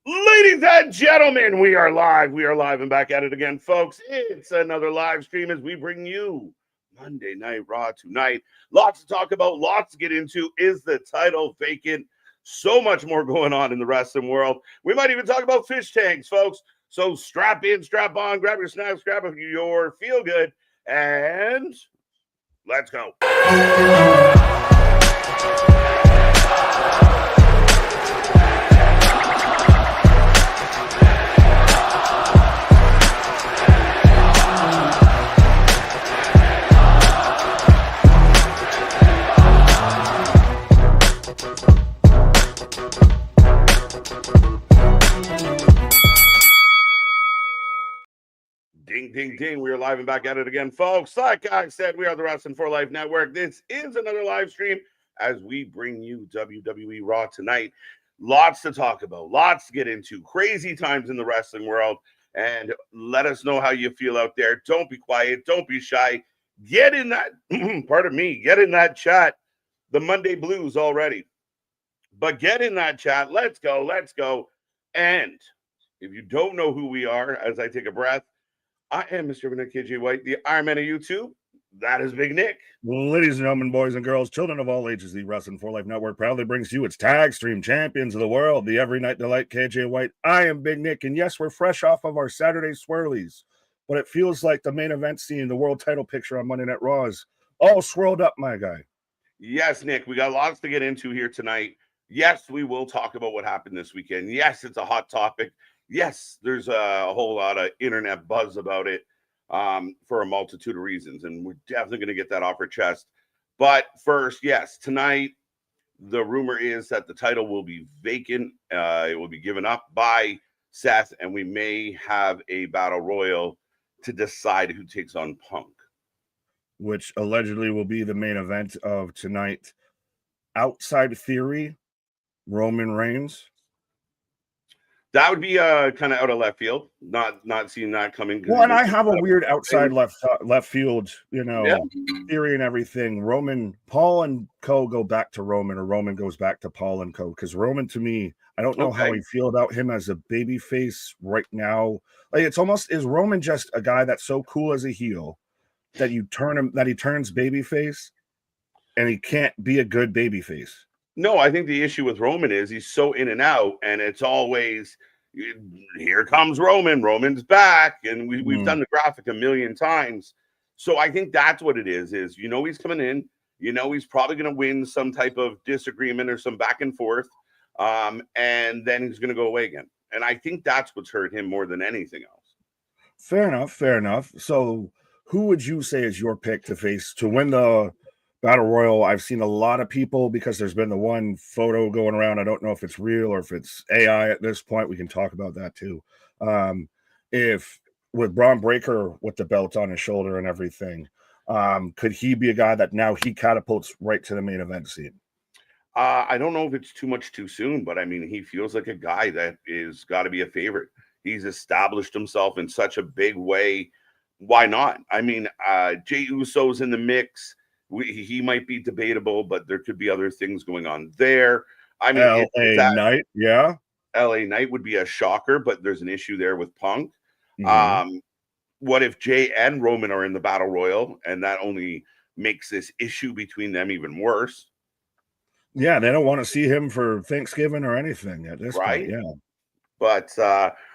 Ladies and gentlemen, we are live. We are live and back at it again, folks. It's another live stream as we bring you Monday Night Raw tonight. Lots to talk about, lots to get into. Is the title vacant? So much more going on in the wrestling world. We might even talk about fish tanks, folks. So strap in, strap on, grab your snacks, grab your feel good, and let's go. Ding, ding, ding. We are live and back at it again, folks. Like I said, we are the Wrestling for Life Network. This is another live stream as we bring you WWE RAW tonight. Lots to talk about, lots to get into. Crazy times in the wrestling world. And let us know how you feel out there. Don't be quiet. Don't be shy. Get in that, pardon me, get in that chat. The Monday Blues already. But get in that chat. Let's go. Let's go. And if you don't know who we are, as I take a breath, I am Mr. Nick KJ White, the Iron Man of YouTube. That is Big Nick. Ladies and gentlemen, boys and girls, children of all ages, the Wrestling for Life Network proudly brings you its tag stream champions of the world, the Every Night Delight KJ White. I am Big Nick, and yes, we're fresh off of our Saturday swirlies, but it feels like the main event scene, the world title picture on Monday Night Raw is all swirled up, my guy. Yes, Nick, we got lots to get into here tonight. Yes, we will talk about what happened this weekend. Yes, it's a hot topic. Yes, there's a whole lot of internet buzz about it for a multitude of reasons, and we're definitely going to get that off our chest. But first, yes, tonight, the rumor is that the title will be vacant. It will be given up by Seth, and we may have a battle royal to decide who takes on Punk. Which allegedly will be the main event of tonight. Outside theory, Roman Reigns. That would be kind of out of left field. Not seeing that coming. Well, and I have a weird outside left field, theory and everything. Paul and Co go back to Roman, or Roman goes back to Paul and Co. Because Roman, to me, I don't know how I feel about him as a babyface right now. Like, it's almost, is Roman just a guy that's so cool as a heel that he turns babyface, and he can't be a good babyface? No, I think the issue with Roman is he's so in and out, and it's always, here comes Roman. Roman's back, and we've done the graphic a million times. So I think that's what it is he's coming in. He's probably going to win some type of disagreement or some back and forth, and then he's going to go away again. And I think that's what's hurt him more than anything else. Fair enough. So who would you say is your pick to win the Battle Royal? I've seen a lot of people, because there's been the one photo going around. I don't know if it's real or if it's AI at this point. We can talk about that too. If with Braun Breaker with the belt on his shoulder and everything, could he be a guy that now he catapults right to the main event scene? I don't know if it's too much too soon, but I mean, he feels like a guy that is got to be a favorite. He's established himself in such a big way. Why not? I mean, Jey Uso's in the mix. He might be debatable, but there could be other things going on there. I mean, LA Knight, yeah. LA Knight would be a shocker, but there's an issue there with Punk. Mm-hmm. What if Jey and Roman are in the Battle Royal, and that only makes this issue between them even worse? Yeah, they don't want to see him for Thanksgiving or anything at this point. Yeah. But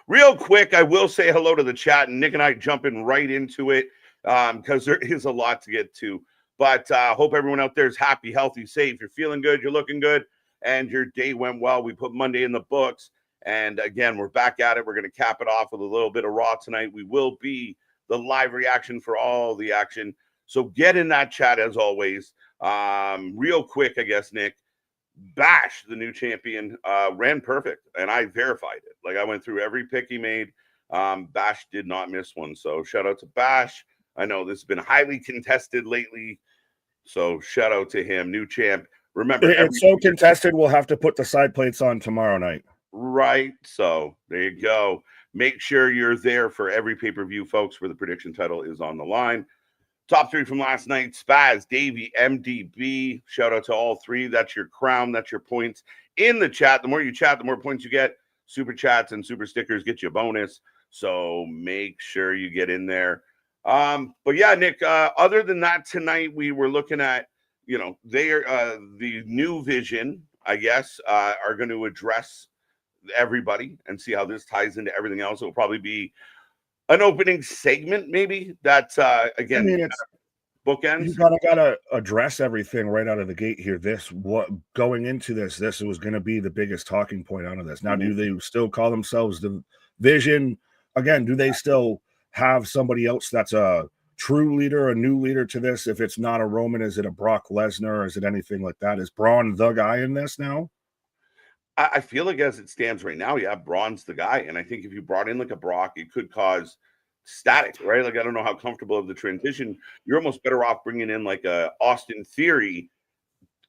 real quick, I will say hello to the chat, and Nick and I jumping right into it because there is a lot to get to. But hope everyone out there is happy, healthy, safe. You're feeling good. You're looking good. And your day went well. We put Monday in the books. And again, we're back at it. We're going to cap it off with a little bit of Raw tonight. We will be the live reaction for all the action. So get in that chat as always. Real quick, I guess, Nick. Bash, the new champion, ran perfect. And I verified it. Like, I went through every pick he made. Bash did not miss one. So shout out to Bash. I know this has been highly contested lately. So shout out to him, new champ. Remember, it's so contested, we'll have to put the side plates on tomorrow night. Right. So there you go. Make sure you're there for every pay-per-view, folks, where the prediction title is on the line. Top three from last night: Spaz, Davey, MDB. Shout out to all three. That's your crown. That's your points in the chat. The more you chat, the more points you get. super chats and super stickers get you a bonus. So make sure you get in there. But yeah, Nick, other than that, tonight we were looking at, they are the new vision, I guess, are going to address everybody and see how this ties into everything else. It will probably be an opening segment, maybe that's again, I mean, it's bookends. you gotta address everything right out of the gate here. What going into this was going to be the biggest talking point out of this. Now, do they still call themselves the Vision? Again, do they still have somebody else that's a true leader, a new leader to this? If it's not a Roman, is it a Brock Lesnar? Is it anything like that? Is Braun the guy in this now? I feel like as it stands right now, yeah, Braun's the guy. And I think if you brought in like a Brock, it could cause static, right? Like, I don't know how comfortable of the transition. You're almost better off bringing in like a Austin Theory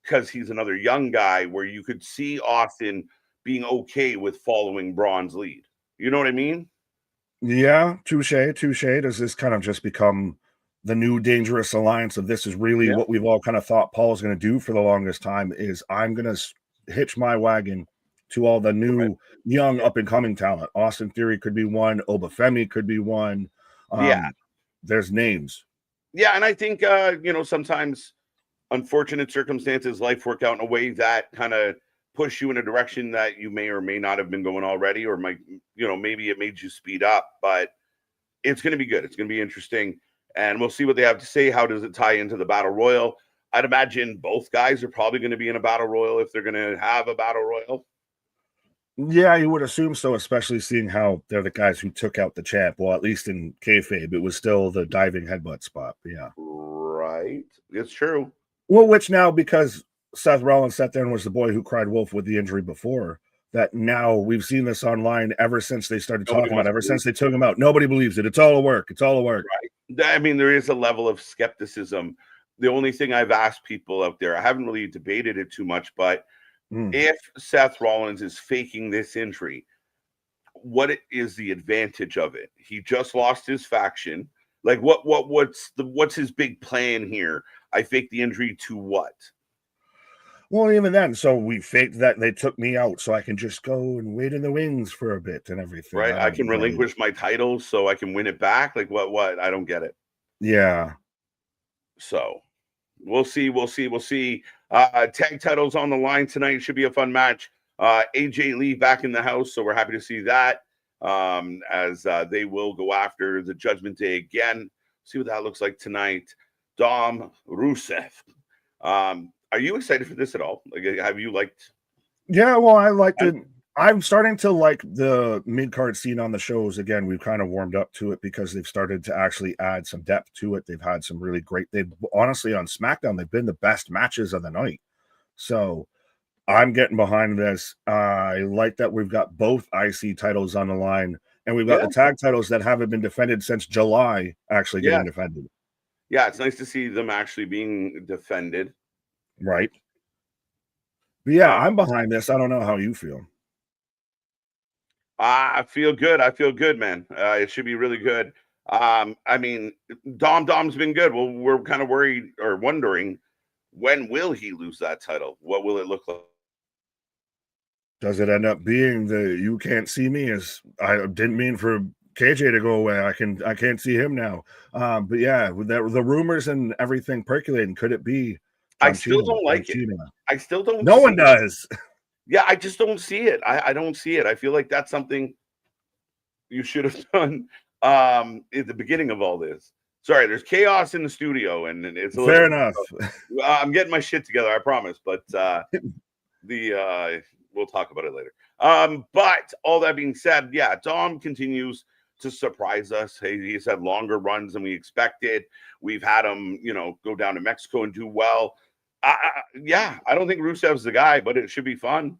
because he's another young guy where you could see Austin being okay with following Braun's lead. You know what I mean? Yeah, touche. Does this kind of just become the new dangerous alliance of this is really what we've all kind of thought Paul's going to do for the longest time is I'm going to hitch my wagon to all the new young up and coming talent. Austin Theory could be one. Obafemi could be one. There's names. Yeah. And I think, sometimes unfortunate circumstances, life work out in a way that kind of push you in a direction that you may or may not have been going already, or might, maybe it made you speed up, but it's going to be good. It's going to be interesting. And we'll see what they have to say. How does it tie into the battle royal? I'd imagine both guys are probably going to be in a battle royal if they're going to have a battle royal. Yeah, you would assume so, especially seeing how they're the guys who took out the champ. Well, at least in kayfabe, it was still the diving headbutt spot. Yeah. Right. It's true. Well, which now, because Seth Rollins sat there and was the boy who cried wolf with the injury before, that now we've seen this online ever since they started talking about it, ever since they took him out. Nobody believes it. It's all a work. It's all a work. Right. I mean, there is a level of skepticism. The only thing I've asked people out there, I haven't really debated it too much, but if Seth Rollins is faking this injury, what is the advantage of it? He just lost his faction. Like, what's his big plan here? I faked the injury to what? Well, even then, so we faked that they took me out, so I can just go and wait in the wings for a bit and everything. Right, I can relinquish my title so I can win it back. Like, what? I don't get it. Yeah. So we'll see. Tag titles on the line tonight. Should be a fun match. AJ Lee back in the house, so we're happy to see that. As they will go after the Judgment Day again. See what that looks like tonight. Dom Rusev. Are you excited for this at all? Like, have you liked? Yeah, well, I liked it. I'm starting to like the mid-card scene on the shows again. We've kind of warmed up to it because they've started to actually add some depth to it. They've had some really great. They've honestly on SmackDown, they've been the best matches of the night. So I'm getting behind this. I like that we've got both IC titles on the line, and we've got the tag titles that haven't been defended since July actually getting defended. Yeah, it's nice to see them actually being defended. Right. But yeah, I'm behind this. I don't know how you feel. I feel good, man. It should be really good. I mean, Dom's been good. Well, we're kind of worried or wondering, when will he lose that title? What will it look like? Does it end up being the you can't see me? As I didn't mean for KJ to go away. I can't see him now. But yeah, with the rumors and everything percolating, could it be? I still don't like it. I still don't. No one does. Yeah, I just don't see it. I don't see it. I feel like that's something you should have done at the beginning of all this. Sorry, there's chaos in the studio, and it's a fair enough. I'm getting my shit together, I promise. But we'll talk about it later. But all that being said, yeah, Dom continues to surprise us. Hey, he's had longer runs than we expected. We've had him, go down to Mexico and do well. Yeah, I don't think Rusev's the guy, but it should be fun.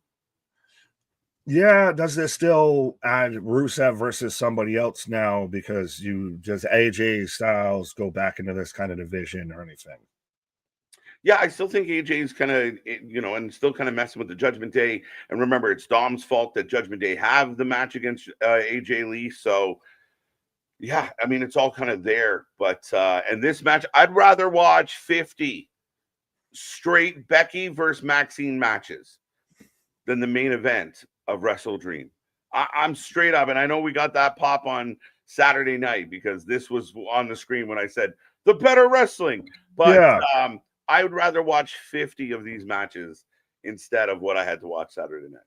Yeah, does this still add Rusev versus somebody else now because does AJ Styles go back into this kind of division or anything? Yeah, I still think AJ's kind of, and still kind of messing with the Judgment Day. And remember, it's Dom's fault that Judgment Day have the match against AJ Lee. So, yeah, I mean, it's all kind of there. But, and this match, I'd rather watch 50 straight Becky versus Maxine matches than the main event of Wrestle Dream. I'm straight up, and I know we got that pop on Saturday night because this was on the screen when I said the better wrestling. But Yeah. I would rather watch 50 of these matches instead of what I had to watch Saturday night.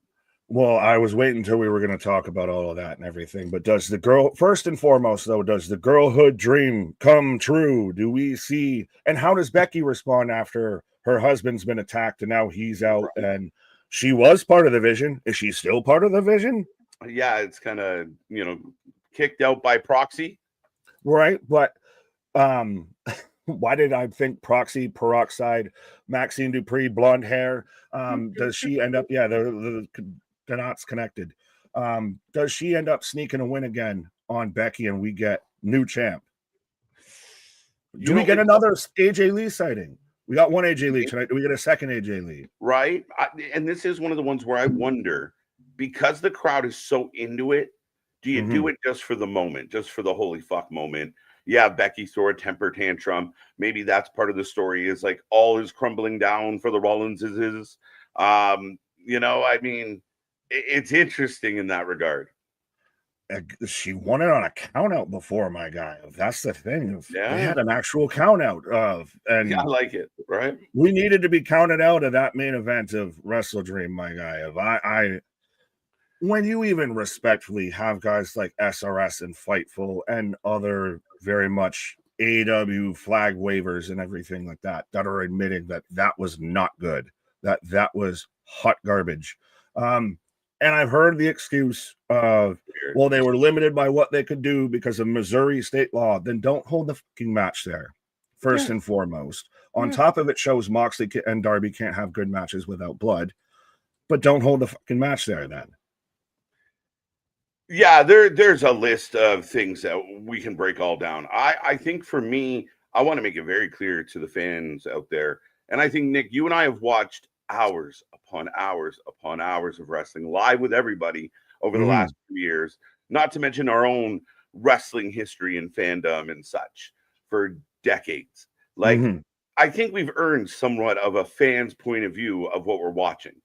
Well, I was waiting until we were going to talk about all of that and everything. But does the girl, first and foremost, though, does the girlhood dream come true? Do we see, and how does Becky respond after her husband's been attacked and now he's out and she was part of the Vision? Is she still part of the Vision? Yeah, it's kind of, kicked out by proxy. Right. But why did I think proxy, peroxide, Maxine Dupree, blonde hair? Does she end up, yeah, the knots connected. Does she end up sneaking a win again on Becky and we get new champ? Do we get another AJ Lee sighting? We got one AJ Lee tonight. Do we get a second AJ Lee? Right. And this is one of the ones where I wonder, because the crowd is so into it, do you do it just for the moment, just for the holy fuck moment? Yeah, Becky throw a temper tantrum. Maybe that's part of the story, is like all is crumbling down for the Rollinses. I mean, it's interesting in that regard. She won it on a count out before, my guy. That's the thing. Yeah. They had an actual count out and yeah, I like it, right? We needed to be counted out of that main event of Wrestle Dream, my guy. When you even respectfully have guys like SRS and Fightful and other very much AEW flag wavers and everything like that are admitting that was not good, that was hot garbage. And I've heard the excuse of, well, they were limited by what they could do because of Missouri state law. Then don't hold the fucking match there, first and foremost. On top of it, shows Moxley and Darby can't have good matches without blood, but don't hold the fucking match there then. Yeah, there's a list of things that we can break all down. I think for me, I want to make it very clear to the fans out there. And I think, Nick, you and I have watched hours upon hours upon hours of wrestling live with everybody over the last few years, not to mention our own wrestling history and fandom and such for decades. Like, I think we've earned somewhat of a fan's point of view of what we're watching.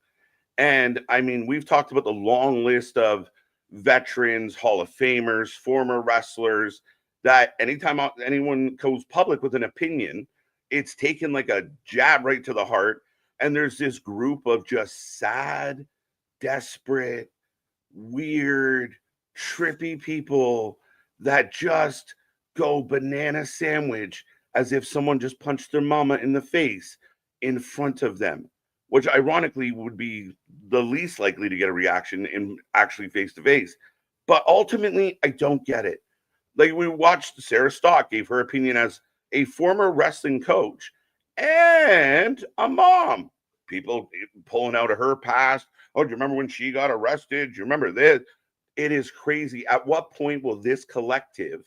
And I mean, we've talked about the long list of veterans, Hall of Famers, former wrestlers that anytime anyone goes public with an opinion, it's taken like a jab right to the heart. And there's this group of just sad, desperate, weird, trippy people that just go banana sandwich as if someone just punched their mama in the face in front of them, which ironically would be the least likely to get a reaction in actually face-to-face. But ultimately, I don't get it. Like, we watched Sarah Stock gave her opinion as a former wrestling coach and a mom. People pulling out of her past. Oh, do you remember when she got arrested? Do you remember this? It is crazy. At what point will this collective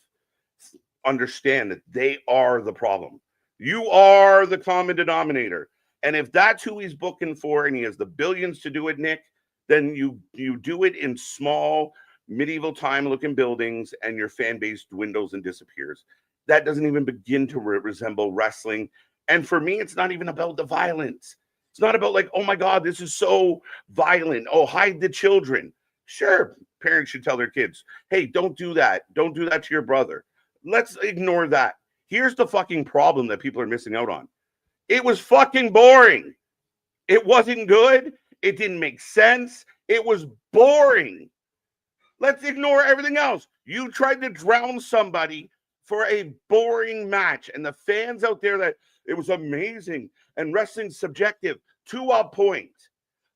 understand that they are the problem? You are the common denominator. And if that's who he's booking for and he has the billions to do it, Nick, then you do it in small medieval time looking buildings and your fan base dwindles and disappears. That doesn't even begin to resemble wrestling. And for me, it's not even about the violence. It's not about like, oh my God, this is so violent. Oh, hide the children. Sure, parents should tell their kids, hey, don't do that. Don't do that to your brother. Let's ignore that. Here's the fucking problem that people are missing out on. It was fucking boring. It wasn't good. It didn't make sense. It was boring. Let's ignore everything else. You tried to drown somebody for a boring match. And the fans out there that it was amazing and wrestling's subjective to a point.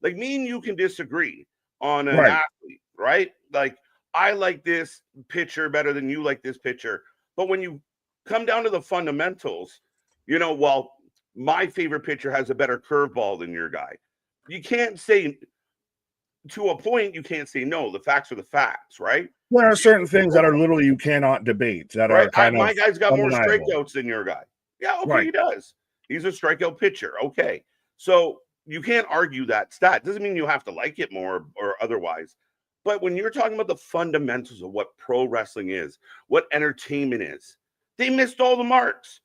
Like, me and you can disagree on an athlete, right? Like, I like this pitcher better than you like this pitcher. But when you come down to the fundamentals, well, my favorite pitcher has a better curveball than your guy. You can't say, to a point, you can't say no. The facts are the facts, right? There are certain things that are literally you cannot debate. That are kind my of guy's got more undeniable. strikeouts than your guy. Yeah, okay, he does. He's a strikeout pitcher. Okay. So you can't argue that stat. Doesn't mean you have to like it more or otherwise. But when you're talking about the fundamentals of what pro wrestling is, what entertainment is, they missed all the marks.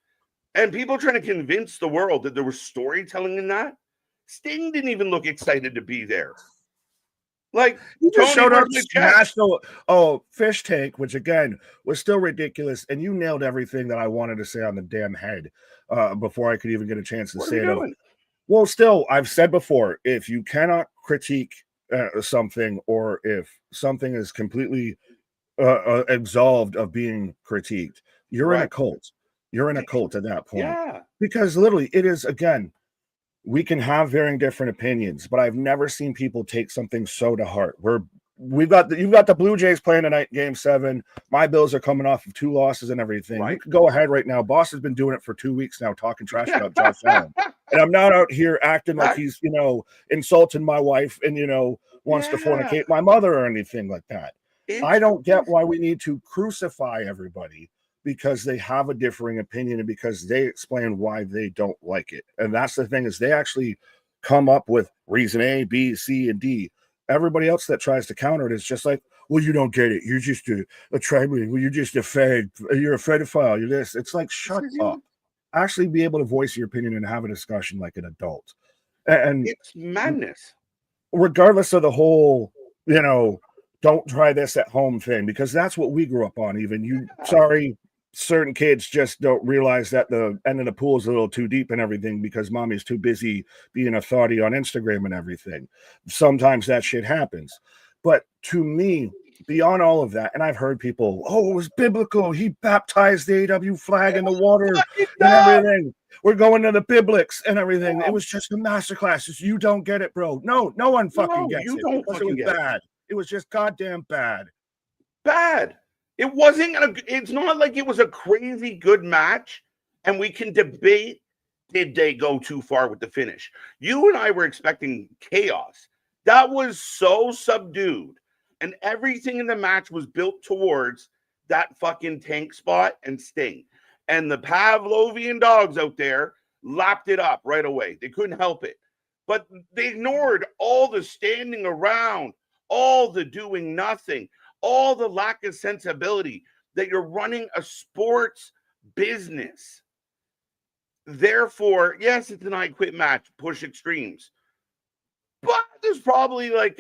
And people trying to convince the world that there was storytelling in that. Sting didn't even look excited to be there. Like, You just Tony, showed up, where's my check? smashed the fish tank, which again was still ridiculous, and you nailed everything that I wanted to say on the damn head before I could even get a chance to What are say we it out. doing? Well, still, I've said before, if you cannot critique something, or if something is completely absolved of being critiqued, you're in a Right. cult. You're in a cult at that point. Yeah. Because literally, it is, again, we can have varying different opinions, but I've never seen people take something so to heart. You've got the Blue Jays playing tonight, Game 7. My Bills are coming off of 2 losses and everything. Right. You could go ahead right now. Boss has been doing it for 2 weeks now, talking trash Yeah. about Josh Allen. And I'm not out here acting like he's, insulting my wife and, wants to Yeah. fornicate my mother or anything like that. I It's don't get why we need to crucify everybody because they have a differing opinion and because they explain why they don't like it. And that's the thing, is they actually come up with reason A, B, C, and D. Everybody else that tries to counter it is just like, well, you don't get it. You're just a tribal. Well, you're just a fed. You're a pedophile. You're this. It's like, shut up. Actually be able to voice your opinion and have a discussion like an adult. And it's madness. regardless of the whole, don't try this at home thing, because that's what we grew up on. Even certain kids just don't realize that the end of the pool is a little too deep and everything because mommy's too busy being a thotty on Instagram and everything. Sometimes that shit happens. But to me, beyond all of that, and I've heard people, it was biblical. He baptized the AW flag in the water and everything. We're going to the biblics and everything. It was just a masterclass. You don't get it, bro. No one fucking gets it. Don't Because it was bad. It was just goddamn bad. Bad. It wasn't it's not like it was a crazy good match, and we can debate, did they go too far with the finish? You and I were expecting chaos. That was so subdued, and everything in the match was built towards that fucking tank spot and Sting. And the Pavlovian dogs out there lapped it up right away. They couldn't help it. But they ignored all the standing around, all the doing nothing, all the lack of sensibility that you're running a sports business. Therefore, yes, it's an I quit match, push extremes. But there's probably like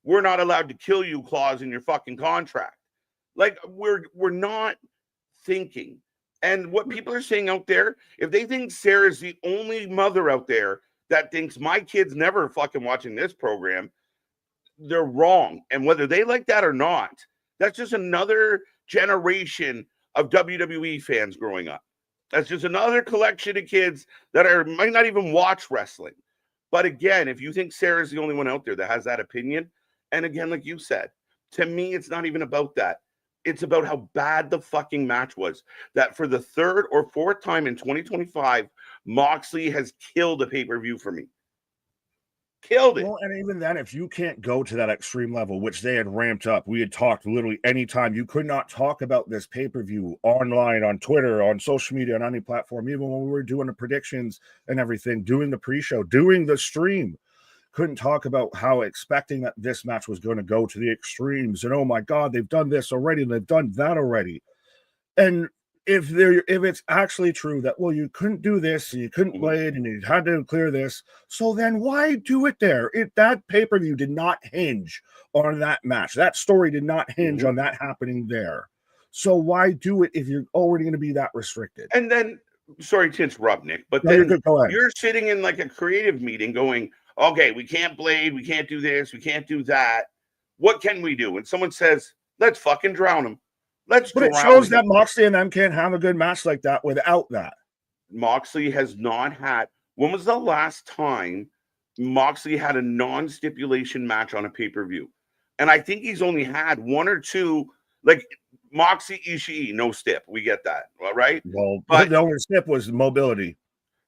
we're not allowed to kill you clause in your fucking contract. Like we're not thinking. And what people are saying out there, if they think Sarah's the only mother out there that thinks my kid's never fucking watching this program, they're wrong. And whether they like that or not, that's just another generation of WWE fans growing up. That's just another collection of kids that might not even watch wrestling. But again, if you think Sarah's the only one out there that has that opinion, and again, like you said, to me, it's not even about that. It's about how bad the fucking match was. That for the 3rd or 4th time in 2025, Moxley has killed a pay-per-view for me. Killed it. Well, and even then, if you can't go to that extreme level, which they had ramped up, we had talked literally anytime. You could not talk about this pay-per-view online, on Twitter, on social media, on any platform, even when we were doing the predictions and everything, doing the pre-show, doing the stream. Couldn't talk about how expecting that this match was going to go to the extremes. And oh my God, they've done this already and they've done that already. And if it's actually true that, well, you couldn't do this and you couldn't play it and you had to clear this, so then why do it there? That pay-per-view did not hinge on that match. That story did not hinge on that happening there. So why do it if you're already going to be that restricted? And then, sorry to interrupt, Nick, but then you're sitting in like a creative meeting going, okay, we can't blade, we can't do this, we can't do that. What can we do? And someone says, let's fucking drown him. But it shows that Moxley and them can't have a good match like that without that. Moxley has not had. When was the last time Moxley had a non-stipulation match on a pay-per-view? And I think he's only had 1 or 2, like Moxley Ishii, no stip. We get that, right? Well, but the only stip was mobility.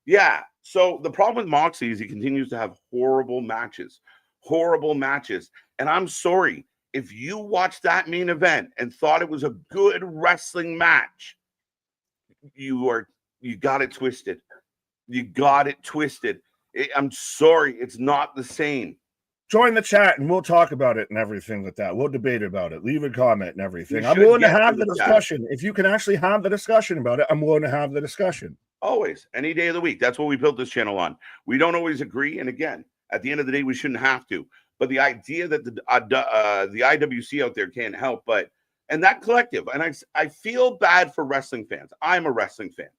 Yeah. So the problem with Moxley is he continues to have horrible matches. And I'm sorry, if you watched that main event and thought it was a good wrestling match, you got it twisted. I'm sorry, it's not the same. Join the chat and we'll talk about it and everything like that. We'll debate about it. Leave a comment and everything. I'm willing to have the discussion. If you can actually have the discussion about it, I'm willing to have the discussion. Always, any day of the week. That's what we built this channel on. We don't always agree. And again, at the end of the day, we shouldn't have to. But the idea that the IWC out there can't help but, and that collective, and I feel bad for wrestling fans. I'm a wrestling fan,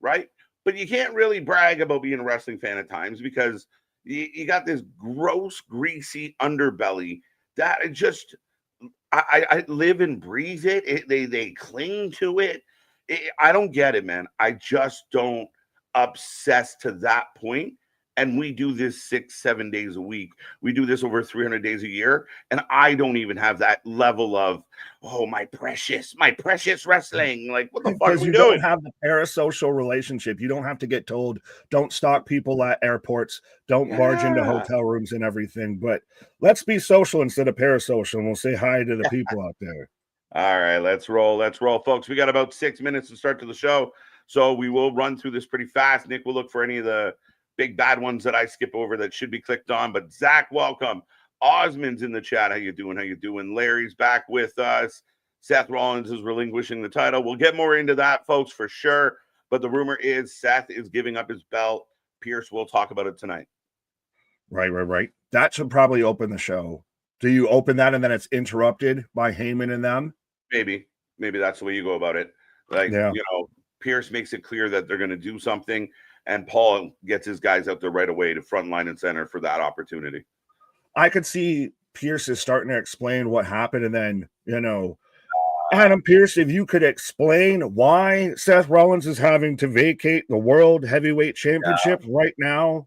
right? But you can't really brag about being a wrestling fan at times because you got this gross, greasy underbelly that it just, I live and breathe it. They cling to it. I don't get it, man. I just don't obsess to that point. And we do this 6-7 days a week. We do this over 300 days a year. And I don't even have that level of, oh, my precious wrestling. Like, what the fuck are Because we you doing? don't have the parasocial relationship. You don't have to get told, don't stalk people at airports, don't barge into hotel rooms and everything. But let's be social instead of parasocial, and we'll say hi to the people out there. All right, let's roll. Let's roll, folks. We got about 6 minutes to start to the show. So we will run through this pretty fast. Nick will look for any of the big bad ones that I skip over that should be clicked on. But Zach, welcome. Osmond's in the chat. How you doing? How you doing? Larry's back with us. Seth Rollins is relinquishing the title. We'll get more into that, folks, for sure. But the rumor is Seth is giving up his belt. Pierce will talk about it tonight. Right. That should probably open the show. Do you open that and then it's interrupted by Heyman and them? Maybe that's the way you go about it. Like, Pierce makes it clear that they're going to do something. And Paul gets his guys out there right away to front line and center for that opportunity. I could see Pierce is starting to explain what happened. And then, Adam Pierce, if you could explain why Seth Rollins is having to vacate the World Heavyweight Championship right now.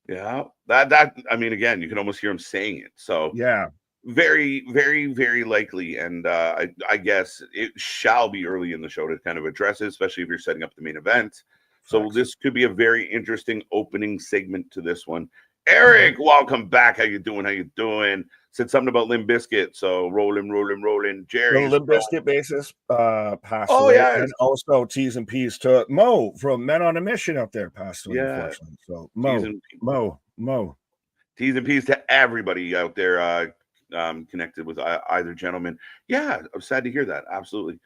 Yeah. That I mean, again, you can almost hear him saying it. So yeah. Very, very, very likely. And I guess it shall be early in the show to kind of address it, especially if you're setting up the main event. So this could be a very interesting opening segment to this one. Eric, welcome back. How you doing? Said something about Limp Bizkit. So rolling. Jerry. Limp Bizkit bassist passed away. Yes. And also T's and P's to Mo from Men on a Mission out there passed away, unfortunately. So Mo. T's and P's to everybody out there connected with either gentleman. Yeah, I'm sad to hear that. Absolutely.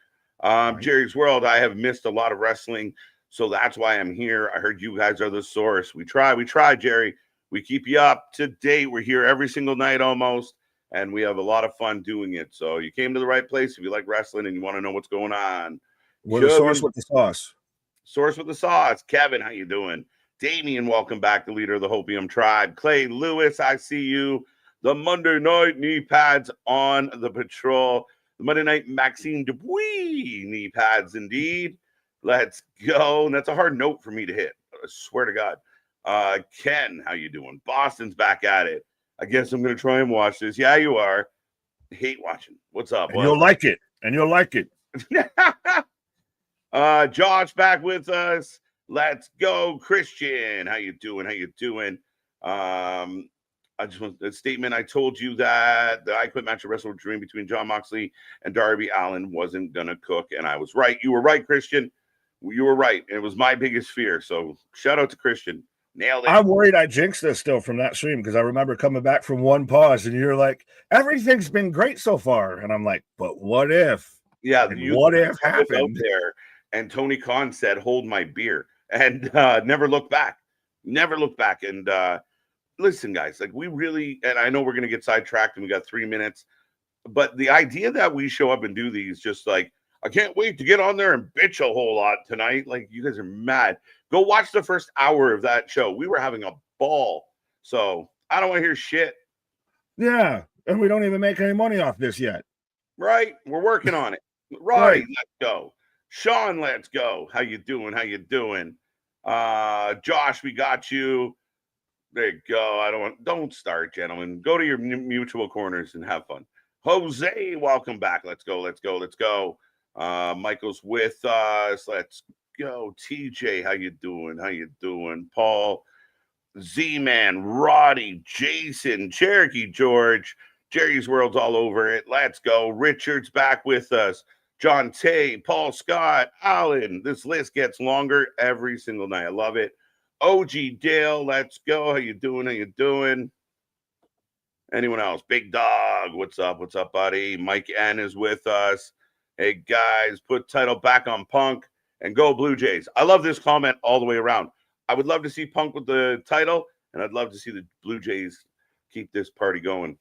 Jerry's World, I have missed a lot of wrestling. So that's why I'm here. I heard you guys are the source. We try, Jerry. We keep you up to date. We're here every single night almost, and we have a lot of fun doing it. So you came to the right place if you like wrestling and you want to know what's going on. We're the source with the sauce. Source with the sauce. Kevin, how you doing? Damien, welcome back, the leader of the Hopium Tribe. Clay Lewis, I see you. The Monday night knee pads on the patrol. The Monday night Maxine Dupuis knee pads, indeed. Let's go. And that's a hard note for me to hit. I swear to God. Ken, how you doing? Boston's back at it. I guess I'm going to try and watch this. Yeah, you are. Hate watching. What's up? And you'll like it. Josh back with us. Let's go. Christian, how you doing? I just want a statement. I told you that the I Quit match of Wrestle Dream between Jon Moxley and Darby Allin wasn't going to cook. And I was right. You were right, Christian. You were right. It was my biggest fear. So shout out to Christian. Nailed it. I'm worried I jinxed this still from that stream because I remember coming back from one pause and you're like, everything's been great so far. And I'm like, but what if? Yeah. What if happened there? And Tony Khan said, hold my beer and never look back. And listen, guys, like we really, and I know we're going to get sidetracked and we got 3 minutes, but the idea that we show up and do these just like, I can't wait to get on there and bitch a whole lot tonight. Like, you guys are mad. Go watch the first hour of that show. We were having a ball. So I don't want to hear shit. Yeah. And we don't even make any money off this yet. Right. We're working on it. Right. Let's go. Sean, let's go. How you doing? Josh, we got you. There you go. Don't start, gentlemen. Go to your mutual corners and have fun. Jose, welcome back. Let's go. Michael's with us. Let's go. TJ, how you doing? Paul, Z-Man, Roddy, Jason, Cherokee George, Jerry's World's all over it. Let's go. Richard's back with us. John Tay, Paul Scott, Alan. This list gets longer every single night. I love it. OG Dale, let's go. How you doing? Anyone else? Big Dog, what's up, buddy? Mike N is with us. Hey, guys, put title back on Punk and go Blue Jays. I love this comment all the way around. I would love to see Punk with the title, and I'd love to see the Blue Jays keep this party going.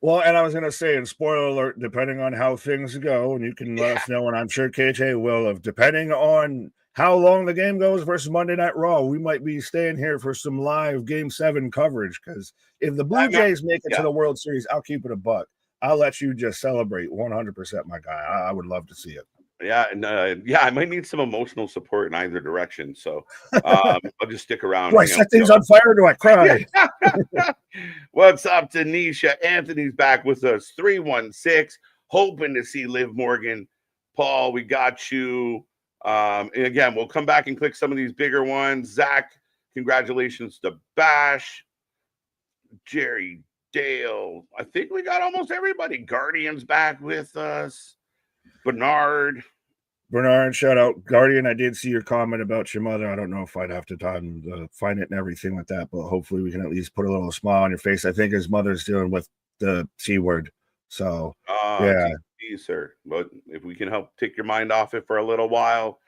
Well, and I was going to say, and spoiler alert, depending on how things go, and you can let us know, and I'm sure KJ will, of depending on how long the game goes versus Monday Night Raw, we might be staying here for some live Game 7 coverage, because if the Blue Jays make it to the World Series, I'll keep it a buck. I'll let you just celebrate 100%, my guy. I would love to see it. Yeah, and I might need some emotional support in either direction, so I'll just stick around. Do I set things on fire, or do I cry? What's up, Tanisha? Anthony's back with us. 316, hoping to see Liv Morgan. Paul, we got you. And again, we'll come back and click some of these bigger ones. Zach, congratulations to Bash. Jerry, Dale. I think we got almost everybody. Guardian's back with us. Bernard, shout out. Guardian, I did see your comment about your mother. I don't know if I'd have to time to find it and everything like that, but hopefully we can at least put a little smile on your face. I think his mother's dealing with the C word. So, yeah. Sir. But if we can help take your mind off it for a little while,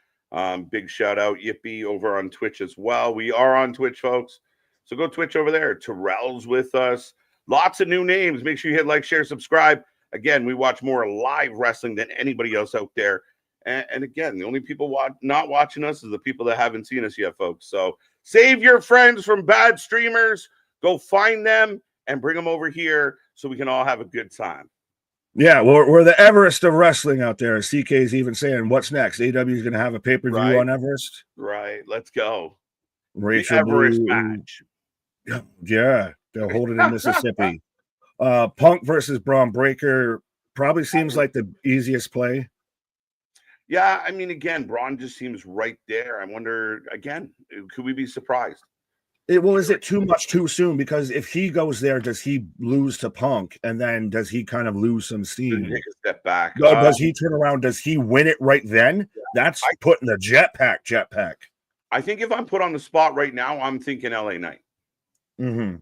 big shout out, Yippee, over on Twitch as well. We are on Twitch, folks. So go Twitch over there. Terrell's with us. Lots of new names. Make sure you hit like, share, subscribe. Again, we watch more live wrestling than anybody else out there. And again, the only people not watching us is the people that haven't seen us yet, folks. So save your friends from bad streamers. Go find them and bring them over here so we can all have a good time. Yeah, we're the Everest of wrestling out there. CK's even saying, what's next? AW is going to have a pay-per-view on Everest? Right, let's go. Rachel the Everest match. Yeah, they'll hold it in Mississippi. Punk versus Braun Breaker probably seems like the easiest play. Yeah, I mean, again, Braun just seems right there. I wonder, again, could we be surprised? Is it too much too soon? Because if he goes there, does he lose to Punk? And then does he kind of lose some steam? Take a step back. No, does he turn around? Does he win it right then? That's putting the jetpack. I think if I'm put on the spot right now, I'm thinking LA Knight. Mm-hmm.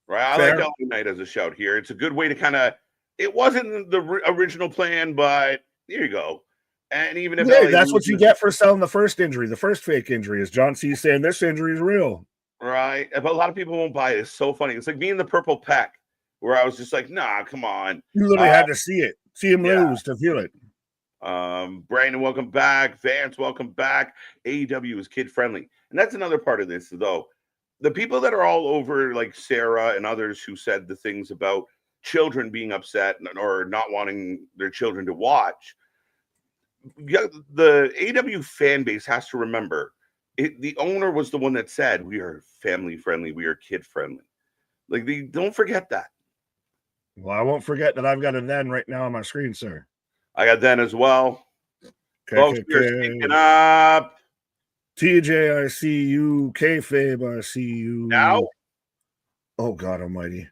Right. I like LA Knight as a shout here. It's a good way to kind of, it wasn't the original plan, but here you go. And even if that's what you get for selling the first injury, the first fake injury, is John C. saying this injury is real. Right. But a lot of people won't buy it. It's so funny. It's like me in the purple pack, where I was just like, nah, come on. You literally had to see it, see him lose to feel it. Brandon, welcome back. Vance, welcome back. AEW is kid friendly. And that's another part of this, though. The people that are all over, like Sarah and others who said the things about children being upset or not wanting their children to watch, the AEW fan base has to remember, the owner was the one that said, we are family friendly, we are kid friendly. Like, don't forget that. Well, I won't forget that I've got a then right now on my screen, sir. I got then as well. Folks, we are speaking up. TJ, I see you. Kayfabe, I see you. Now? Oh, God almighty.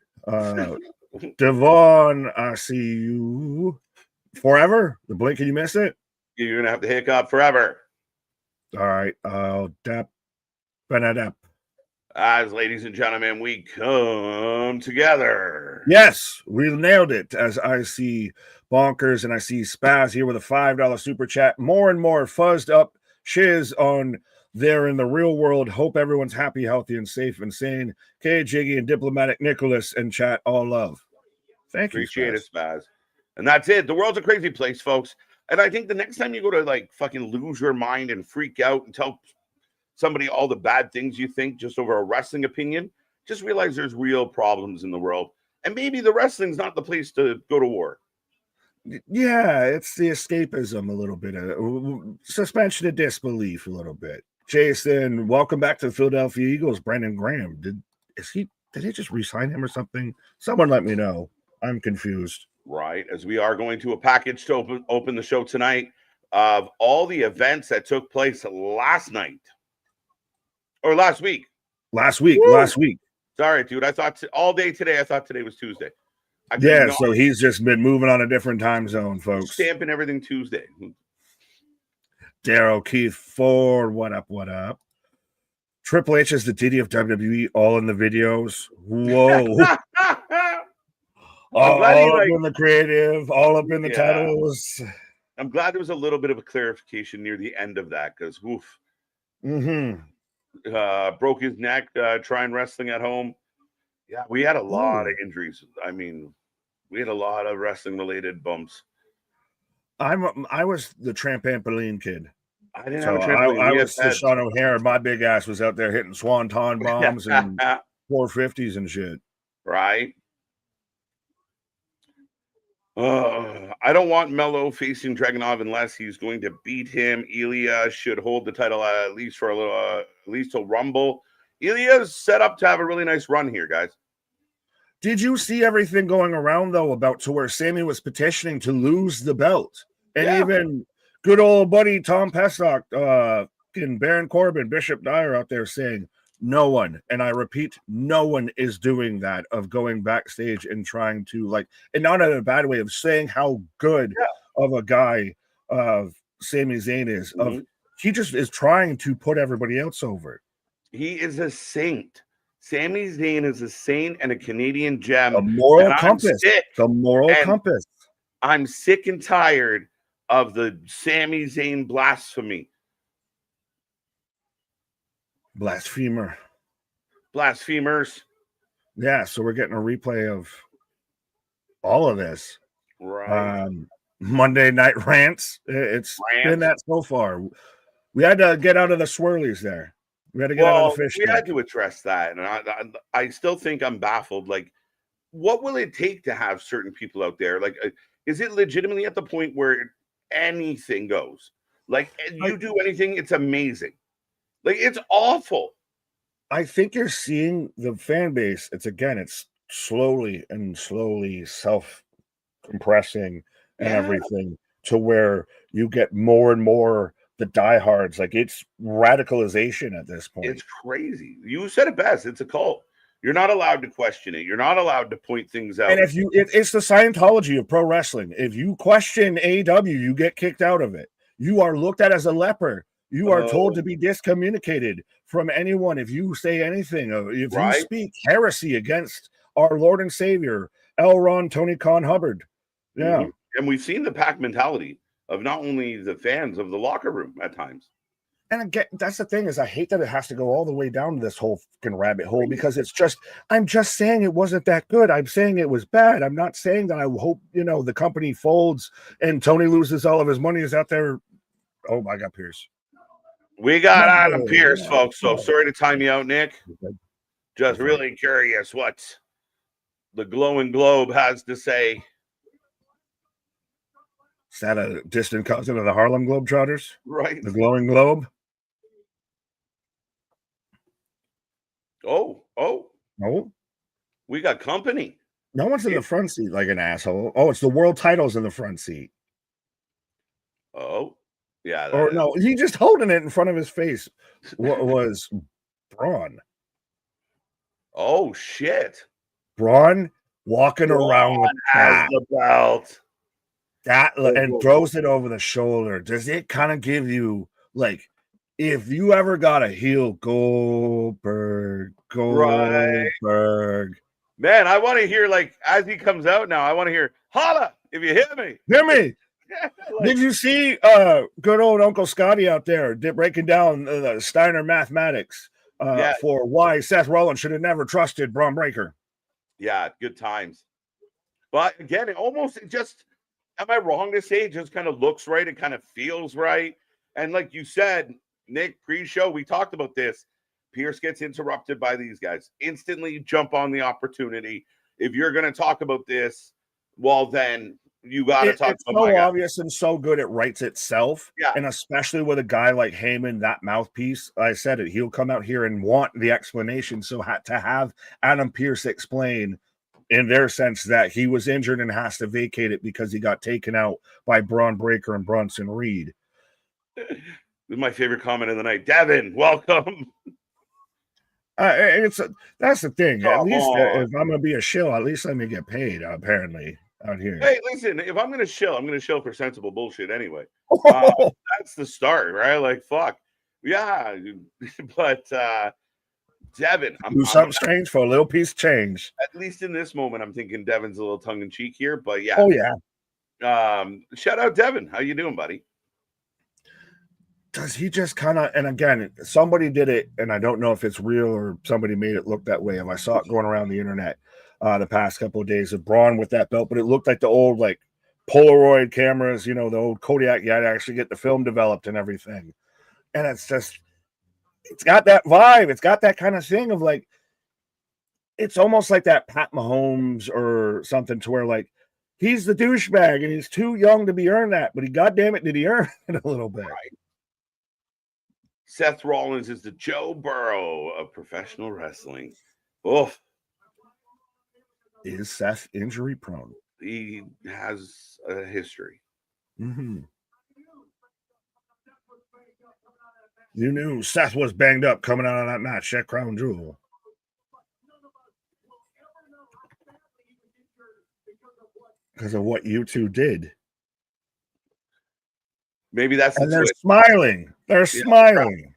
Devon, I see you. Forever? The blink, can you miss it? You're going to have to hiccup forever. All right. Dap. Benadap. As ladies and gentlemen, we come together. Yes, we nailed it. As I see Bonkers and I see Spaz here with a $5 super chat. More and more fuzzed up shiz on there in the real world. Hope everyone's happy, healthy, and safe and sane. K, Jiggy, and Diplomatic Nicholas and chat, all love. Thank you. Appreciate it, Spaz. And that's it. The world's a crazy place, folks. And I think the next time you go to like fucking lose your mind and freak out and tell somebody all the bad things you think just over a wrestling opinion, just realize there's real problems in the world. And maybe the wrestling's not the place to go to war. Yeah, it's the escapism a little bit, suspension of disbelief a little bit. Jason, welcome back to the Philadelphia Eagles. Brandon Graham, did they just re-sign him or something? Someone let me know. I'm confused. Right, as we are going to a package to open the show tonight of all the events that took place last night or last week. Last week. Sorry, dude. I thought all day today. I thought today was Tuesday. Yeah, so he's just been moving on a different time zone, folks. Stamping everything Tuesday. Daryl Keith Ford, what up? Triple H is the Diddy of WWE, all in the videos. Whoa. all up in the creative, all up in the titles. I'm glad there was a little bit of a clarification near the end of that, because woof. Mm-hmm. Broke his neck trying wrestling at home. Yeah, we had a lot Ooh. of injuries. I mean, we had a lot of wrestling related bumps. I was the trampoline kid. I didn't have a So trampoline. I We had was the pads. Sean O'Hare. My big ass was out there hitting swanton bombs and 450s and shit. Right. I don't want Mello facing Dragunov unless he's going to beat him. Ilya should hold the title at least for a little, at least till Rumble. Ilya's set up to have a really nice run here, guys. Did you see everything going around though about to where Sammy was petitioning to lose the belt, and even good old buddy Tom Pessock, and Baron Corbin, Bishop Dyer out there saying no one, and I repeat, no one is doing that of going backstage and trying to like, and not in a bad way of saying how good of a guy Sami Zayn is. Of he just is trying to put everybody else over. He is a saint. Sami Zayn is a saint and a Canadian gem. A moral compass. Sick, the moral compass. I'm sick and tired of the Sami Zayn blasphemy. Blasphemers. Yeah, so we're getting a replay of all of this. Right. Monday Night Rants. It's been that so far. We had to get out of the swirlies there. We had to get out of the fish. We had to address that. And I still think I'm baffled. Like, what will it take to have certain people out there? Like, is it legitimately at the point where anything goes? Like, you do anything, it's amazing. Like, it's awful. I think you're seeing the fan base. It's slowly self-compressing and everything to where you get more and more the diehards. Like, it's radicalization at this point. It's crazy. You said it best. It's a cult. You're not allowed to question it. You're not allowed to point things out. And if it's the Scientology of pro wrestling. If you question AEW, you get kicked out of it. You are looked at as a leper. You are told to be discommunicated from anyone if you say anything. If you speak heresy against our Lord and Savior, L. Ron Tony Khan Hubbard. Yeah. And we've seen the pack mentality of not only the fans of the locker room at times. And again, that's the thing is I hate that it has to go all the way down to this whole fucking rabbit hole because I'm just saying it wasn't that good. I'm saying it was bad. I'm not saying that I hope, the company folds and Tony loses all of his money is out there. Oh, I got Pierce. We got Adam Pierce, folks. So sorry to time you out, Nick. Just really curious what the glowing globe has to say. Is that a distant cousin of the Harlem Globetrotters? Right. The glowing globe? Oh. No. We got company. No one's in the front seat like an asshole. Oh, it's the world titles in the front seat. Oh. Yeah. Or no, he just holding it in front of his face. What was Braun? Oh, shit. Braun walking around with the belt. And throws it over the shoulder. Does it kind of give you, like, if you ever got a heel, Goldberg. Right. Man, I want to hear, like, as he comes out now, I want to hear, holla, if you hit me. Hear me. Did you see good old Uncle Scotty out there breaking down the Steiner mathematics for why Seth Rollins should have never trusted Braun Breaker? Yeah, good times. But again, am I wrong to say it just kind of looks right? It kind of feels right. And like you said, Nick, pre-show, we talked about this. Pierce gets interrupted by these guys. Instantly jump on the opportunity. If you're going to talk about this, well, then you got to talk about it. It's so obvious and so good it writes itself. Yeah. And especially with a guy like Heyman, that mouthpiece, I said it, he'll come out here and want the explanation. So to have Adam Pierce explain in their sense that he was injured and has to vacate it because he got taken out by Braun Breaker and Bronson Reed. This is my favorite comment of the night. Devin, welcome. That's the thing. At least if I'm going to be a shill, at least let me get paid, apparently, out here. Hey, listen, if I'm going to shill, I'm going to shill for sensible bullshit anyway. That's the start, right? Like, fuck. Yeah. But, Devin. Do something strange for a little piece of change. At least in this moment, I'm thinking Devin's a little tongue-in-cheek here, but yeah. Oh, yeah. Shout out, Devin. How you doing, buddy? does he just kind of, and again, somebody did it, and I don't know if it's real or somebody made it look that way. And I saw it going around the internet the past couple of days of Braun with that belt, but it looked like the old like Polaroid cameras, the old Kodiak. You had to actually get the film developed and everything. And it's got that vibe. It's got that kind of thing of like, it's almost like that Pat Mahomes or something to where like, he's the douchebag and he's too young to be earned that, but goddamn it, did he earn it a little bit? Right. Seth Rollins is the Joe Burrow of professional wrestling. Oof. Is Seth injury prone? He has a history. Mm-hmm. You knew Seth was banged up coming out of that match at Crown Jewel. Because of what you two did. Maybe that's and they're smiling. They're smiling.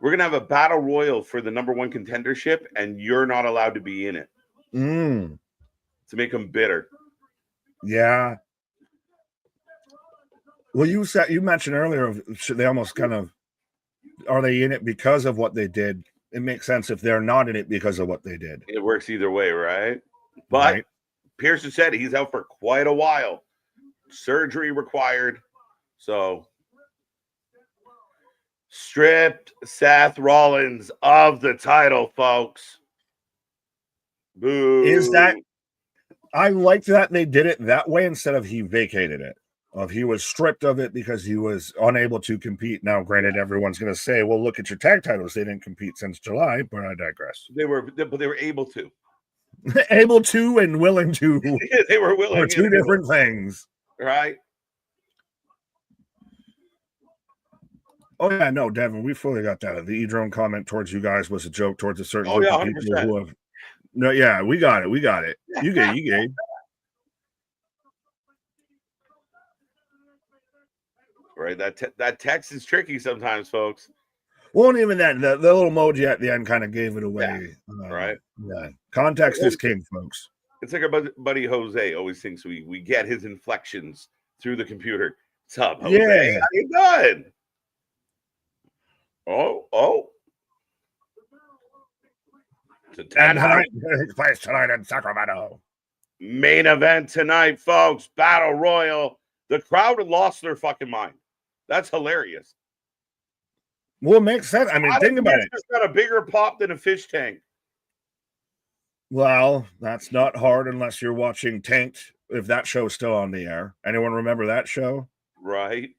We're going to have a battle royal for the #1 contendership, and you're not allowed to be in it. To make them bitter. Yeah. Well, you mentioned earlier, they almost kind of, are they in it because of what they did? It makes sense if they're not in it because of what they did. It works either way, right? But right. Pearson said he's out for quite a while. Surgery required. So, stripped Seth Rollins of the title, folks. Boo. Is that, I like that they did it that way instead of he vacated it. Of he was stripped of it because he was unable to compete. Now, granted, everyone's going to say, well, look at your tag titles. They didn't compete since July, but I digress. They were able to. Able to and willing to. They were willing. Are two different things. Right. Oh, yeah, no, Devin, we fully got that. The E-Drone comment towards you guys was a joke towards a certain group of people who have. No, yeah, we got it. We got it. You gave. Right, that text is tricky sometimes, folks. Well, even that, the little emoji at the end kind of gave it away. Yeah. Right. Yeah. Context is king, folks. It's like our buddy Jose always thinks we get his inflections through the computer. What's up, Jose? Yeah. How you doing? Oh. Tonight in Sacramento. Main event tonight, folks. Battle Royal. The crowd had lost their fucking mind. That's hilarious. Well, it makes sense. I mean, think about it. It's got a bigger pop than a fish tank. Well, that's not hard unless you're watching Tanked, if that show's still on the air. Anyone remember that show? Right.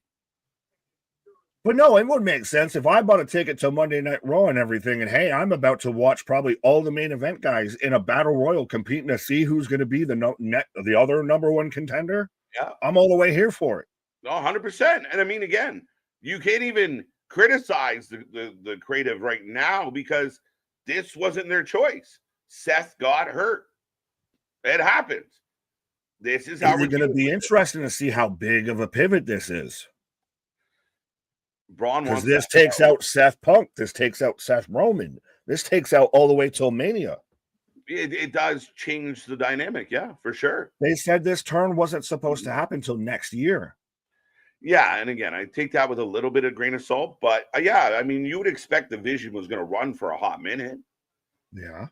But no, it would make sense if I bought a ticket to Monday Night Raw and everything, and hey, I'm about to watch probably all the main event guys in a battle royal competing to see who's going to be the other #1 contender. Yeah. I'm all the way here for it. 100%. And I mean, again, you can't even criticize the creative right now because this wasn't their choice. Seth got hurt. It happens. This is how we're going to be interesting to see how big of a pivot this is. Braun wants this takes out Seth Punk. This takes out Seth Roman. This takes out all the way till Mania. It does change the dynamic, yeah, for sure. They said this turn wasn't supposed to happen till next year. Yeah, and again, I take that with a little bit of grain of salt, but yeah, I mean, you would expect the Vision was going to run for a hot minute. Yeah.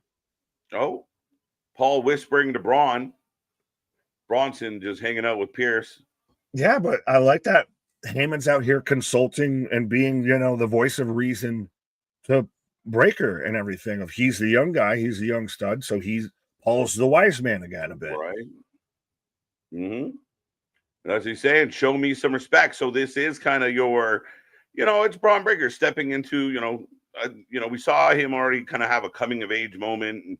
Oh, Paul whispering to Braun. Bronson just hanging out with Pierce. Yeah, but I like that Heyman's out here consulting and being, the voice of reason to Breaker and everything. Of he's the young guy, he's the young stud, so Paul's the wise man again a bit. Right. As he's saying, show me some respect. So this is kind of your, it's Braun Breaker stepping into, we saw him already kind of have a coming of age moment, and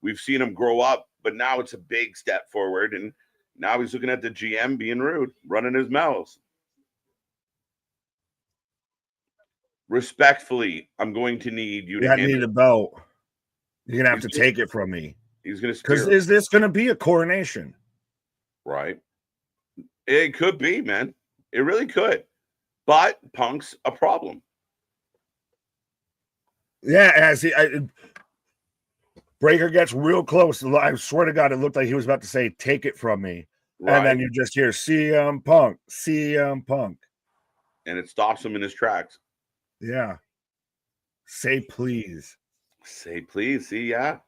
we've seen him grow up, but now it's a big step forward, and now he's looking at the GM being rude, running his mouth. Respectfully, I'm going to need you to. I need a belt. You're gonna have to take it from me. He's gonna. Because is this gonna be a coronation? Right. It could be, man. It really could. But Punk's a problem. Yeah, Breaker gets real close. I swear to God, it looked like he was about to say, "Take it from me," and then you just hear CM Punk, CM Punk, and it stops him in his tracks. Yeah. Say please. Say please. See, yeah.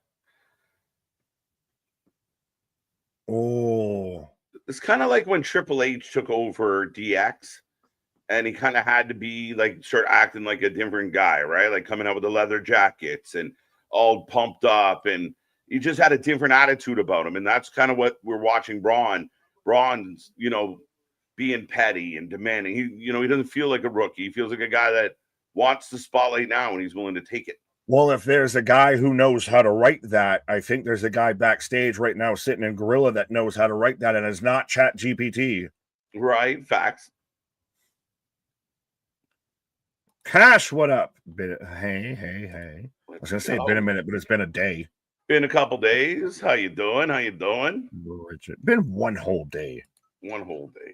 Oh. It's kind of like when Triple H took over DX and he kind of had to be like start acting like a different guy, right? Like coming out with the leather jackets and all pumped up, and he just had a different attitude about him. And that's kind of what we're watching Braun. Braun's, being petty and demanding. He doesn't feel like a rookie. He feels like a guy that wants the spotlight now and he's willing to take it. Well, if there's a guy who knows how to write that, I think there's a guy backstage right now sitting in Gorilla that knows how to write that, and is not Chat GPT. Right. Facts. Cash, what up? Hey. I was gonna say it's been a minute, but it's been a day. Been a couple days. How you doing? Richard. Been one whole day. One whole day.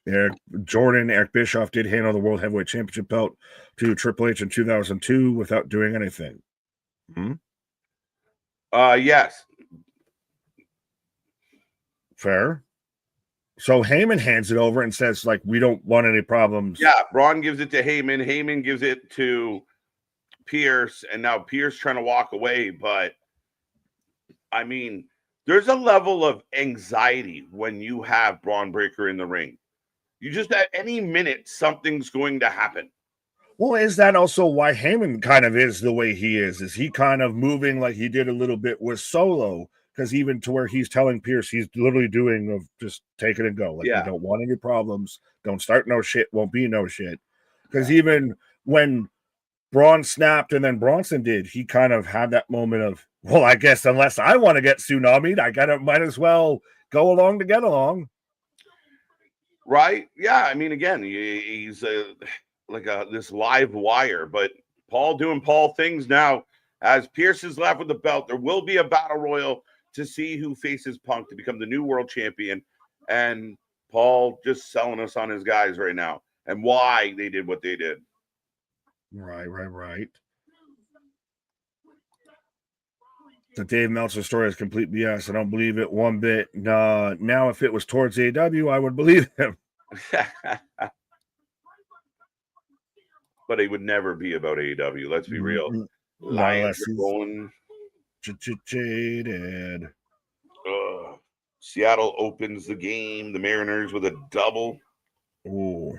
Eric Bischoff did handle the World Heavyweight Championship belt to Triple H in 2002 without doing anything. Yes. Fair. So Heyman hands it over and says, like, we don't want any problems. Yeah, Braun gives it to Heyman. Heyman gives it to Pierce, and now Pierce trying to walk away. But, I mean, there's a level of anxiety when you have Braun Breaker in the ring. You just, at any minute, something's going to happen. Well, is that also why Heyman kind of is the way he is? Is he kind of moving like he did a little bit with Solo? Because even to where he's telling Pierce, he's literally doing of just take it and go. Like, we don't want any problems. Don't start no shit. Won't be no shit. Because even when Braun snapped and then Bronson did, he kind of had that moment of, well, I guess unless I want to get tsunami'd, I might as well go along to get along. Right? Yeah. I mean, again, he's this live wire, but Paul doing Paul things now. As Pierce is left with the belt, there will be a battle royal to see who faces Punk to become the new world champion. And Paul just selling us on his guys right now and why they did what they did. Right. The Dave Meltzer story is complete BS. I don't believe it one bit. Now, if it was towards AEW, I would believe him. But it would never be about AEW. Let's be real. Lions are going jaded. Seattle opens the game. The Mariners with a double. Oh,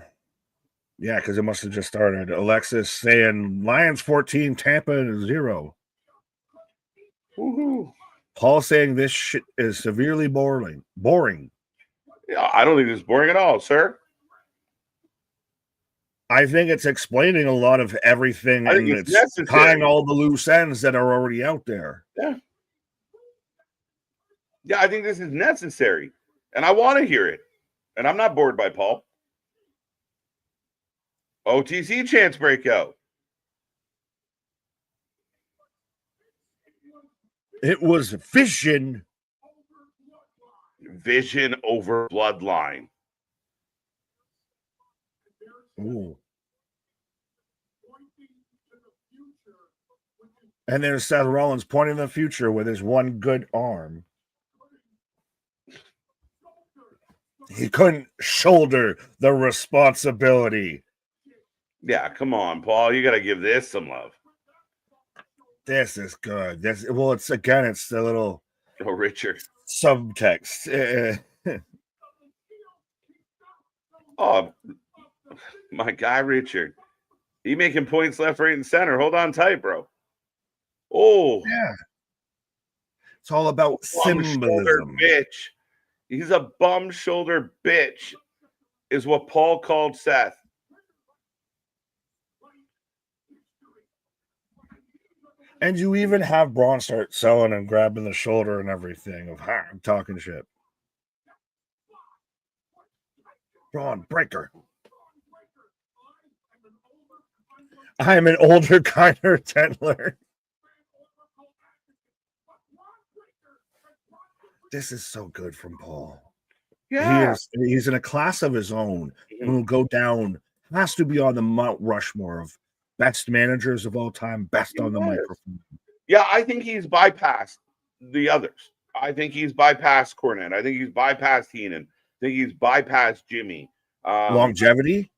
yeah, because it must have just started. Alexis saying Lions 14, Tampa 0. Woohoo. Paul saying this shit is severely boring. Yeah, I don't think it's boring at all, sir. I think it's explaining a lot of everything, and it's tying all the loose ends that are already out there. Yeah, I think this is necessary, and I want to hear it, and I'm not bored by Paul. OTC chance breakout. It was vision over bloodline. Ooh. And there's Seth Rollins pointing the future with his one good arm. He couldn't shoulder the responsibility. Yeah, come on, Paul. You got to give this some love. This is good. It's the little Richard subtext. Oh, my guy, Richard. He making points left, right, and center. Hold on tight, bro. Oh, yeah. It's all about symbolism. Bitch. He's a bum shoulder bitch, is what Paul called Seth. And you even have Braun start selling and grabbing the shoulder and everything of I'm talking shit. Braun Breaker. I'm an older, kinder Tendler. This is so good from Paul. Yeah. He's in a class of his own. Mm-hmm. Will go down, has to be on the Mount Rushmore of best managers of all time, best on the microphone. Yeah, I think he's bypassed the others. I think he's bypassed Cornette. I think he's bypassed Heenan. I think he's bypassed Jimmy. Longevity?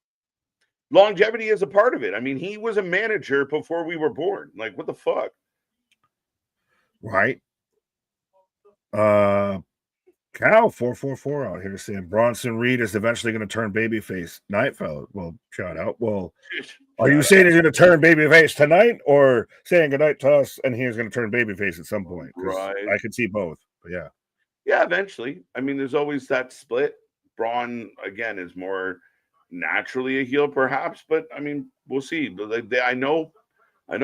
longevity is a part of it. I mean, he was a manager before we were born. Like, what the fuck? Right. Cal 444 out here saying Bronson Reed is eventually going to turn babyface. Nightfell. Well, shout out. Well, are you saying he's going to turn babyface tonight, or saying goodnight to us and he's going to turn babyface at some point? Right. I could see both. But yeah. Yeah, eventually. I mean, there's always that split. Braun, again, is more naturally a heel, perhaps, but I mean, we'll see. I know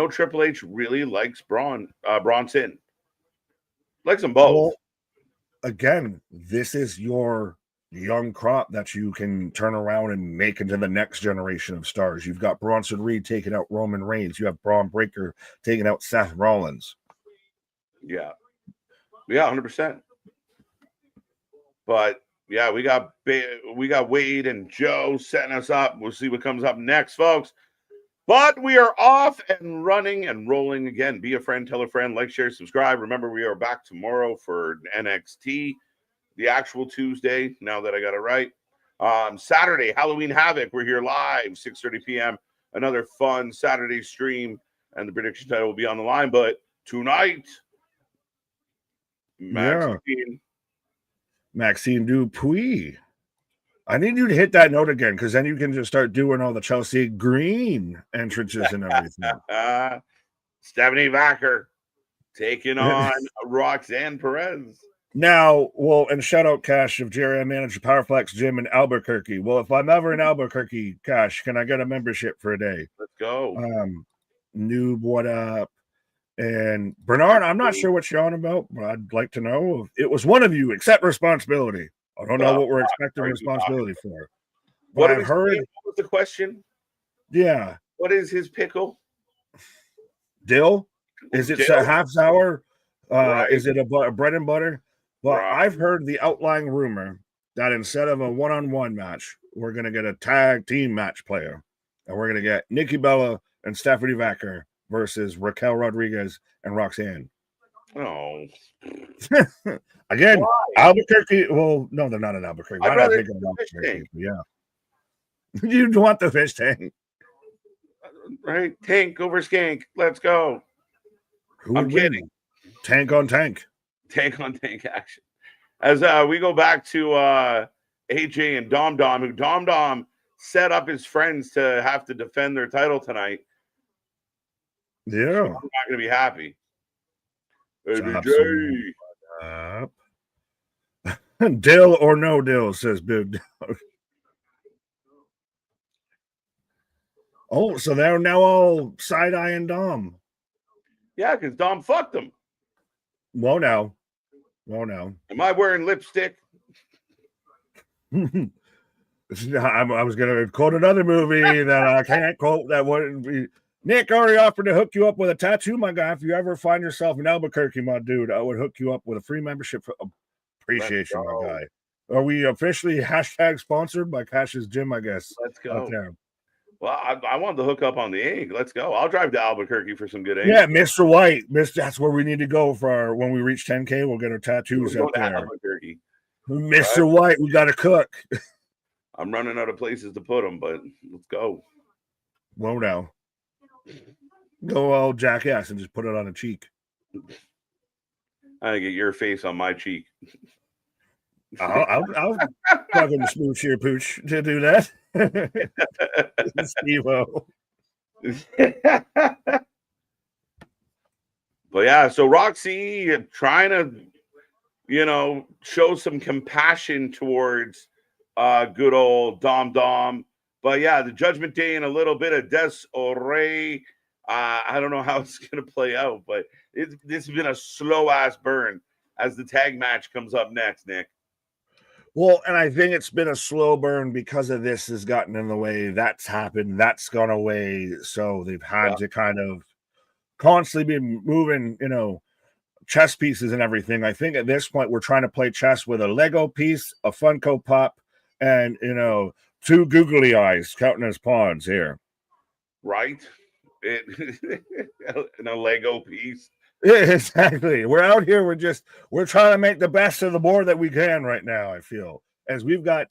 Triple H really likes Bronson. Likes them both. Well, again, this is your young crop that you can turn around and make into the next generation of stars. You've got Bronson Reed taking out Roman Reigns. You have Braun Breaker taking out Seth Rollins. Yeah, 100%. But yeah, we got Wade and Joe setting us up. We'll see what comes up next, folks. But we are off and running and rolling again. Be a friend, tell a friend, like, share, subscribe. Remember, we are back tomorrow for NXT, the actual Tuesday, now that I got it right. Saturday, Halloween Havoc. We're here live, 6:30 p.m. Another fun Saturday stream, and the prediction title will be on the line. But tonight, Maxine Dupuis. I need you to hit that note again, because then you can just start doing all the Chelsea Green entrances and everything. Stephanie Vacker taking on Roxanne Perez. Now, well, and shout out Cash of Jerry. I manage the Powerflex gym in Albuquerque. Well, if I'm ever in Albuquerque, Cash, can I get a membership for a day? Let's go. Noob, what up? And Bernard, I'm not sure what you're on about, but I'd like to know if it was one of you. Accept responsibility. I don't know what we're expecting responsibility for. But I've heard. What was the question? Yeah. What is his pickle? Dill? Is it a half sour? Right. Is it a bread and butter? But Right. I've heard the outlying rumor that instead of a one-on-one match, we're going to get a tag team match player. And we're going to get Nikki Bella and Stephanie Vacker versus Raquel Rodriguez and Roxanne. Oh. Again, why? Albuquerque. Well, no, they're not in Albuquerque. I'd rather think of Albuquerque. Yeah. You want the fish tank. Right? Tank over skank. Let's go. I'm kidding. Tank on tank. Tank on tank action. As we go back to AJ and Dom, who Dom set up his friends to have to defend their title tonight. Yeah. So I'm not going to be happy. AJ. Dill or no dill, says Big Dog. Oh, so they're now all side-eyeing Dom. Yeah, because Dom fucked him. Whoa now. Am I wearing lipstick? I was going to quote another movie that I can't quote. That wouldn't be. Nick already offered to hook you up with a tattoo, my guy. If you ever find yourself in Albuquerque, my dude, I would hook you up with a free membership. Appreciation, my guy. Are we officially #sponsored by Cash's Gym, I guess? Let's go. Well, I wanted to hook up on the egg. Let's go. I'll drive to Albuquerque for some good egg. Yeah, Mr. White. That's where we need to go for when we reach 10K. We'll get our tattoos out there. Albuquerque. Mr. Right? White, we got to cook. I'm running out of places to put them, but let's go. Whoa now. Go all jackass and just put it on a cheek. I get your face on my cheek. I'll fucking smooch your pooch to do that. Steve-O. But yeah, so Roxy trying to, show some compassion towards good old Dom. But yeah, the Judgment Day and a little bit of Des Ore. I don't know how it's going to play out, but this has been a slow ass burn as the tag match comes up next, Nick. Well, and I think it's been a slow burn because of this has gotten in the way. That's happened. That's gone away. So they've had to kind of constantly be moving, chess pieces and everything. I think at this point we're trying to play chess with a Lego piece, a Funko Pop, and, 2 googly eyes counting as pawns here. Right? In a Lego piece. Exactly. We're out here. We're trying to make the best of the board that we can right now, I feel. As we've got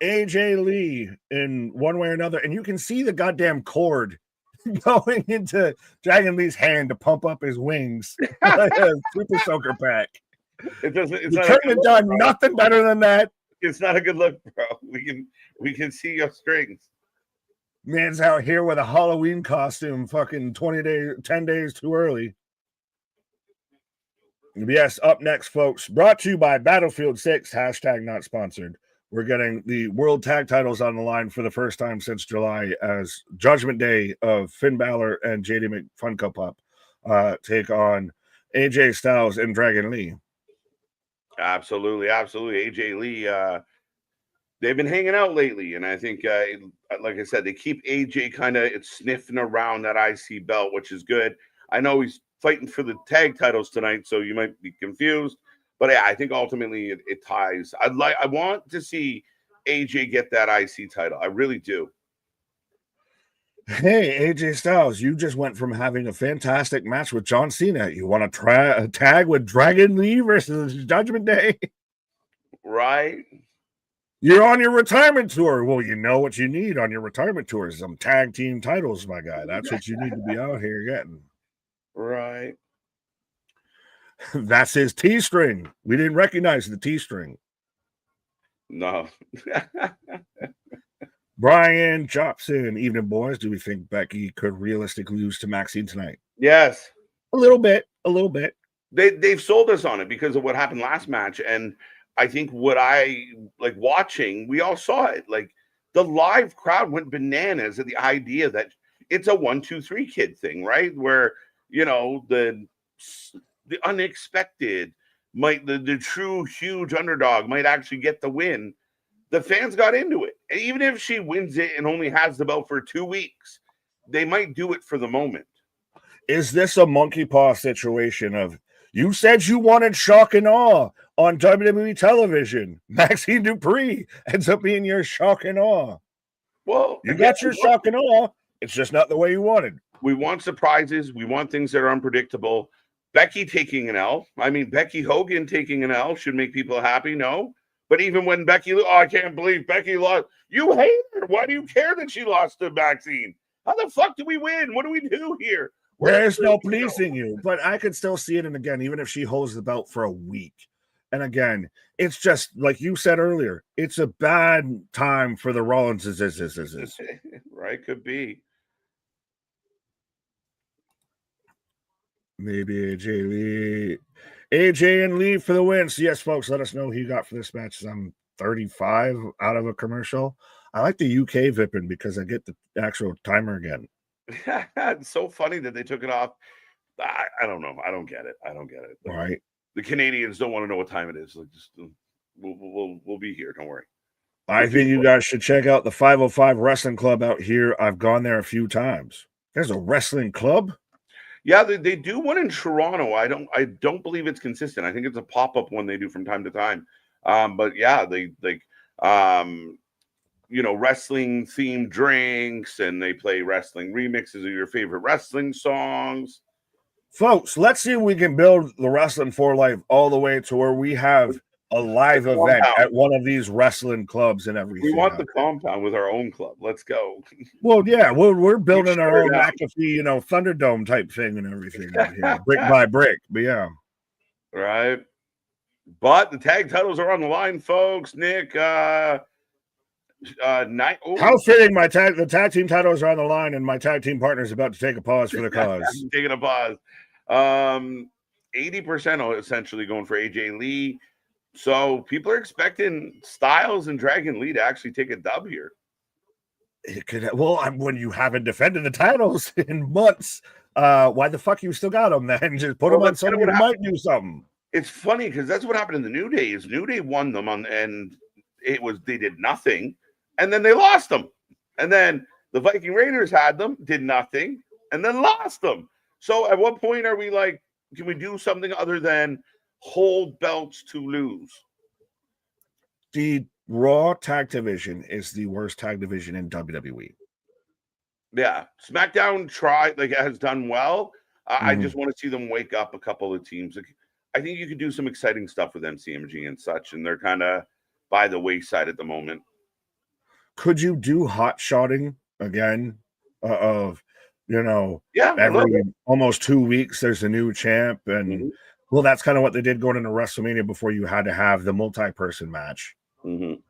AJ Lee in one way or another, and you can see the goddamn cord going into Dragon Lee's hand to pump up his wings like a super soaker pack. It doesn't. It's You not couldn't have done nothing better than that. It's not a good look, bro. We can see your strings. Man's out here with a Halloween costume, fucking 10 days too early. Yes, up next, folks. Brought to you by Battlefield 6, hashtag not sponsored. We're getting the world tag titles on the line for the first time since July as Judgment Day of Finn Balor and JD McFunko Pop take on AJ Styles and Dragon Lee. Absolutely. AJ Lee, they've been hanging out lately, and I think, like I said, they keep AJ kind of sniffing around that IC belt, which is good. I know he's fighting for the tag titles tonight, so you might be confused. But yeah, I think ultimately it ties. I want to see AJ get that IC title. I really do. Hey, AJ Styles, you just went from having a fantastic match with John Cena. You want to tag with Dragon Lee versus Judgment Day? Right. You're on your retirement tour. Well, you know what you need on your retirement tour is some tag team titles, my guy. That's what you need to be out here getting. Right. That's his T-string. We didn't recognize the T-string. No. Brian Jobson, evening, boys. Do we think Becky could realistically lose to Maxine tonight? Yes. A little bit. They've sold us on it because of what happened last match. And I think what I like watching, we all saw it. Like the live crowd went bananas at the idea that it's a 1, 2, 3 kid thing, right? Where, you know, the unexpected might, the true huge underdog might actually get the win. The fans got into it. And even if she wins it and only has the belt for 2 weeks, they might do it for the moment. Is this a monkey paw situation of, you said you wanted shock and awe on WWE television? Maxine Dupree ends up being your shock and awe. Well, you got your shock and awe. It's just not the way you wanted. We want surprises. We want things that are unpredictable. Becky taking an L. I mean, Becky Hogan taking an L should make people happy. No. But even when Becky, I can't believe Becky lost. You hate her. Why do you care that she lost to Maxine? How the fuck do we win? What do we do here? There's no pleasing you. But I could still see it. And again, even if she holds the belt for a week. And again, it's just like you said earlier, it's a bad time for the Rollinses. Right, could be. Maybe AJ Lee. AJ and Lee for the win. So yes, folks, let us know who you got for this match. I'm 35 out of a commercial. I like the UK vipping because I get the actual timer again. It's so funny that they took it off. I don't know. I don't get it. Like, right. The Canadians don't want to know what time it is. Like, just we'll be here. Don't worry. I think you guys should check out the 505 Wrestling Club out here. I've gone there a few times. There's a wrestling club. Yeah, they do one in Toronto. I don't believe it's consistent. I think it's a pop-up one they do from time to time. But yeah, they like wrestling themed drinks, and they play wrestling remixes of your favorite wrestling songs. Folks, let's see if we can build the Wrestling for Life all the way to where we have a live event at one of these wrestling clubs and everything. We want the compound with our own club. Let's go. Well, yeah, we're building our own McAfee, Thunderdome type thing and everything out here, brick by brick. But yeah, right. But the tag titles are on the line, folks. Nick, how fitting! The tag team titles are on the line, and my tag team partner is about to take a pause for the cause. Taking a pause. 80% essentially going for AJ Lee. So people are expecting Styles and Dragon Lee to actually take a dub here. It could. Well, when you haven't defended the titles in months, why the fuck you still got them then? Just put them on somebody who might do something. It's funny because that's what happened in the New Day. Is New Day won them and they did nothing, and then they lost them, and then the Viking Raiders had them, did nothing, and then lost them. So at what point are we like, can we do something other than hold belts to lose? The Raw tag division is the worst tag division in WWE. Yeah, SmackDown has done well. I just want to see them wake up a couple of teams. I think you could do some exciting stuff with MCMG and such, and they're kind of by the wayside at the moment. Could you do hot shotting again? Of Yeah, I love every it. almost 2 weeks there's a new champ, and Mhm, well, that's kind of what they did going into WrestleMania before you had to have the multi-person match. mhm.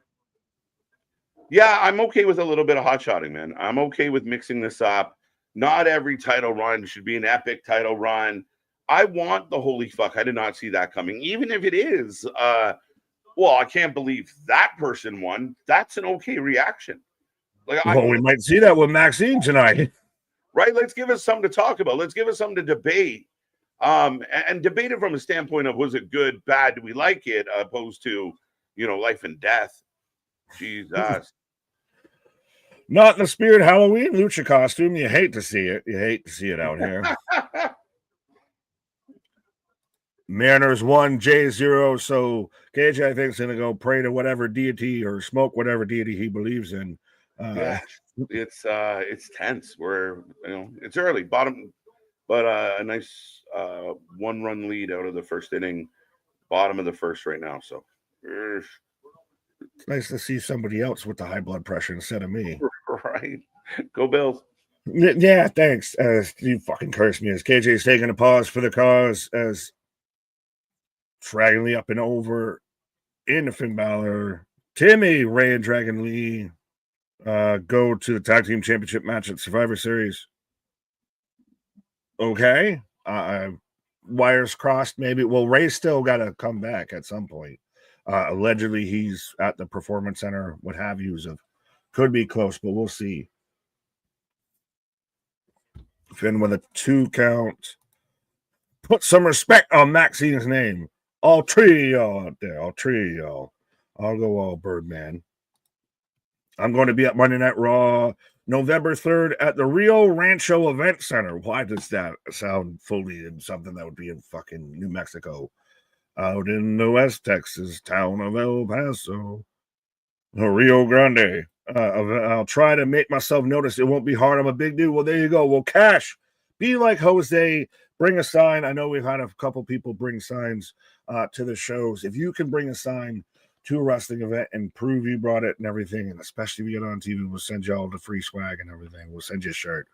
Yeah, I'm okay with a little bit of hot shotting, man. I'm okay with mixing this up. Not every title run should be an epic title run. I want the holy fuck. I did not see that coming. Even if it is, well, I can't believe that person won. That's an okay reaction. Like I Well, we might see that with Maxine tonight. right. Let's give us something to talk about. Let's give us something to debate. And debate it from a standpoint of was it good, bad, do we like it, opposed to life and death. Jesus. Not in the spirit Halloween lucha costume. You hate to see it. You hate to see it out here. Mariners 1, J0. So KJ, I think, is going to go pray to whatever deity or smoke whatever deity he believes in. Yeah, it's tense. It's early, bottom, but a nice 1-run lead out of the first inning, bottom of the first right now. So, It's nice to see somebody else with the high blood pressure instead of me. right, go Bills. Yeah, thanks. You fucking curse me as KJ's taking a pause for the cause as Dragon Lee up and over into Finn Balor. Timmy, Ray, and Dragon Lee go to the tag team championship match at Survivor Series. Okay. Wires crossed, maybe. Well, Ray's still got to come back at some point. Allegedly, he's at the Performance Center, what have yous. Could be close, but we'll see. Finn with a 2 count. Put some respect on Maxine's name. All three of y'all out there. All three of y'all. I'll go all Birdman. I'm going to be at Monday Night Raw November 3rd at the Rio Rancho Event Center. Why does that sound fully in something that would be in fucking New Mexico? Out in the West Texas town of El Paso. Rio Grande. I'll try to make myself notice. It won't be hard. I'm a big dude. Well, there you go. Well, Cash, be like Jose. Bring a sign. I know we've had a couple people bring signs to the shows. If you can bring a sign to a wrestling event and prove you brought it and everything, and especially if you get on TV, we'll send you all the free swag and everything. We'll send you a shirt,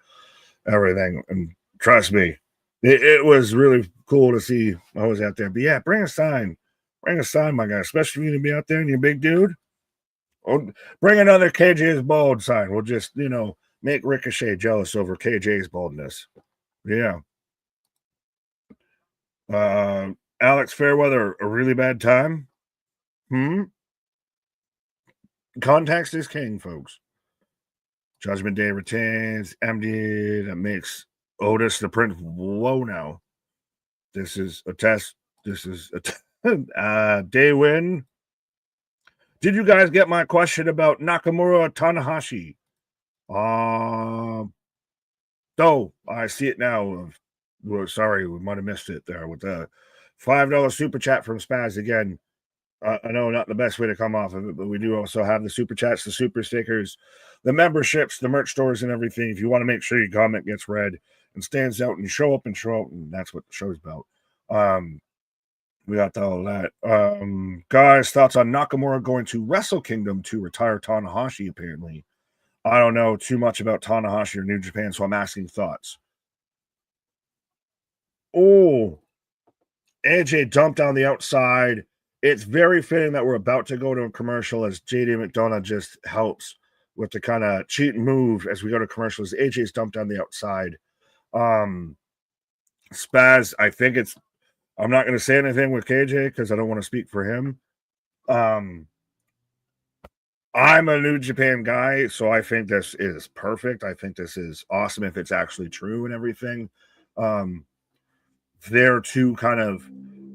everything. And trust me, it was really cool to see Jose out there. But yeah, bring a sign. Bring a sign, my guy, especially if you to be out there and you're a big dude. Or bring another KJ's bald sign. We'll just, make Ricochet jealous over KJ's baldness. Yeah. Alex Fairweather, a really bad time? Context is king, folks. Judgment Day retains MD. That makes Otis the Prince. Whoa, now. This is a test. This is a day win. Did you guys get my question about Nakamura Tanahashi? Oh, I see it now. Well, sorry, we might have missed it there with the $5 super chat from Spaz again. I know not the best way to come off of it, but we do also have the super chats, the super stickers, the memberships, the merch stores, and everything. If you want to make sure your comment gets read and stands out and you show up, and that's what the show's about. We got all that. Guys, thoughts on Nakamura going to Wrestle Kingdom to retire Tanahashi, apparently. I don't know too much about Tanahashi or New Japan, so I'm asking thoughts. Oh, AJ dumped on the outside. It's very fitting that we're about to go to a commercial as JD McDonough just helps with the kind of cheat move as we go to commercials. AJ's dumped on the outside. Spaz, I think I'm not going to say anything with KJ because I don't want to speak for him. I'm a New Japan guy, so I think this is perfect. I think this is awesome if it's actually true and everything. They're two kind of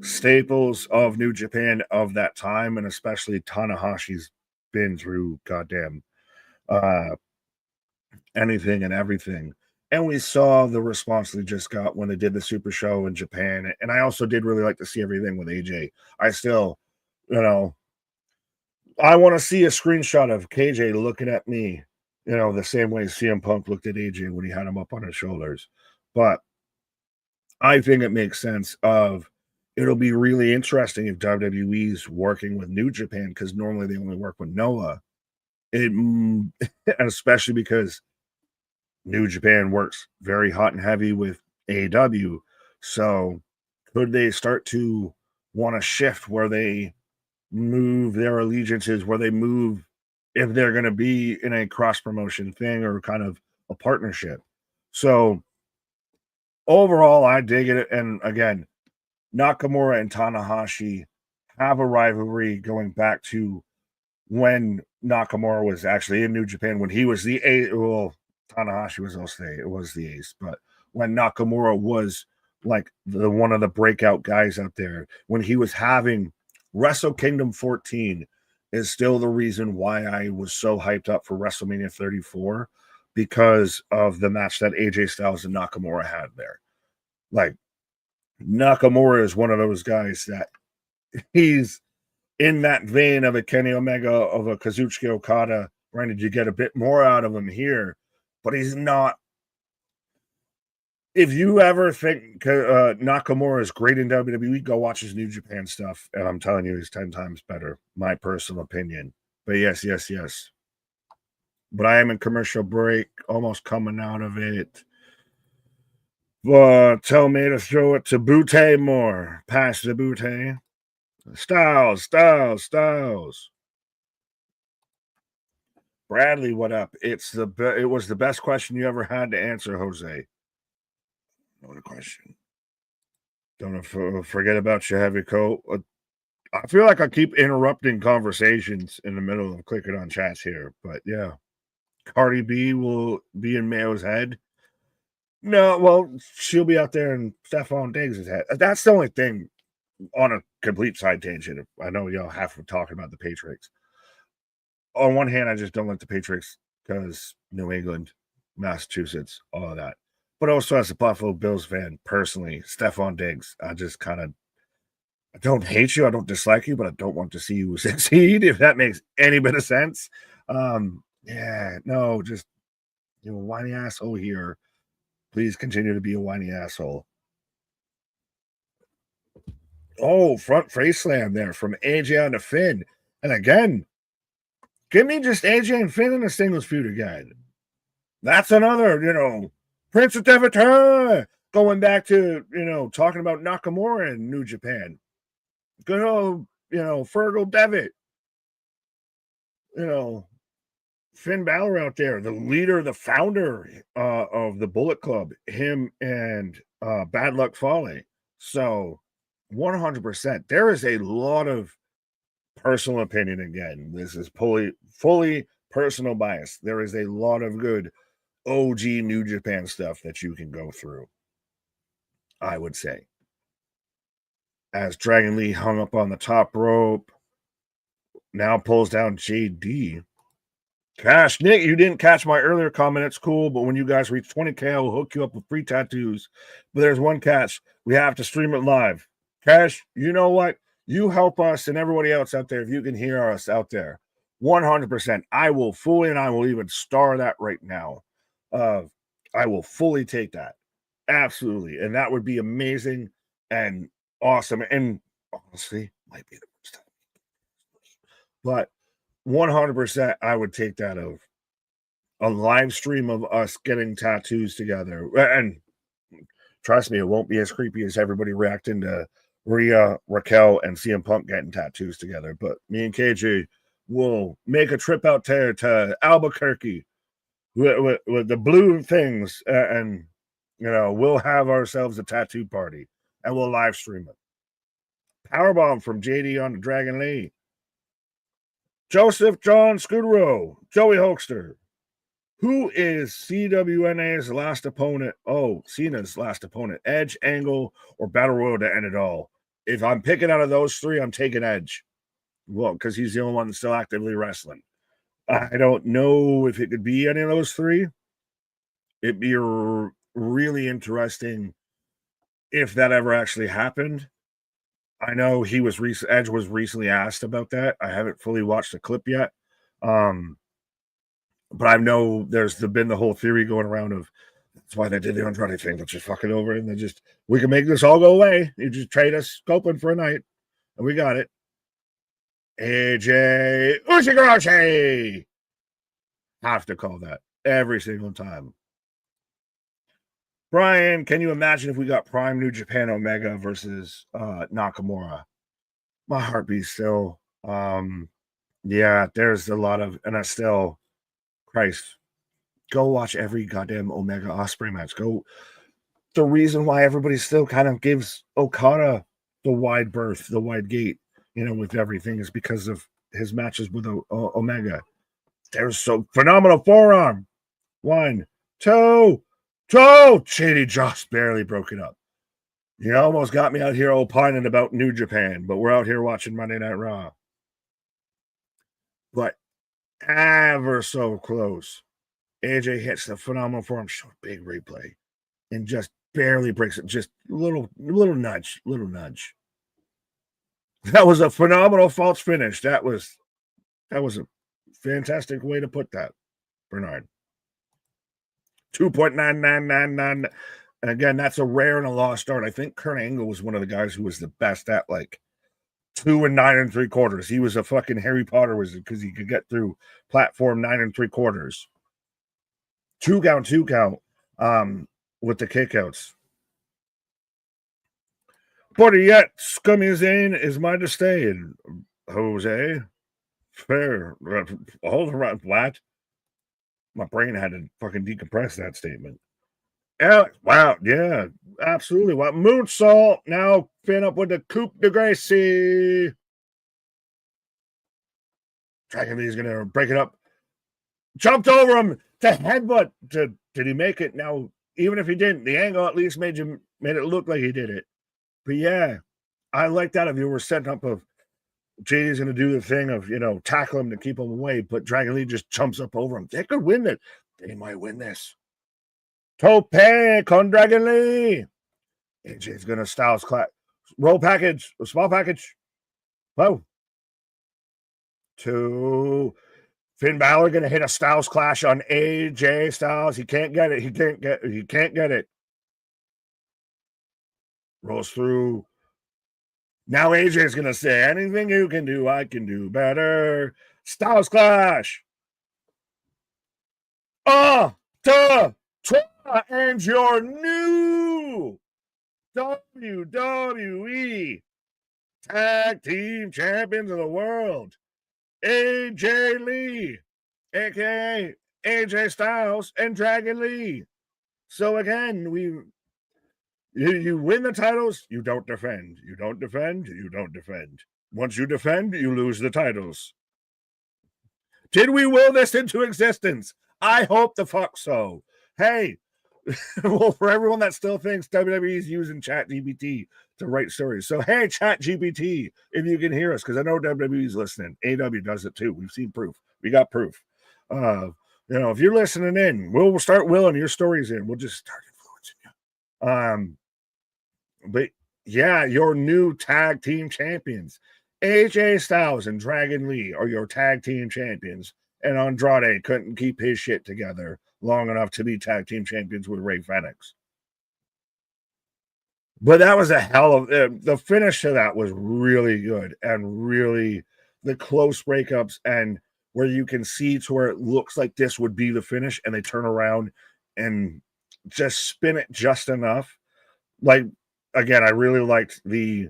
staples of New Japan of that time, and especially Tanahashi's been through goddamn anything and everything. And we saw the response they just got when they did the Super Show in Japan. And I also did really like to see everything with AJ. I still, I want to see a screenshot of KJ looking at me, the same way CM Punk looked at AJ when he had him up on his shoulders. But I think it makes sense it'll be really interesting if WWE's working with New Japan because normally they only work with Noah. Especially because New Japan works very hot and heavy with AEW. So could they start to want to shift where they move their allegiances, where they move if they're going to be in a cross promotion thing or kind of a partnership? So overall, I dig it. And again, Nakamura and Tanahashi have a rivalry going back to when Nakamura was actually in New Japan, when he was the ace. Well, Tanahashi was also it was the ace, but when Nakamura was like the one of the breakout guys out there, when he was having Wrestle Kingdom 14 is still the reason why I was so hyped up for WrestleMania 34 because of the match that AJ Styles and Nakamura had there. Like Nakamura is one of those guys that he's in that vein of a Kenny Omega, of a Kazuchika Okada. Granted, you get a bit more out of him here, but he's not. If you ever think Nakamura is great in WWE, go watch his New Japan stuff, and I'm telling you, he's 10 times better. My personal opinion. But yes. But I am in commercial break, almost coming out of it. Tell me to throw it to Butte more. Pass the Butte. Styles. Bradley, what up? It was the best question you ever had to answer, Jose. What a question. Don't forget about your heavy coat. I feel like I keep interrupting conversations in the middle of clicking on chats here, but yeah. Cardi B will be in Mayo's head. No, well, she'll be out there in Stephon Diggs' head. That's the only thing. On a complete side tangent, I know y'all have to talk about the Patriots. On one hand, I just don't like the Patriots because New England, Massachusetts, all of that. But also as a Buffalo Bills fan, personally, Stephon Diggs, I don't hate you, I don't dislike you, but I don't want to see you succeed, if that makes any bit of sense. Just whiny asshole here. Please continue to be a whiny asshole. Oh, front face slam there from AJ on to Finn. And again, give me just AJ and Finn in a singles feud again. That's another, Prince of Devitt, going back to, talking about Nakamura in New Japan. Good old, Fergal Devitt. Finn Balor out there, the leader, the founder of the Bullet Club, him and Bad Luck Fale. So 100%. There is a lot of personal opinion again. This is fully personal bias. There is a lot of good OG New Japan stuff that you can go through, I would say. As Dragon Lee hung up on the top rope, now pulls down JD. Cash, Nick, you didn't catch my earlier comment. It's cool, but when you guys reach 20K, I will hook you up with free tattoos. But there's one catch. We have to stream it live. Cash, you know what? You help us and everybody else out there if you can hear us out there. 100%. I will fully, and I will even star that right now. I will fully take that. Absolutely. And that would be amazing and awesome. And honestly, might be the first time. But 100% I would take that of a live stream of us getting tattoos together. And trust me, it won't be as creepy as everybody reacting to Rhea, Raquel, and CM Punk getting tattoos together. But me and KJ will make a trip out there to Albuquerque with the blue things, and we'll have ourselves a tattoo party and we'll live stream it. Powerbomb from JD on the Dragon Lee. Joseph John Scudero, Joey Hoekster. Who is CWNA's last opponent? Oh, Cena's last opponent. Edge, Angle, or Battle Royal to end it all. If I'm picking out of those three, I'm taking Edge. Well, because he's the only one that's still actively wrestling. I don't know if it could be any of those three. It'd be really interesting if that ever actually happened. I know Edge was recently asked about that. I haven't fully watched the clip yet. But I know there's been the whole theory going around of that's why they did the Andrade thing. Let's just fuck it over and we can make this all go away. You just trade us Copeland for a night and we got it. AJ Ushigoroshi. Have to call that every single time. Brian, can you imagine if we got Prime New Japan Omega versus Nakamura? My heartbeat still. Yeah, there's a lot of, and I still, Christ, go watch every goddamn Omega Osprey match. Go. The reason why everybody still kind of gives Okada the wide berth, the wide gate, with everything is because of his matches with Omega. There's so phenomenal forearm. 1, 2. Shady just barely broke it up. You almost got me out here opining about New Japan, but we're out here watching Monday Night Raw. But ever so close. AJ hits the phenomenal forearm, short big replay, and just barely breaks it. Just little nudge. That was a phenomenal false finish. That was a fantastic way to put that, Bernard. 2.9999. And again, that's a rare and a lost art. I think Kurt Angle was one of the guys who was the best at 2 and 9 3/4. He was a fucking Harry Potter wizard because he could get through platform 9 3/4. 2 count with the kickouts. But yet, Scummy Zane is mine to stay. And Jose, fair, all the right, flat. My brain had to fucking decompress that statement. Alex, wow, yeah, absolutely. What moonsault now? Fin up with the coup de grace. Dragon Lee's gonna break it up. Jumped over him to headbutt. Did he make it? Now, even if he didn't, the angle at least made it look like he did it. But yeah, I like that if you were setting up of JD's going to do the thing of, tackle him to keep him away, but Dragon Lee just jumps up over him. They could win it. They might win this. Tope con Dragon Lee. AJ's going to Styles clap. Roll package. A small package. Whoa. 2. Finn Balor going to hit a Styles clash on AJ Styles. He can't get it. He can't get it. Rolls through. Now AJ's going to say, anything you can do, I can do better. Styles clash. And your new WWE Tag Team Champions of the World, AJ Lee, a.k.a. AJ Styles and Dragon Lee. So again, you win the titles, you don't defend. You don't defend, you don't defend. Once you defend, you lose the titles. Did we will this into existence? I hope the fuck so. Hey, well, for everyone that still thinks WWE is using ChatGPT to write stories. So, hey, ChatGPT, if you can hear us, because I know WWE is listening. AW does it too. We've seen proof. We got proof. If you're listening in, we'll start willing your stories in. We'll just start influencing you. But yeah, your new tag team champions, AJ Styles and Dragon Lee, are your tag team champions. And Andrade couldn't keep his shit together long enough to be tag team champions with Rey Fenix. But that was a hell of the finish to that was really good, and really the close breakups, and where you can see to where it looks like this would be the finish, and they turn around and just spin it just enough. Again, I really liked the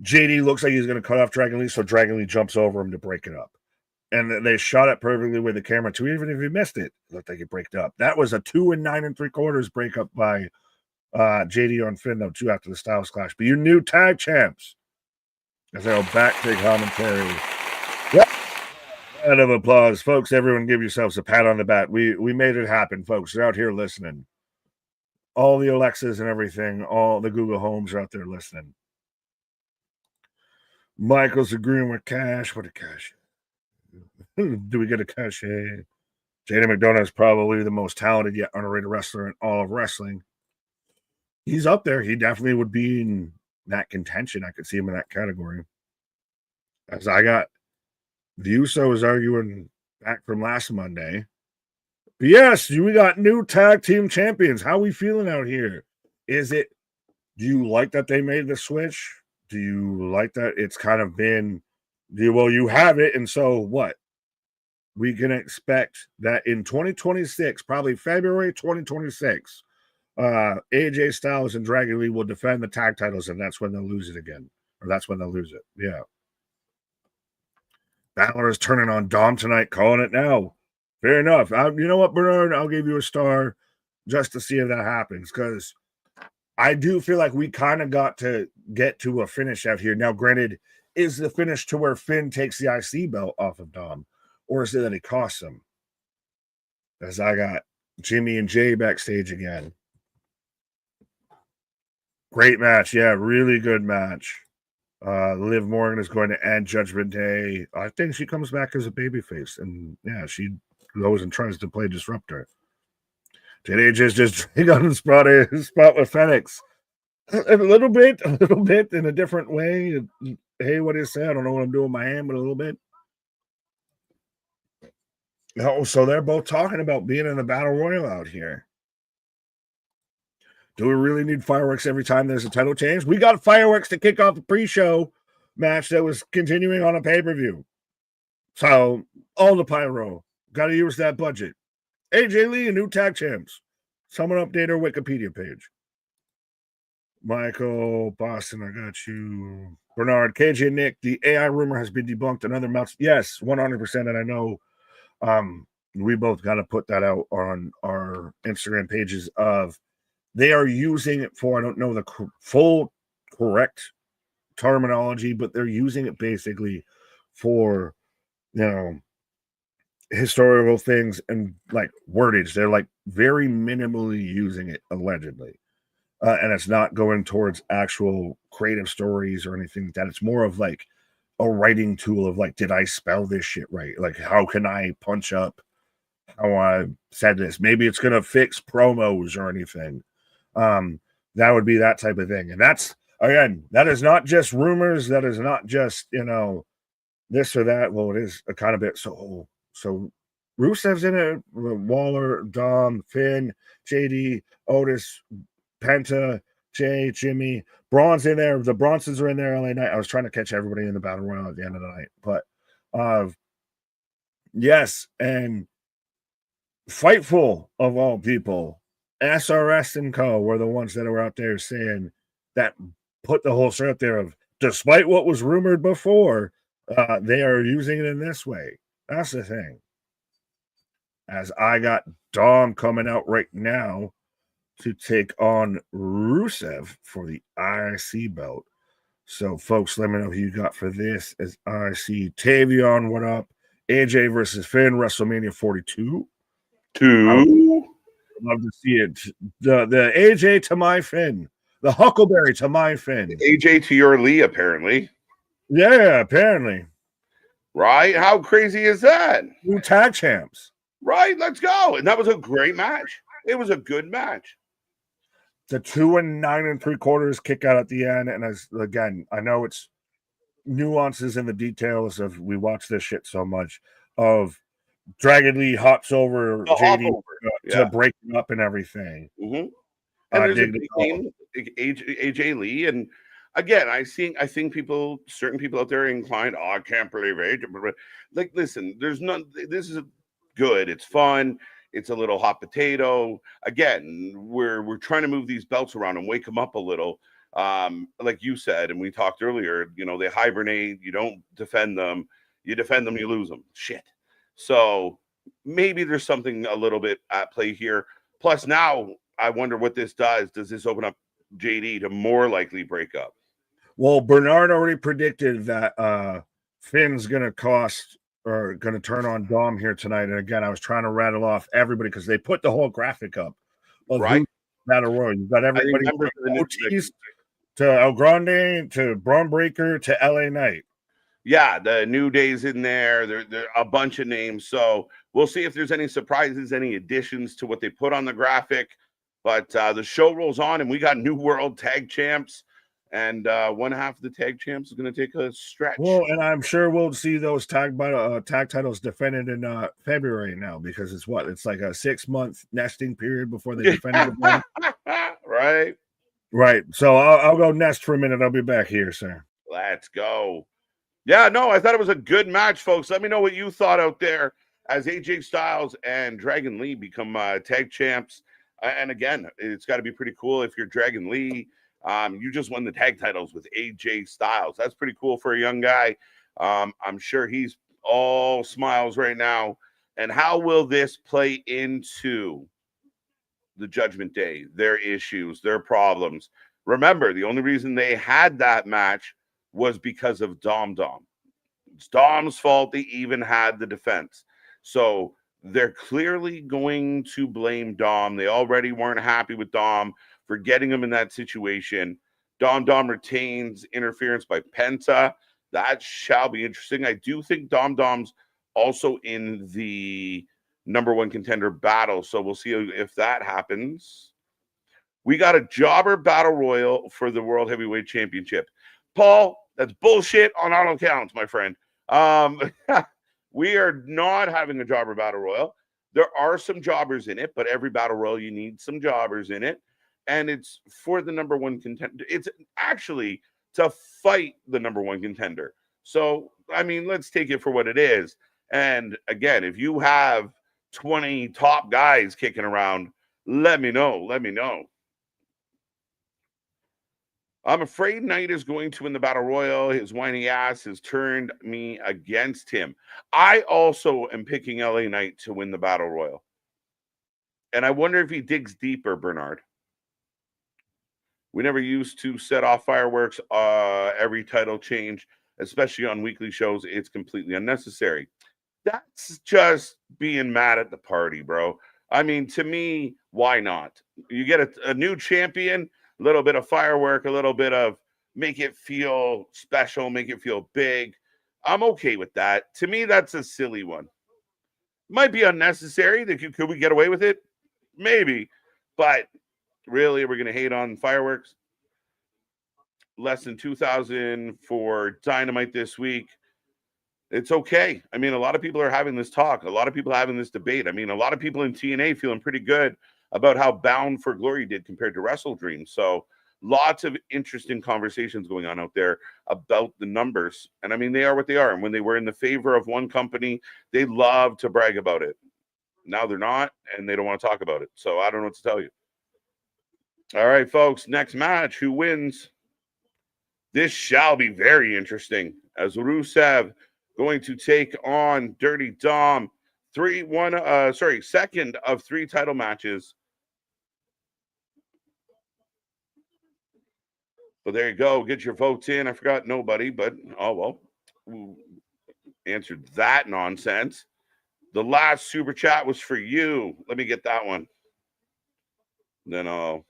JD looks like he's going to cut off Dragon Lee, so Dragon Lee jumps over him to break it up. And they shot it perfectly with the camera too. Even if you missed it, it looked like it breaked up. That was a 2 and 9 3/4 breakup by JD on Finn, though, too, after the Styles clash. But you new tag champs. As I go back to commentary. Yep. Round of applause, folks. Everyone give yourselves a pat on the back. We made it happen, folks. They're out here listening. All the Alexas and everything, all the Google Homes are out there listening. Michael's agreeing with Cash. What a Cash? Do we get a cachet? JD McDonough is probably the most talented yet underrated wrestler in all of wrestling. He's up there. He definitely would be in that contention. I could see him in that category. As I got the Usos arguing back from last Monday. But yes, we got new tag team champions. How we feeling out here? Do you like that they made the switch? Do you like that it's kind of been, you have it, and so what? we can expect that in 2026, probably February 2026, AJ Styles and Dragon Lee will defend the tag titles, and that's when they'll lose it again. Or that's when they'll lose it. Yeah. Balor is turning on Dom tonight, calling it now. Fair enough. You know what, Bernard? I'll give you a star just to see if that happens, because I do feel like we kind of got to get to a finish out here. Now, granted, is the finish to where Finn takes the IC belt off of Dom, or is it that it costs him? As I got Jimmy and Jay backstage again. Great match. Yeah, really good match. Liv Morgan is going to end Judgment Day. I think she comes back as a babyface, and yeah, she goes and tries to play disruptor. JD's just got his spot with Fenix. A little bit in a different way. Hey, what do you say? I don't know what I'm doing with my hand, but a little bit. Oh, so they're both talking about being in a battle royal out here. Do we really need fireworks every time there's a title change? We got fireworks to kick off the pre-show match that was continuing on a pay-per-view. So, all the pyro. Got to use that budget. AJ Lee and new tag champs. Someone update our Wikipedia page. Michael, Boston, I got you. Bernard, KJ, and Nick, the AI rumor has been debunked. Another mounts. Yes, 100%. And I know we both got to put that out on our Instagram pages of they are using it for, I don't know the full correct terminology, but they're using it basically for, historical things and like wordage. They're like very minimally using it, allegedly. And it's not going towards actual creative stories or anything like that. It's more of like a writing tool of like, did I spell this shit right? Like, how can I punch up how I said this? Maybe it's going to fix promos or anything. That would be that type of thing. And that's, again, that is not just rumors. That is not just, this or that. Well, it is a kind of bit. So Rusev's in it. Waller, Dom, Finn, JD, Otis, Penta, Jay, Jimmy, Braun's in there. The Bronsons are in there LA Knight. I was trying to catch everybody in the battle royal at the end of the night. But yes, and Fightful of all people, SRS and Co. were the ones that were out there saying that, put the whole shirt there of, despite what was rumored before, they are using it in this way. That's the thing. As I got Dom coming out right now to take on Rusev for the IC belt. So, folks, let me know who you got for this. As I see Tavion, what up? AJ versus Finn, WrestleMania 42. Love to see it. The AJ to my Finn. The Huckleberry to my Finn. AJ to your Lee, apparently. Yeah, apparently. Right? How crazy is that? New tag champs. Right? Let's go. And that was a great match. It was a good match. The 2 9 3/4 kick out at the end. And again, I know it's nuances in the details of, we watch this shit so much, of Dragon Lee hops over JD to break him up and everything. Mm-hmm. And there's a big name, AJ Lee. And again, I think certain people out there are inclined, I can't believe AJ. Like, listen, this is good. It's fun. It's a little hot potato. Again, we're trying to move these belts around and wake them up a little. Like you said, and we talked earlier, they hibernate. You don't defend them. You defend them, you lose them. Shit. So maybe there's something a little bit at play here. Plus, now I wonder what this does. Does this open up JD to more likely break up? Well, Bernard already predicted that Finn's going to turn on Dom here tonight. And again, I was trying to rattle off everybody because they put the whole graphic up of right. Battle Royal. You've got everybody from Otis to El Grande to Braun Breaker to LA Knight. Yeah, the New Day's in there. There are a bunch of names. So we'll see if there's any surprises, any additions to what they put on the graphic. But the show rolls on, and we got New World Tag Champs. And one half of the tag champs is going to take a stretch. Well, and I'm sure we'll see those tag titles defended in February now, because it's like a 6-month nesting period before they defend it again. Right. So I'll go nest for a minute. I'll be back here, sir. Let's go. Yeah, no, I thought it was a good match, folks. Let me know what you thought out there as AJ Styles and Dragon Lee become tag champs. And again, it's got to be pretty cool if you're Dragon Lee. You just won the tag titles with AJ Styles. That's pretty cool for a young guy. I'm sure he's all smiles right now. And how will this play into the Judgment Day, their issues, their problems? Remember, the only reason they had that match was because of Dom. It's Dom's fault they even had the defense. So they're clearly going to blame Dom. They already weren't happy with Dom for getting him in that situation. Dom retains interference by Penta. That shall be interesting. I do think Dom's also in the number one contender battle, so we'll see if that happens. We got a jobber battle royal for the World Heavyweight Championship. Paul, that's bullshit on all accounts, my friend. We are not having a jobber battle royal. There are some jobbers in it, but every battle royal, you need some jobbers in it. And it's for the number one contender. It's actually to fight the number one contender. So, I mean, let's take it for what it is. And again, if you have 20 top guys kicking around, let me know. Let me know. I'm afraid Knight is going to win the battle royal. His whiny ass has turned me against him. I also am picking LA Knight to win the battle royal. And I wonder if he digs deeper, Bernard. We never used to set off fireworks every title change, especially on weekly shows. It's completely unnecessary. That's just being mad at the party, bro. I mean, to me, why not? You get a new champion, a little bit of firework, a little bit of make it feel special, make it feel big. I'm okay with that. To me, that's a silly one. Might be unnecessary. Could we get away with it? Maybe. But really, we're going to hate on fireworks? Less than 2,000 for Dynamite this week. It's okay. I mean, a lot of people are having this talk. A lot of people are having this debate. I mean, a lot of people in TNA feeling pretty good about how Bound for Glory did compared to Wrestle Dream. So lots of interesting conversations going on out there about the numbers. And I mean, they are what they are. And when they were in the favor of one company, they love to brag about it. Now they're not, and they don't want to talk about it. So I don't know what to tell you. All right, folks, next match. Who wins? This shall be very interesting as Rusev going to take on Dirty Dom. Second of 3 title matches. But there you go. Get your votes in. I forgot nobody, but oh well. Answered that nonsense. The last super chat was for you. Let me get that one. Then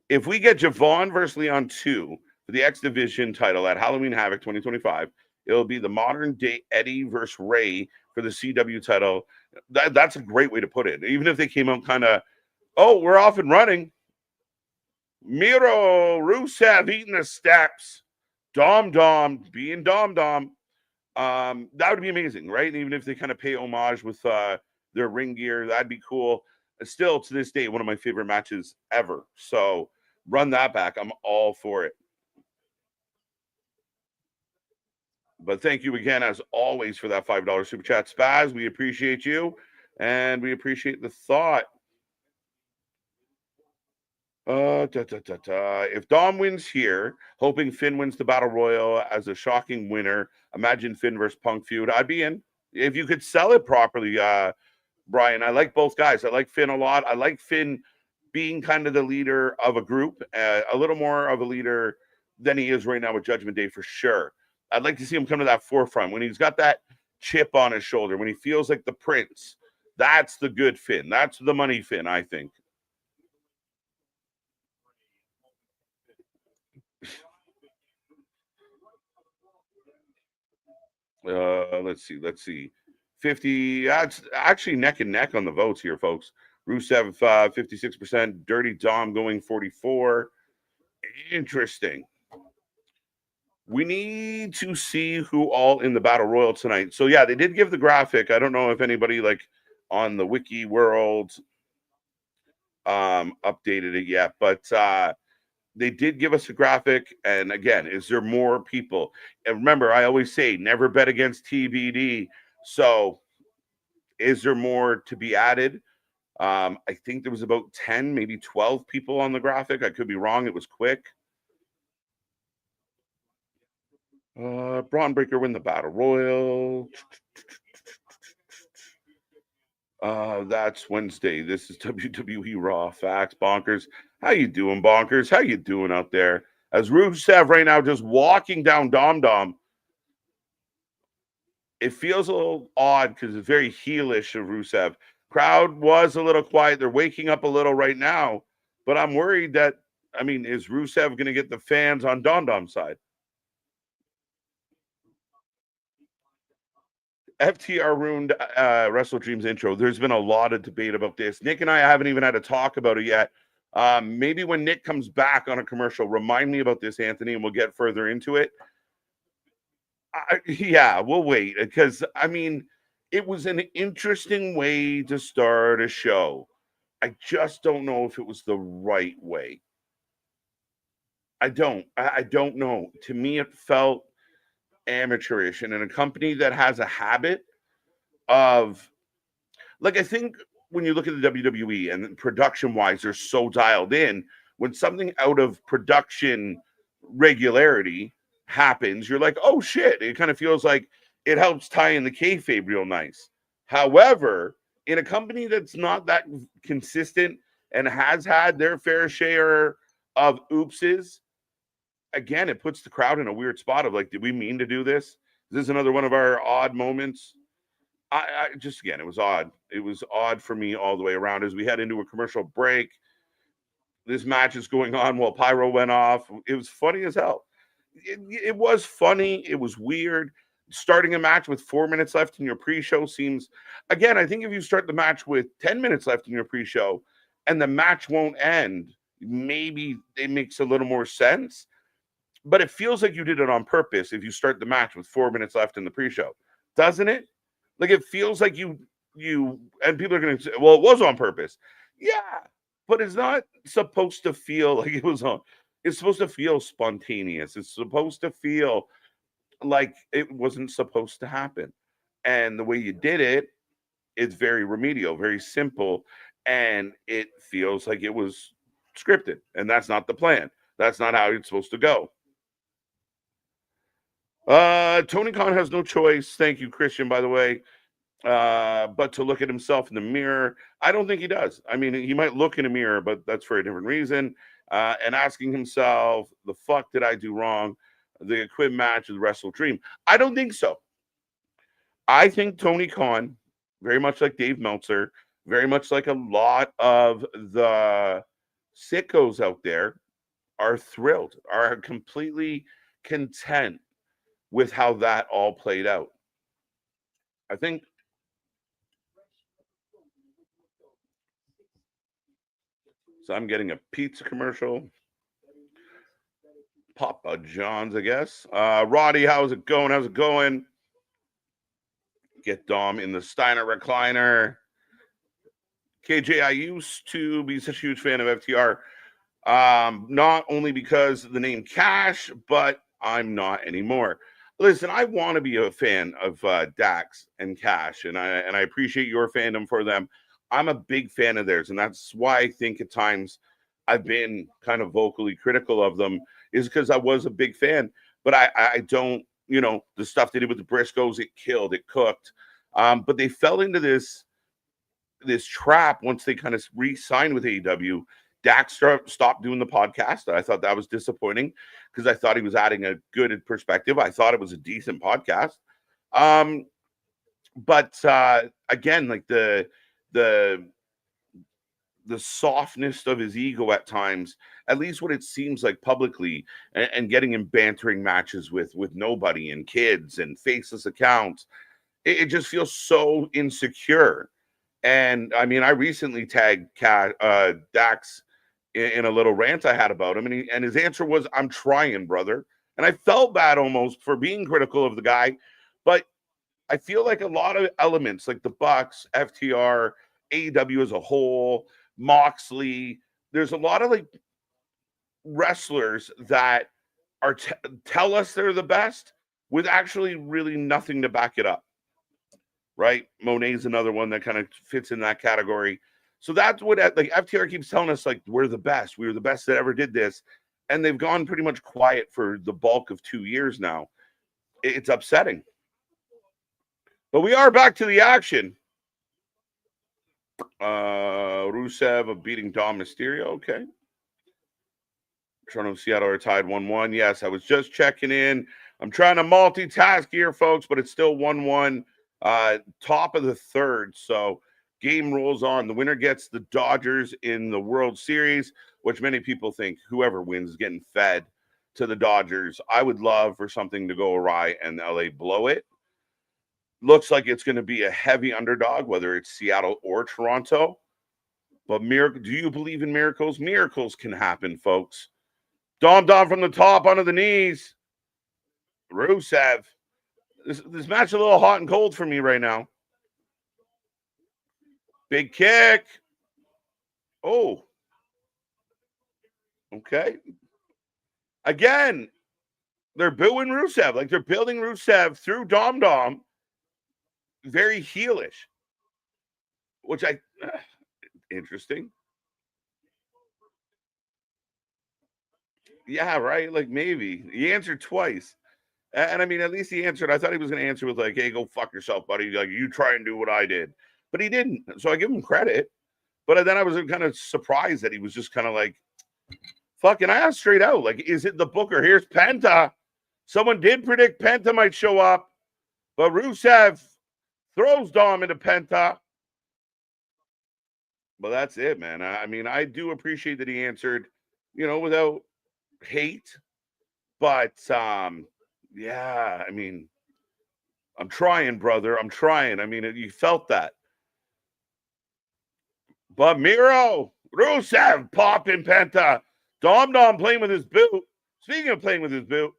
if we get Javon versus Leon 2 for the X Division title at Halloween Havoc 2025, it'll be the modern day Eddie versus Ray for the CW title. That's a great way to put it. Even if they came out kind of, oh, we're off and running. Miro, Rusev eating the steps. Dom being Dom. That would be amazing, right? Even if they kind of pay homage with their ring gear, that'd be cool. Still, to this day, one of my favorite matches ever. So run that back. I'm all for it. But thank you again, as always, for that $5 super chat. Spaz, we appreciate you, and we appreciate the thought. If Dom wins here, hoping Finn wins the Battle Royal as a shocking winner, imagine Finn versus Punk feud. I'd be in. If you could sell it properly, Brian. I like both guys. I like Finn a lot. I like Finn being kind of the leader of a group, a little more of a leader than he is right now with Judgment Day for sure. I'd like to see him come to that forefront when he's got that chip on his shoulder, when he feels like the prince. That's the good Finn. That's the money Finn, I think. Let's see. 50. That's actually neck and neck on the votes here, folks. Rusev 56%. Dirty Dom going 44. Interesting. We need to see who all in the Battle Royal tonight. So yeah, they did give the graphic. I don't know if anybody like on the Wiki World updated it yet, but they did give us a graphic. And again, is there more people? And remember, I always say never bet against TBD. So Is there more to be added? I think there was about 10, maybe 12 people on the graphic. I could be wrong. It was quick. Braun Breaker win the Battle Royal. That's Wednesday. This is WWE RAW. Facts, Bonkers. How you doing, Bonkers? How you doing out there? As Rusev right now just walking down Dom Dom. It feels a little odd because it's very heelish of Rusev. Crowd was a little quiet. They're waking up a little right now. But I'm worried that, I mean, is Rusev going to get the fans on Dom Dom's side? FTR ruined Wrestle Dream's intro. There's been a lot of debate about this. Nick and I haven't even had to talk about it yet. Maybe when Nick comes back on a commercial, remind me about this, Anthony, and we'll get further into it. Yeah, we'll wait because, I mean, it was an interesting way to start a show. I just don't know if it was the right way. I don't know. To me, it felt amateurish, and in a company that has a habit of, like, I think when you look at the WWE and production wise, they're so dialed in. When something out of production regularity happens, you're like, oh shit. It kind of feels like it helps tie in the kayfabe real nice. However, in a company that's not that consistent and has had their fair share of oopses, again, it puts the crowd in a weird spot of like, did we mean to do this? Is this another one of our odd moments? I just, again, it was odd. It was odd for me all the way around. As we head into a commercial break, this match is going on while Pyro went off. It was funny as hell. It was funny. It was weird. Starting a match with 4 minutes left in your pre-show seems, again, I think if you start the match with 10 minutes left in your pre-show and the match won't end, maybe it makes a little more sense. But it feels like you did it on purpose if you start the match with 4 minutes left in the pre-show, doesn't it? Like, it feels like you and people are going to say, well, it was on purpose. Yeah, but it's not supposed to feel like it was on. It's supposed to feel spontaneous. It's supposed to feel like it wasn't supposed to happen. And the way you did it, it's very remedial, very simple, and it feels like it was scripted. And that's not the plan. That's not how it's supposed to go. Tony Khan has no choice. Thank you, Christian, by the way. But to look at himself in the mirror, I don't think he does. I mean, he might look in a mirror, but that's for a different reason. And asking himself, the fuck did I do wrong? The quit match with Wrestle Dream. I don't think so. I think Tony Khan, very much like Dave Meltzer, very much like a lot of the sickos out there, are thrilled, are completely content with how that all played out. I think so. I'm getting a pizza commercial. Papa John's, I guess. Roddy, how's it going? How's it going? Get Dom in the Steiner recliner. KJ, I used to be such a huge fan of FTR. Not only because of the name Cash, but I'm not anymore. Listen, I want to be a fan of Dax and Cash, and I appreciate your fandom for them. I'm a big fan of theirs, and that's why I think at times I've been kind of vocally critical of them, is because I was a big fan. But I don't, the stuff they did with the Briscoes, it killed, it cooked. But they fell into this trap once they kind of re-signed with AEW. Dax stopped doing the podcast. I thought that was disappointing because I thought he was adding a good perspective. I thought it was a decent podcast. But again, like the softness of his ego at times, at least what it seems like publicly, and getting in bantering matches with nobody and kids and faceless accounts, it just feels so insecure. And I mean, I recently tagged Dax in a little rant I had about him, and his answer was, "I'm trying, brother." And I felt bad almost for being critical of the guy, but I feel like a lot of elements, like the Bucks, FTR, AEW as a whole, Moxley, there's a lot of like wrestlers that are tell us they're the best with actually really nothing to back it up. right? Monet's another one that kind of fits in that category. So that's what like FTR keeps telling us, like, we're the best. We were the best that ever did this. And they've gone pretty much quiet for the bulk of 2 years now. It's upsetting. But we are back to the action. Rusev of beating Dom Mysterio. Okay. Toronto, Seattle are tied 1-1. Yes, I was just checking in. I'm trying to multitask here, folks, but it's still 1-1. Top of the third. So game rolls on. The winner gets the Dodgers in the World Series, which many people think whoever wins is getting fed to the Dodgers. I would love for something to go awry and LA blow it. Looks like it's going to be a heavy underdog, whether it's Seattle or Toronto. But do you believe in miracles? Miracles can happen, folks. Dom from the top onto the knees. Rusev. This match is a little hot and cold for me right now. Big kick. Oh. Okay. Again, they're booing Rusev. Like, they're building Rusev through Dom. Very heelish. Which interesting. Yeah, right? Like, maybe. He answered twice. And I mean, at least he answered. I thought he was going to answer with, like, hey, go fuck yourself, buddy. Like, you try and do what I did. But he didn't. So I give him credit. But then I was kind of surprised that he was just kind of like, fucking, I asked straight out, like, is it the Booker? Here's Penta. Someone did predict Penta might show up. But Rusev throws Dom into Penta. But that's it, man. I mean, I do appreciate that he answered, without hate. But, yeah, I mean, I'm trying, brother. I'm trying. I mean, you felt that. But Miro, Rusev popping Penta. Dom playing with his boot. Speaking of playing with his boot.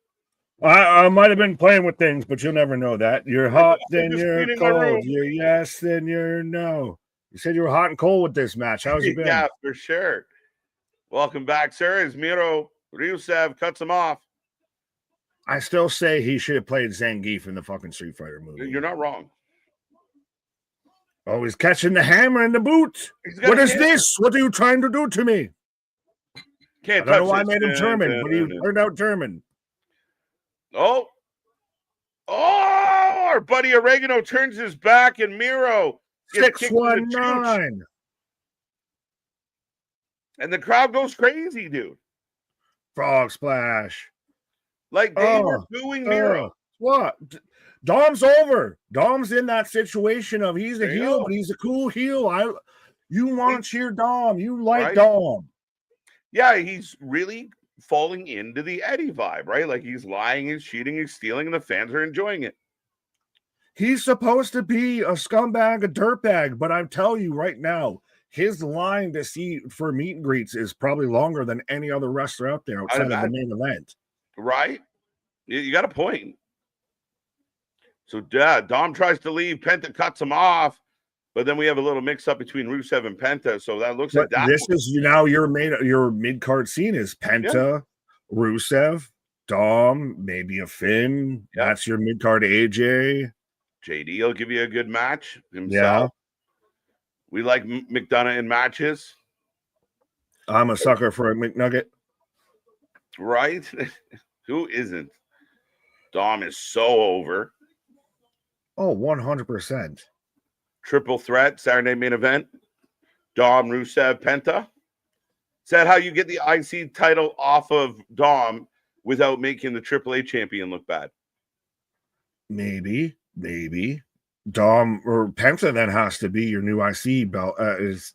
I might have been playing with things, but you'll never know that. You're hot, then you're cold. You're yes, then you're no. You said you were hot and cold with this match. How's it been? Yeah, for sure. Welcome back, sir. As Miro Rusev cuts him off. I still say he should have played Zangief in the fucking Street Fighter movie. You're not wrong. Oh, he's catching the hammer in the boot. What is this? What are you trying to do to me? I don't know why I made him German, but he turned out German. Oh, our buddy Oregano turns his back, and Miro 619. And the crowd goes crazy, dude. Frog splash. Like, they were booing Miro. What? Dom's over. Dom's in that situation of he's a heel, but he's a cool heel. You want to cheer Dom. You like Dom. Yeah, he's really falling into the Eddie vibe, right? Like, he's lying, he's cheating, he's stealing, and the fans are enjoying it. He's supposed to be a scumbag, a dirtbag, but I'm telling you right now, his line to see for meet and greets is probably longer than any other wrestler out there outside of the main event. Right? You got a point. So, Dom tries to leave. Penta cuts him off. But then we have a little mix-up between Rusev and Penta. So that looks like that. This is now your mid-card scene is Penta, Rusev, Dom, maybe a Finn. Yeah. That's your mid-card AJ. JD will give you a good match himself. Yeah. We like McDonough in matches. I'm a sucker for a McNugget. Right? Who isn't? Dom is so over. Oh, 100%. Triple threat, Saturday main event. Dom, Rusev, Penta. Is that how you get the IC title off of Dom without making the AAA champion look bad? Maybe. Dom or Penta then has to be your new IC belt. So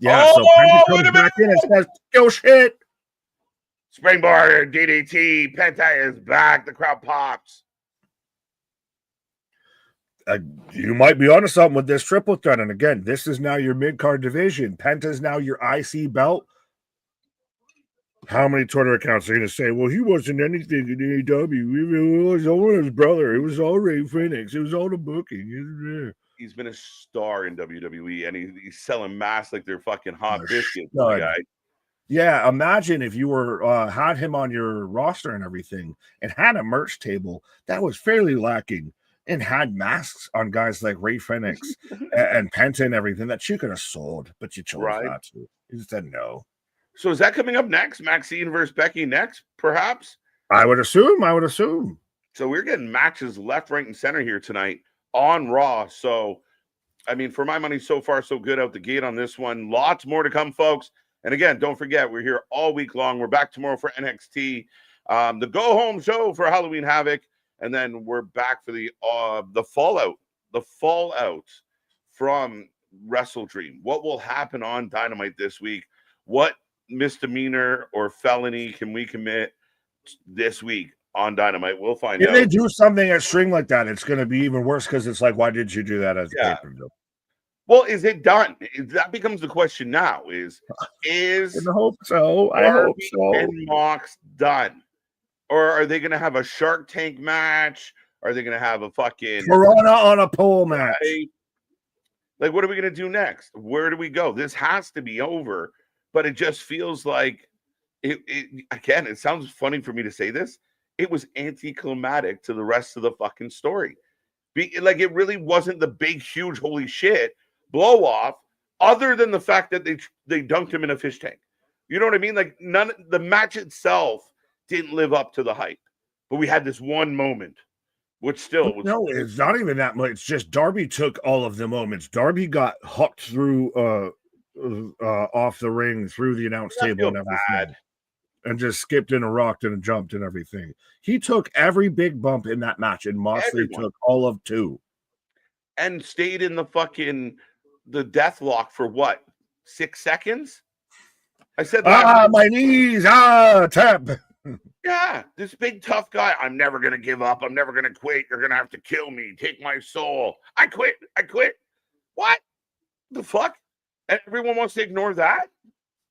Penta comes back in and says, "Go shit." Springboard, DDT, Penta is back. The crowd pops. You might be onto something with this triple threat. And again, this is now your mid-card division. Penta's now your IC belt. How many Twitter accounts are going to say, well, he wasn't anything in AEW. It was all his brother. It was all Ray Phoenix. It was all the booking. He's been a star in WWE, and he's selling masks like they're fucking hot biscuits. Guy. Yeah, imagine if you were had him on your roster and everything and had a merch table that was fairly lacking. and had masks on guys like Ray Phoenix and Penta and everything that you could have sold, but you chose Right. not to. You said no. So is that coming up next? Maxine versus Becky next, perhaps? I would assume. So we're getting matches left, right, and center here tonight on Raw. So, I mean, for my money, so far, so good out the gate on this one. Lots more to come, folks. And again, don't forget, we're here all week long. We're back tomorrow for NXT, the go-home show for Halloween Havoc, and then we're back for the fallout from Wrestle Dream. What will happen on Dynamite this week? What misdemeanor or felony can we commit this week on Dynamite? We'll find out. If they do something extreme like that, it's going to be even worse because it's like, why did you do that as a pay-per-view? Well, is it done? That becomes the question now. Is I hope so. I hope so. And Mox done, or are they going to have a Shark Tank match? Are they going to have a fucking Piranha on a pole match? Right? Like, what are we going to do next? Where do we go? This has to be over, but it just feels like it. Again, it sounds funny for me to say this. It was anticlimactic to the rest of the fucking story. Like, it really wasn't the big, huge, holy shit blow off, other than the fact that they dunked him in a fish tank. You know what I mean? Like, the match itself didn't live up to the hype, but we had this one moment, which still was. No, it's not even that much. It's just Darby took all of the moments. Darby got hooked through off the ring through the announce table and everything, and just skipped and rocked and jumped and everything. He took every big bump in that match, and Moxley took all of 2, and stayed in the death lock for what, 6 seconds? I said, my knees, tap. Yeah, this big tough guy. I'm never gonna give up. I'm never gonna quit. You're gonna have to kill me. Take my soul. I quit. What the fuck? And everyone wants to ignore that.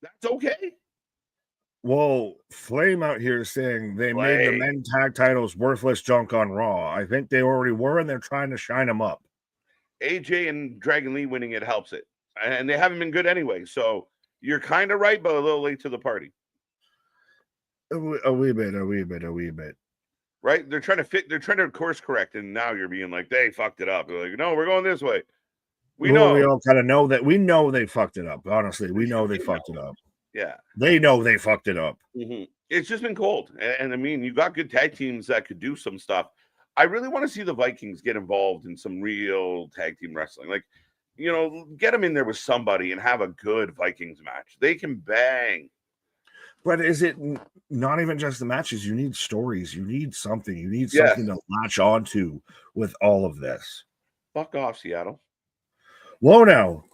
That's okay. Well, Flame out here saying they made the men's tag titles worthless junk on Raw. I think they already were, and they're trying to shine them up. AJ and Dragon Lee winning it helps it. And they haven't been good anyway. So you're kind of right, but a little late to the party. A wee bit. Right? They're trying to course correct. And now you're being like, they fucked it up. They're like, no, we're going this way. We know. We all kind of know that. We know they fucked it up. Honestly, we know they fucked it up. Yeah. They know they fucked it up. Mm-hmm. It's just been cold. And I mean, you got good tag teams that could do some stuff. I really want to see the Vikings get involved in some real tag team wrestling. Like, you know, get them in there with somebody and have a good Vikings match. They can bang. But is it not even just the matches? You need stories. You need something. You need something to latch onto with all of this. Fuck off, Seattle. Whoa, now.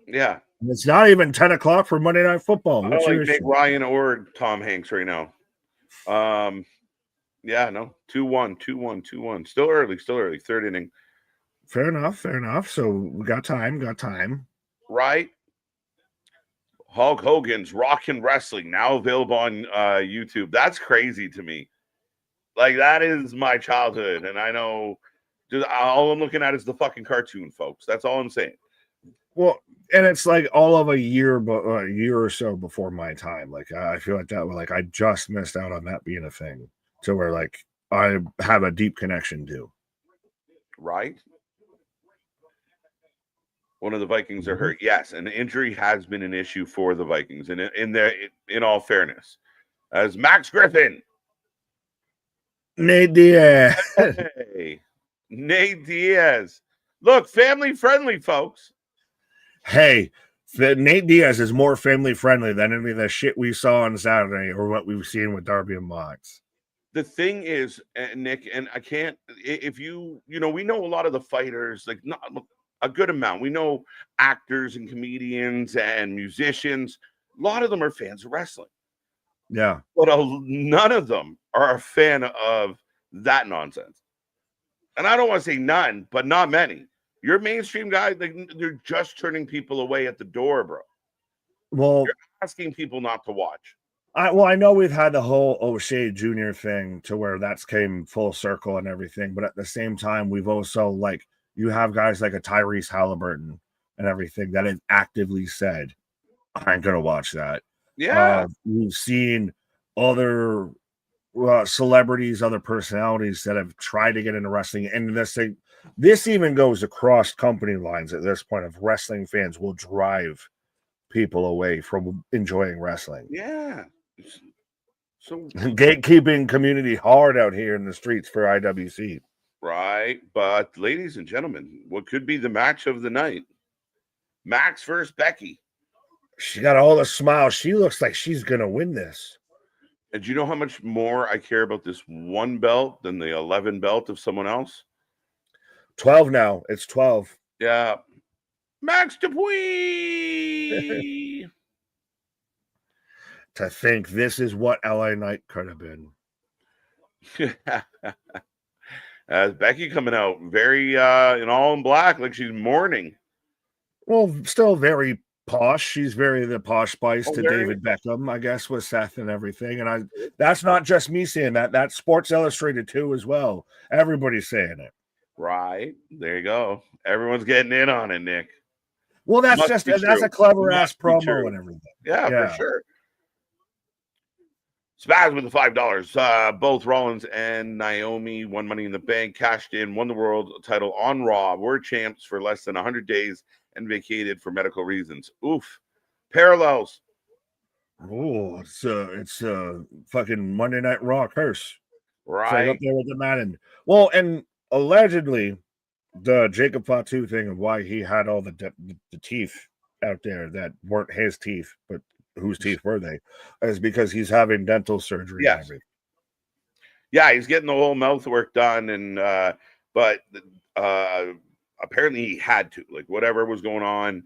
Yeah. It's not even 10 o'clock for Monday Night Football. I don't like Nick Ryan or Tom Hanks right now. Yeah, no. 2-1. Still early. 3rd inning. Fair enough. So we got time. Right. Hulk Hogan's Rockin' Wrestling, now available on YouTube. That's crazy to me. Like, that is my childhood. And I know all I'm looking at is the fucking cartoon, folks. That's all I'm saying. Well, and it's like all of a year or so before my time. Like, I feel like that, like, I just missed out on that being a thing to where, like, I have a deep connection to. Right? One of the Vikings are hurt. Yes, an injury has been an issue for the Vikings. And in all fairness, as Max Griffin. Nate Diaz. Hey, Nate Diaz. Look, family friendly, folks. Hey, Nate Diaz is more family friendly than any of the shit we saw on Saturday or what we've seen with Darby and Mox. The thing is, Nick, and I can't, if we know a lot of the fighters, like not a good amount. We know actors and comedians and musicians. A lot of them are fans of wrestling. Yeah. But none of them are a fan of that nonsense. And I don't want to say none, but not many. You're mainstream guys, they're just turning people away at the door, bro. Well, you're asking people not to watch. I know we've had the whole O'Shea Jr. thing to where that's came full circle and everything, but at the same time, we've also, like, you have guys like a Tyrese Halliburton and everything that have actively said, I ain't gonna watch that. Yeah. We've seen other celebrities, other personalities that have tried to get into wrestling, and this even goes across company lines at this point. Of wrestling fans will drive people away from enjoying wrestling. Yeah. So Gatekeeping community hard out here in the streets for IWC. right, but ladies and gentlemen, what could be the match of the night? Max versus Becky. She got all the smiles. She looks like she's gonna win this. And do you know how much more I care about this one belt than the 11 belt of someone else? 12 now. It's 12. Yeah. Max Dupuis. To think this is what LA Knight could have been. Becky coming out very in all in black, like she's mourning. Well, still very posh. She's very the posh spice to very David Beckham, I guess, with Seth and everything. And that's not just me saying that. That's Sports Illustrated too, as well. Everybody's saying it. Right. There you go. Everyone's getting in on it, Nick. Well, that's a clever ass promo and everything. Yeah, for sure. Spaz with the $5. Both Rollins and Naomi won Money in the Bank, cashed in, won the world title on Raw, were champs for less than 100 days, and vacated for medical reasons. Oof. Parallels. Oh, it's a fucking Monday Night Raw curse. Right. It's like up there with the Madden. Well, and allegedly, the Jacob Fatu thing of why he had all the teeth out there that weren't his teeth, but whose teeth were they, is because he's having dental surgery. Yes. Yeah, he's getting the whole mouth work done, and but apparently he had to, like, whatever was going on,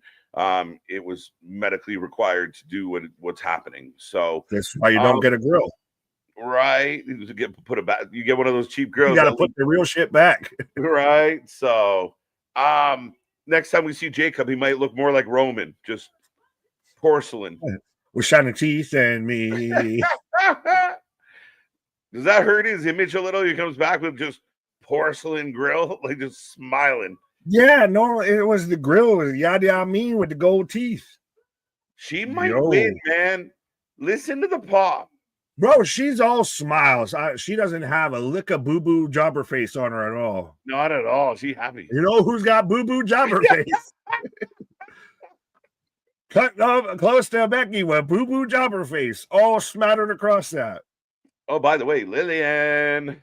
it was medically required to do what's happening. So that's why you don't get a grill. Right. You get one of those cheap grills. You gotta put the real shit back. Right. So next time we see Jacob, he might look more like Roman, just porcelain. With shining teeth and me. Does that hurt his image a little? He comes back with just porcelain grill, like just smiling. Yeah, normally it was the grill with Yadi Amin with the gold teeth. She might win, man. Listen to the pop. Bro, she's all smiles. She doesn't have a lick of boo-boo jobber face on her at all. Not at all. She happy. You know who's got boo-boo jobber face? Cut close to Becky with boo-boo jobber face, all smattered across that. Oh, by the way, Lillian.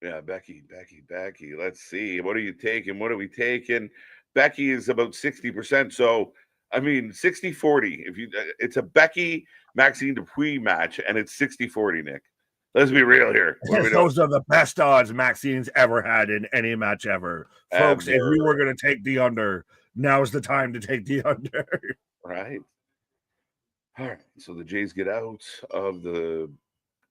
Yeah, Becky. Let's see. What are you taking? What are we taking? Becky is about 60%. So, I mean, 60-40. It's a Becky Maxine Dupuis match, and it's 60-40, Nick. Let's be real here. Those are the best odds Maxine's ever had in any match ever. Folks, if we were going to take the under, now's the time to take the under. Right. All right. So the Jays get out of the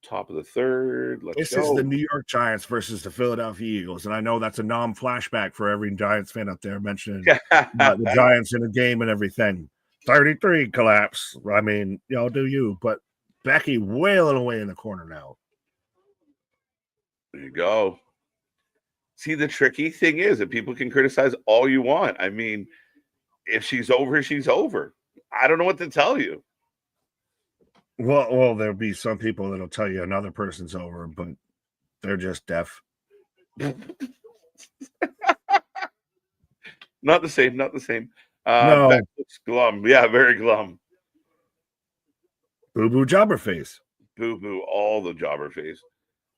top of the third. This is the New York Giants versus the Philadelphia Eagles. And I know that's a non-flashback for every Giants fan out there mentioning the Giants in a game and everything. 33 collapse. I mean, y'all do you. But Becky wailing away in the corner now. There you go. See, the tricky thing is that people can criticize all you want. I mean, if she's over, she's over. I don't know what to tell you. Well, there'll be some people that'll tell you another person's over, but they're just deaf. Not the same. No. Beck's glum. Yeah, very glum. Boo-boo jobber face. Boo-boo, all the jobber face.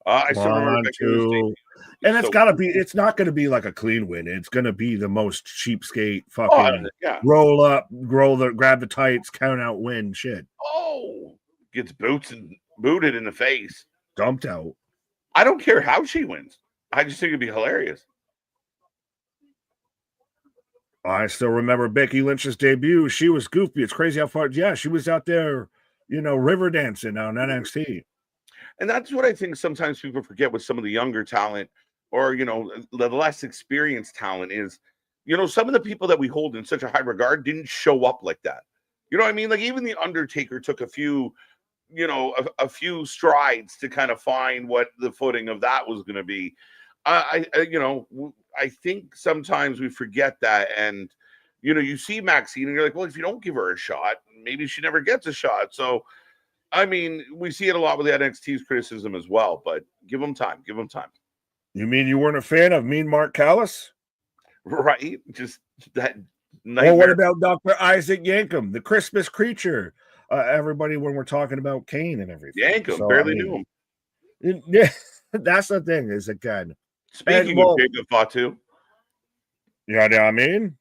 I still remember and it's not going to be like a clean win. It's going to be the most cheapskate fucking roll up, grab the tights, count out win shit. Oh, gets booted in the face. Dumped out. I don't care how she wins. I just think it'd be hilarious. I still remember Becky Lynch's debut. She was goofy. It's crazy how far. Yeah, she was out there, river dancing on NXT. And that's what I think sometimes people forget with some of the younger talent or, the less experienced talent is, some of the people that we hold in such a high regard didn't show up like that. You know what I mean? Like even The Undertaker took a few strides to kind of find what the footing of that was going to be. I think sometimes we forget that. And, You know, you see Maxine and you're like, well, if you don't give her a shot, maybe she never gets a shot. So, I mean, we see it a lot with the NXT's criticism as well, but give them time. Give them time. You mean you weren't a fan of Mean Mark Callis? Right? Just that Or what nightmare. about Dr. Isaac Yankum, the Christmas creature? Everybody, when we're talking about Kane and everything. Yank him. So, I Barely mean, knew him. yeah, that's the thing is, again. Speaking of Jacob Fatu, you know what I mean?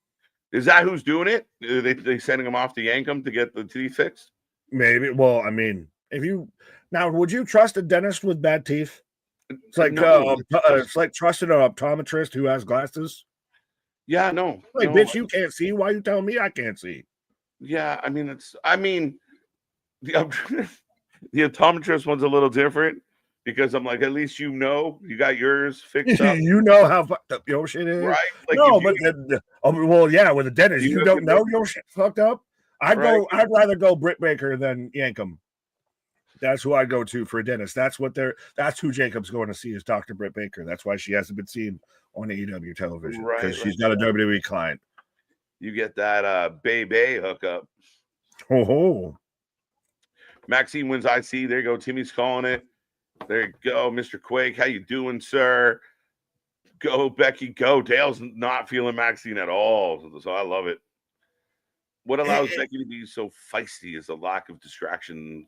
is that who's doing it? Are they sending him off to Yankum to get the teeth fixed? Maybe. Well, I mean, if you now, would you trust a dentist with bad teeth? It's like No. it's like trusting an optometrist who has glasses. Yeah, no. Like, no. bitch, you can't see. Why you telling me I can't see? Yeah, I mean, the optometrist one's a little different because I'm like, at least you got yours fixed up, You know how fucked up your shit is, right? Like, no, if you- but well, yeah, with a dentist, You you have don't to know your shit fucked up. I'd rather go Britt Baker than Yankum. That's who I go to for a dentist. That's who Jacob's going to see is Dr. Britt Baker. That's why she hasn't been seen on AEW television because she's not a WWE client. You get that Bay hookup. Oh, Maxine wins IC. There you go. Timmy's calling it. There you go, Mr. Quake. How you doing, sir? Go, Becky. Go. Dale's not feeling Maxine at all, so I love it. What allows Becky to be so feisty is a lack of distraction.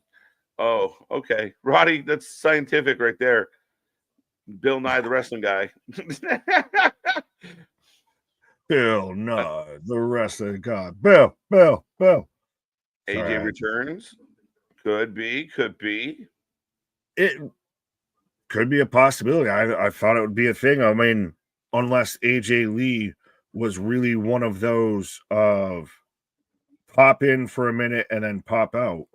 Oh, okay. Roddy, that's scientific right there. Bill Nye, the wrestling guy. Bill Nye, the wrestling guy. Bill. AJ returns. Could be. It could be a possibility. I thought it would be a thing. I mean, unless AJ Lee was really one of those of pop in for a minute and then pop out.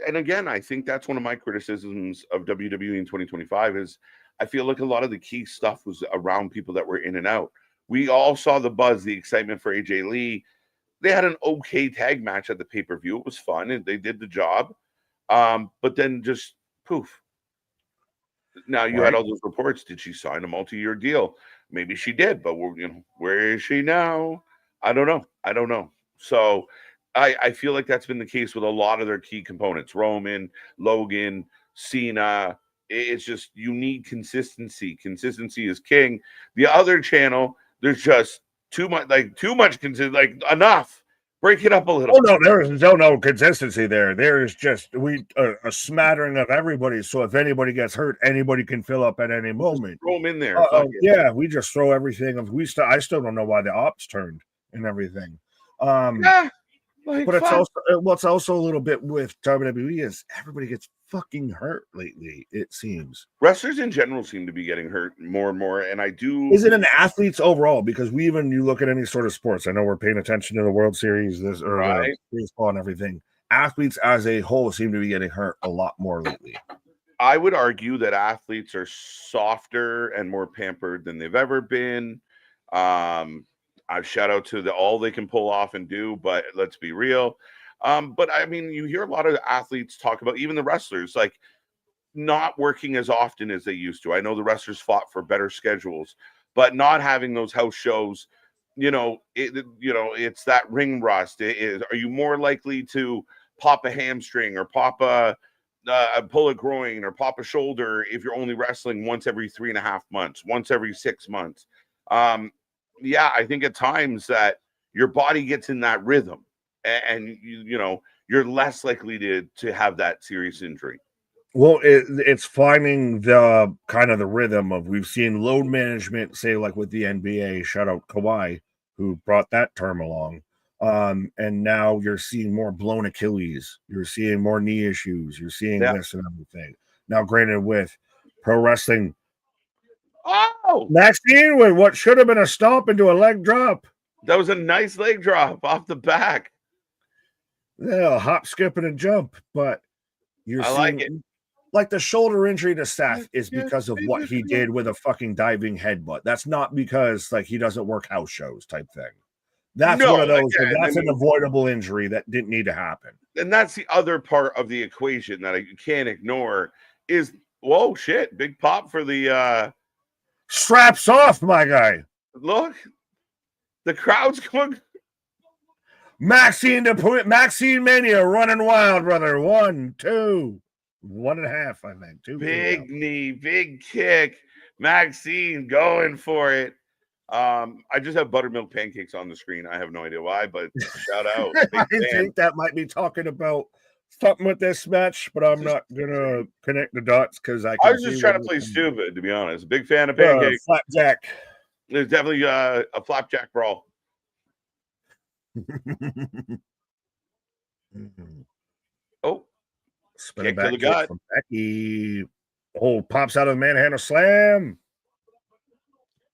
And again, I think that's one of my criticisms of WWE in 2025 is I feel like a lot of the key stuff was around people that were in and out. We all saw the buzz, the excitement for AJ Lee. They had an okay tag match at the pay-per-view. It was fun and they did the job. But then just poof. Now you had all those reports. Did she sign a multi-year deal? Maybe she did, but where is she now? I don't know. So I feel like that's been the case with a lot of their key components. Roman, Logan, Cena. It's just you need consistency. Consistency is king. The other channel, there's just too much consistency. Like enough. Break it up a little. Oh no, there is no consistency there. There is just a smattering of everybody. So if anybody gets hurt, anybody can fill up at any moment. Just throw them in there. Yeah, we just throw everything. I still don't know why the ops turned and everything. But it's also a little bit with WWE is everybody gets fucking hurt lately, it seems. Wrestlers in general seem to be getting hurt more and more. And I do. Is it an athletes overall? Because you look at any sort of sports, I know we're paying attention to the World Series, baseball and everything. Athletes as a whole seem to be getting hurt a lot more lately. I would argue that athletes are softer and more pampered than they've ever been. I shout out to all they can pull off and do, but let's be real. But I mean, you hear a lot of athletes talk about, even the wrestlers, like not working as often as they used to. I know the wrestlers fought for better schedules, but not having those house shows, it's that ring rust. Are you more likely to pop a hamstring or pull a groin or pop a shoulder if you're only wrestling once every 3.5 months, once every 6 months? Yeah, I think at times that your body gets in that rhythm and you're less likely to have that serious injury. Well, it's finding the kind of the rhythm of we've seen load management, say like with the NBA, shout out Kawhi, who brought that term along. And now you're seeing more blown Achilles, you're seeing more knee issues, you're seeing this and everything. Now, granted, with pro wrestling, Maxine with what should have been a stomp into a leg drop. That was a nice leg drop off the back. Yeah, hop, skip, and a jump. But you're seeing like it. Like the shoulder injury to Seth is because of what he did with a fucking diving headbutt. That's not because like he doesn't work house shows type thing. That's one of those. That's an avoidable injury that didn't need to happen. And that's the other part of the equation that you can't ignore is, whoa, shit, big pop for the straps off, my guy. Look, the crowd's going. Maxine Maxine Mania running wild, brother. 1, 2, 1.5. I meant 2. Big knee, big kick. Maxine going for it. I just have buttermilk pancakes on the screen. I have no idea why, but shout out. I think that might be talking about something with this match, but I'm not gonna connect the dots because I was just trying to play stupid, to be honest. Big fan of pancakes. Flapjack. There's definitely a flapjack brawl. Oh, spinning back to the gut from Becky. Oh, pops out of the manhandle slam.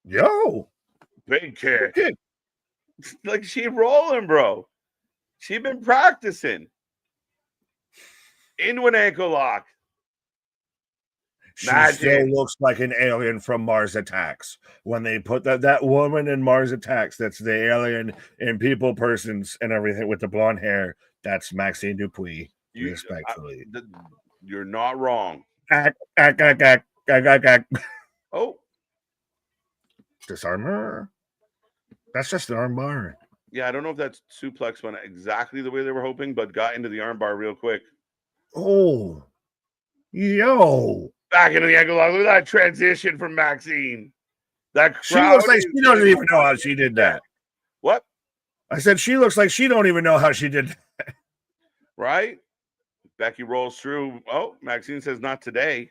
Yo, big kick. Like she rolling, bro. She been practicing into an ankle lock. She still looks like an alien from Mars Attacks. When they put that woman in Mars Attacks, that's the alien in People Persons and everything with the blonde hair. That's Maxine Dupuis. Respectfully, you're not wrong. Oh, disarm her. That's just an arm bar. Yeah, I don't know if that suplex went exactly the way they were hoping, but got into the arm bar real quick. Oh, yo. Back into the ankle lock. Look at that transition from Maxine. That crowd. She looks like she doesn't even know how she did that. What? I said she looks like she don't even know how she did that. Right? Becky rolls through. Oh, Maxine says not today.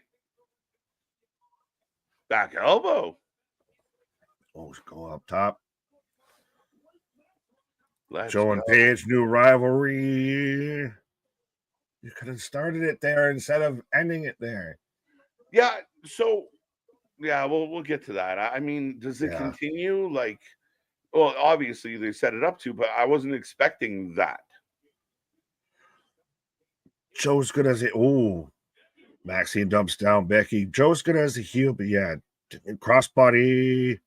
Back elbow. Oh, go up top. Joe and Paige, new rivalry. You could have started it there instead of ending it there. Yeah, so we'll get to that. I mean, does it continue? Like, well, obviously they set it up to, but I wasn't expecting that. Joe's good as it. Oh, Maxine dumps down Becky. Joe's good as a heel, but yeah, crossbody.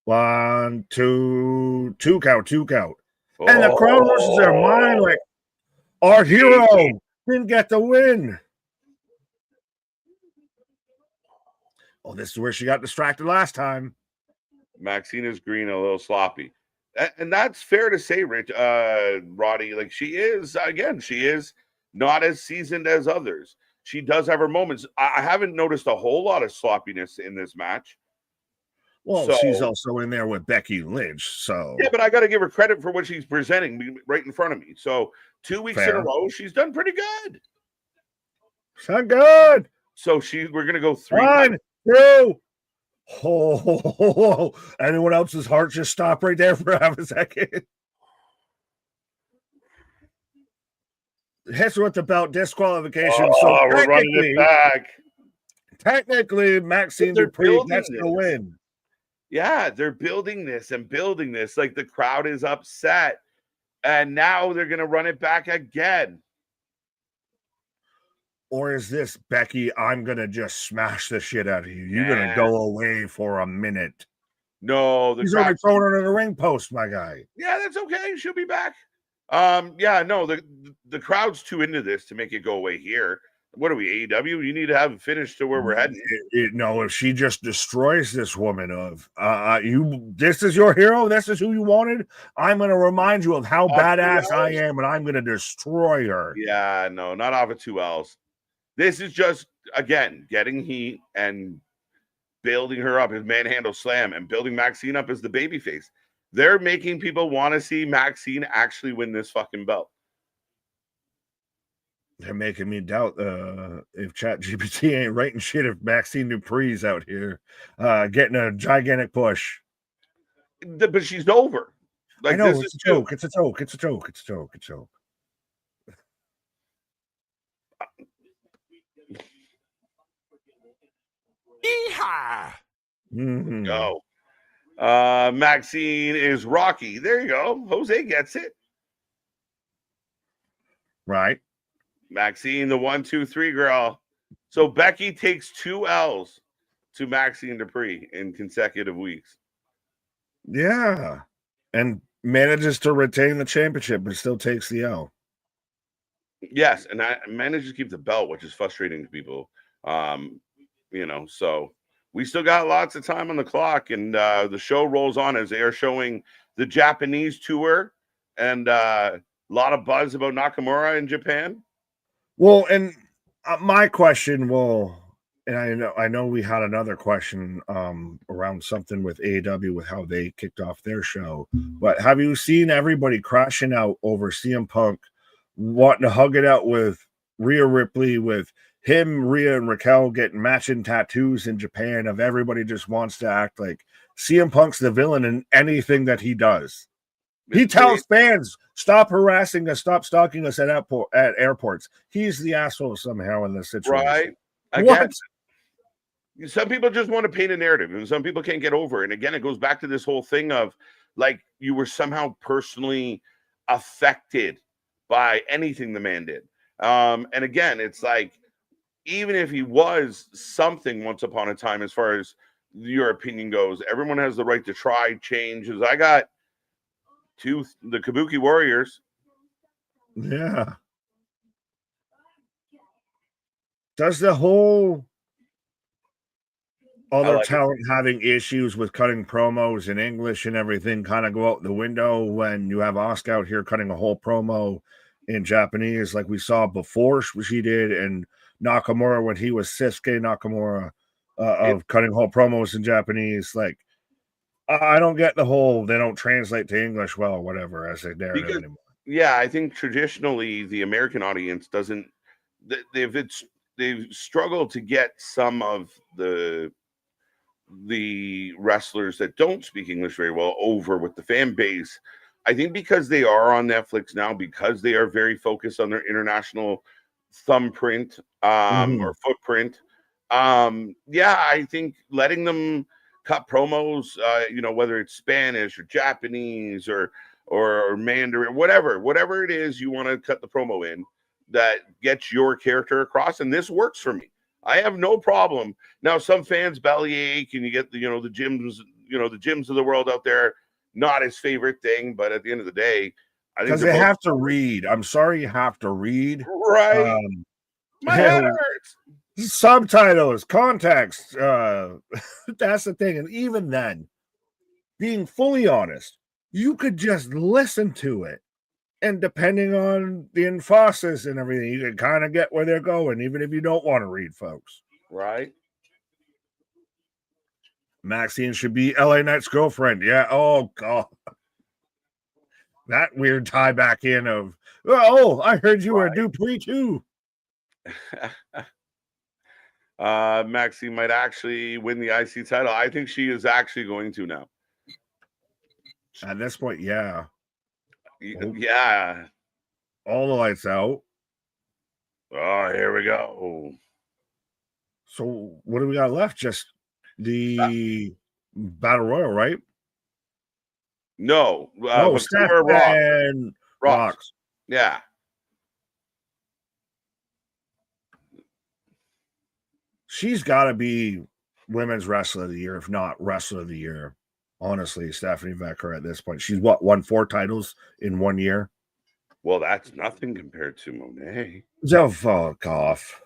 1, 2, 2 count. Oh. And the crowd loses their mind like our hero didn't get the win. Oh, this is where she got distracted last time. Maxine is green, a little sloppy. And that's fair to say, Rich, Roddy. Like she is not as seasoned as others. She does have her moments. I haven't noticed a whole lot of sloppiness in this match. Well, she's also in there with Becky Lynch, so yeah, but I got to give her credit for what she's presenting right in front of me. So 2 weeks in a row, she's done pretty good. So good. So we're gonna go 3. 1, 2. Oh, anyone else's heart just stop right there for half a second. Hits her with the belt disqualification. So we're running it back. Technically, Maxine Dupree gets the win. Yeah, they're building this. Like the crowd is upset. And now they're going to run it back again. Or is this, Becky, I'm going to just smash the shit out of you. You're going to go away for a minute. No. He's already thrown her to the ring post, my guy. Yeah, that's okay. She'll be back. The crowd's too into this to make it go away here. What are we, AEW? You need to have it finished to where we're heading. No, if she just destroys this woman this is your hero, this is who you wanted, I'm going to remind you of how badass I am, and I'm going to destroy her. Yeah, no, not off of 2 L's. This is just, again, getting heat and building her up as manhandle slam and building Maxine up as the babyface. They're making people want to see Maxine actually win this fucking belt. They're making me doubt if ChatGPT ain't writing shit if Maxine Dupree's out here getting a gigantic push. But she's over. Like, I know, it's a joke. It's a joke. Yeehaw! Mm-hmm. Go. Maxine is Rocky. There you go. Jose gets it. Right. Maxine, the 1, 2, 3 girl. So Becky takes 2 L's to Maxine Dupree in consecutive weeks. Yeah. And manages to retain the championship, but still takes the L. Yes, and I managed to keep the belt, which is frustrating to people. So we still got lots of time on the clock, and the show rolls on as they are showing the Japanese tour and a lot of buzz about Nakamura in Japan. Well, and my question will, and I know we had another question around something with AEW with how they kicked off their show, but have you seen everybody crashing out over CM Punk wanting to hug it out with Rhea Ripley, with him, Rhea, and Raquel getting matching tattoos in Japan of everybody just wants to act like CM Punk's the villain in anything that he does. He tells fans, stop harassing us, stop stalking us at airports. He's the asshole somehow in this situation. Right. Again, some people just want to paint a narrative, and some people can't get over it. And again, it goes back to this whole thing of like you were somehow personally affected by anything the man did. And again, it's like, even if he was something once upon a time, as far as your opinion goes, everyone has the right to try changes. I got the Kabuki Warriors. Yeah. Does the whole other talent having issues with cutting promos in English and everything kind of go out the window when you have Asuka out here cutting a whole promo in Japanese like we saw before she did, and Nakamura when he was Sasuke Nakamura of cutting whole promos in Japanese? Like, I don't get the whole they don't translate to English well or whatever as a narrative anymore. Yeah, I think traditionally the American audience doesn't. They've struggled to get some of the wrestlers that don't speak English very well over with the fan base. I think because they are on Netflix now, because they are very focused on their international thumbprint or footprint. Yeah, I think letting them cut promos, whether it's Spanish or Japanese or Mandarin, whatever it is you want to cut the promo in that gets your character across. And this works for me. I have no problem. Now, some fans bellyache, and you get the gyms of the world out there, not his favorite thing. But at the end of the day, I think because they have to read. I'm sorry, you have to read. Right. My head hurts. Subtitles, context. That's the thing. And even then, being fully honest, you could just listen to it. And depending on the emphasis and everything, you can kind of get where they're going, even if you don't want to read, folks. Right. Maxine should be LA Knight's girlfriend. Yeah. Oh, God. That weird tie back in of, oh, I heard you were a Dupree too. Maxine might actually win the IC title. I think she is actually going to now. At this point, yeah. Yeah. All the lights out. Oh, here we go. So what do we got left? Just the Battle Royal, right? No. Steph and Rocks. Yeah. She's got to be Women's Wrestler of the Year, if not Wrestler of the Year. Honestly, Stephanie Becker at this point. She's won 4 titles in 1 year? Well, that's nothing compared to Monet. Oh, fuck off.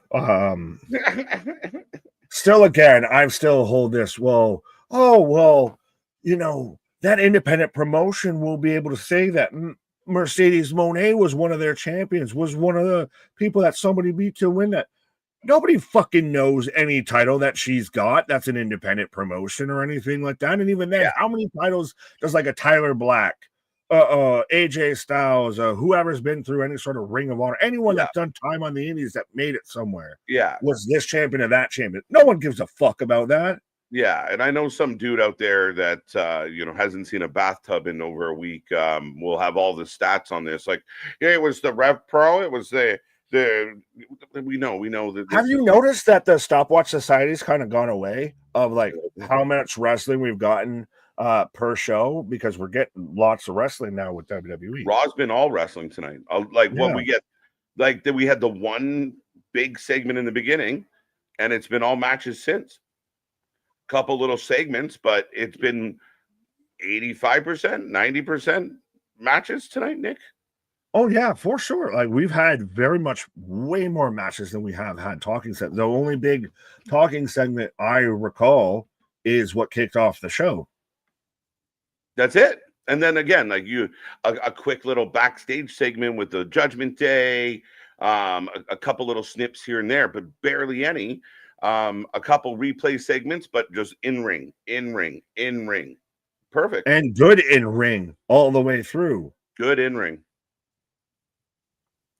Still, again, I still hold this. Well, that independent promotion will be able to say that Mercedes Monet was one of their champions, was one of the people that somebody beat to win that. Nobody fucking knows any title that she's got that's an independent promotion or anything like that. And even then, how many titles does like a Tyler Black, AJ Styles, whoever's been through any sort of Ring of Honor, anyone that's done time on the indies that made it somewhere, was this champion or that champion? No one gives a fuck about that. Yeah, and I know some dude out there that hasn't seen a bathtub in over a week. Will have all the stats on this. Like, it was the Rev Pro, it was we know that. Have you noticed that the Stopwatch Society's kind of gone away of like how much wrestling we've gotten per show, because we're getting lots of wrestling now with WWE. Raw's been all wrestling tonight. What we get, we had the one big segment in the beginning, and it's been all matches since. Couple little segments, but it's been 85%, 90% matches tonight, Nick. Oh, yeah, for sure. Like, we've had way more matches than we have had talking segments. The only big talking segment I recall is what kicked off the show. That's it. And then again, like a quick little backstage segment with the Judgment Day, a couple little snips here and there, but barely any. A couple replay segments, but just in ring, in ring, in ring. Perfect. And good in ring all the way through. Good in ring.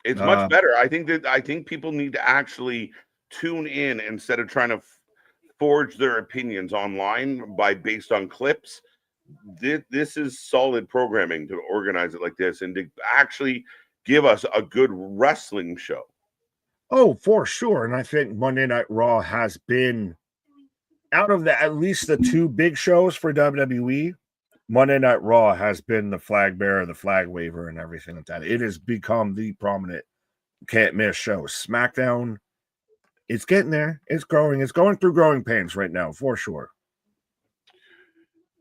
It's much better. I think people need to actually tune in instead of trying to forge their opinions online based on clips. This is solid programming to organize it like this and to actually give us a good wrestling show. Oh, for sure. And I think Monday Night Raw has been, out of at least the two big shows for WWE, Monday Night Raw has been the flag bearer, the flag waver, and everything like that. It has become the prominent can't miss show. SmackDown, it's getting there. It's growing. It's going through growing pains right now, for sure.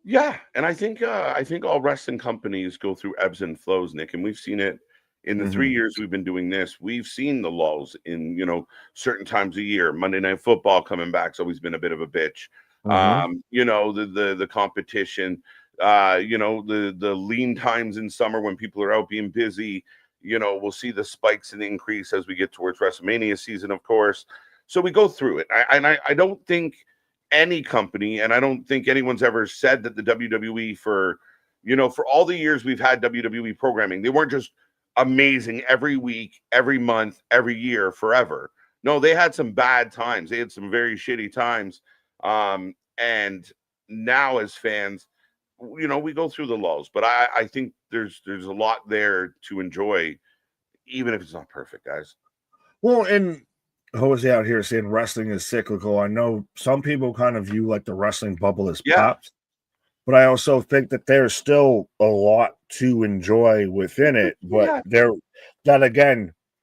Yeah, and I think all wrestling companies go through ebbs and flows, Nick, and we've seen it in the 3 years we've been doing this. We've seen the lulls in certain times a year. Monday Night Football coming back's always been a bit of a bitch. The competition, the lean times in summer when people are out being busy. We'll see the spikes and increase as we get towards WrestleMania season, of course. So we go through it. I don't think any company, and I don't think anyone's ever said that the WWE for all the years we've had WWE programming, they weren't just amazing every week, every month, every year, forever. No, they had some bad times. They had some very shitty times. And now as fans, we go through the lulls, but I think there's a lot there to enjoy, even if it's not perfect, guys. Well, and Jose out here saying wrestling is cyclical. I know some people kind of view like the wrestling bubble as popped, but I also think that there's still a lot to enjoy within it. But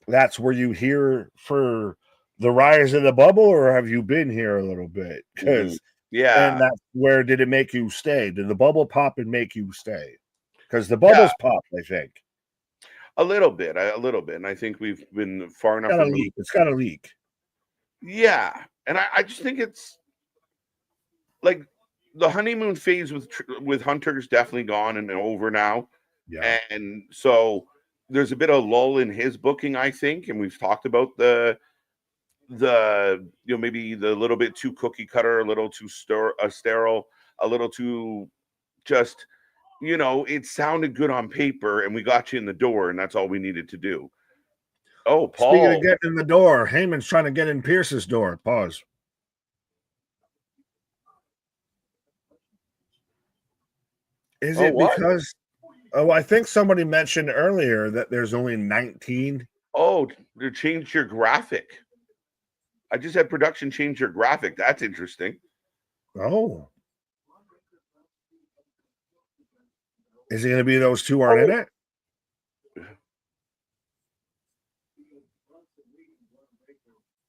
that's where you hear for the rise of the bubble, or have you been here a little bit? Because and that's where did it make you stay? Did the bubble pop and make you stay? Because the bubbles popped, I think. A little bit, and I think we've been far enough. It's got to leak. Yeah, and I just think it's like the honeymoon phase with Hunter's definitely gone and over now. Yeah, and so there's a bit of lull in his booking, I think, and we've talked about the maybe the little bit too cookie cutter, a little too sterile, a little too just it sounded good on paper, and we got you in the door, and that's all we needed to do. Oh, Paul. Speaking of getting in the door, Heyman's trying to get in Pierce's door. Pause. Is it because... Oh, I think somebody mentioned earlier that there's only 19. Oh, they changed your graphic. I just had production change your graphic. That's interesting. Oh. Is it going to be those two aren't in it?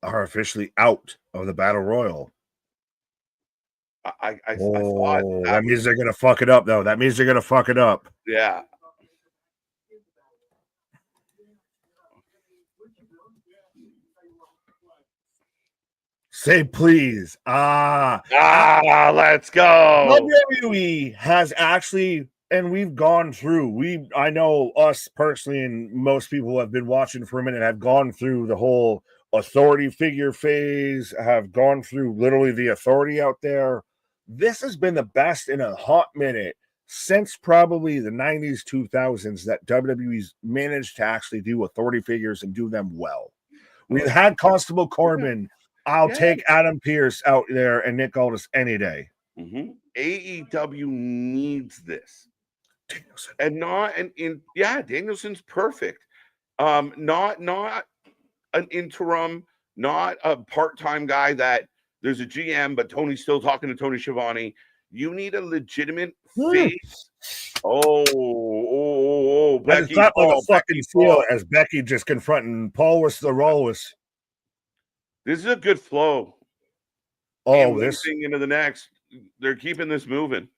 Are officially out of the Battle Royal. I thought that means they're going to fuck it up, though. That means they're going to fuck it up. Yeah. Say please. Let's go. WWE has actually, and we've gone through, I know us personally, and most people who have been watching for a minute have gone through the whole authority figure phase, have gone through literally the authority out there. This has been the best in a hot minute since probably the 90s, 2000s that WWE's managed to actually do authority figures and do them well. We've had Constable Corbin. I'll take Adam Pearce out there and Nick Aldis any day. AEW needs this. Danielson. Danielson's perfect. Not an interim, not a part-time guy that there's a GM, but Tony's still talking to Tony Schiavone. You need a legitimate face. Becky. I just like a fucking feel as Becky just confronting Paul with the Rolls. This is a good flow. This thing into the next. They're keeping this moving.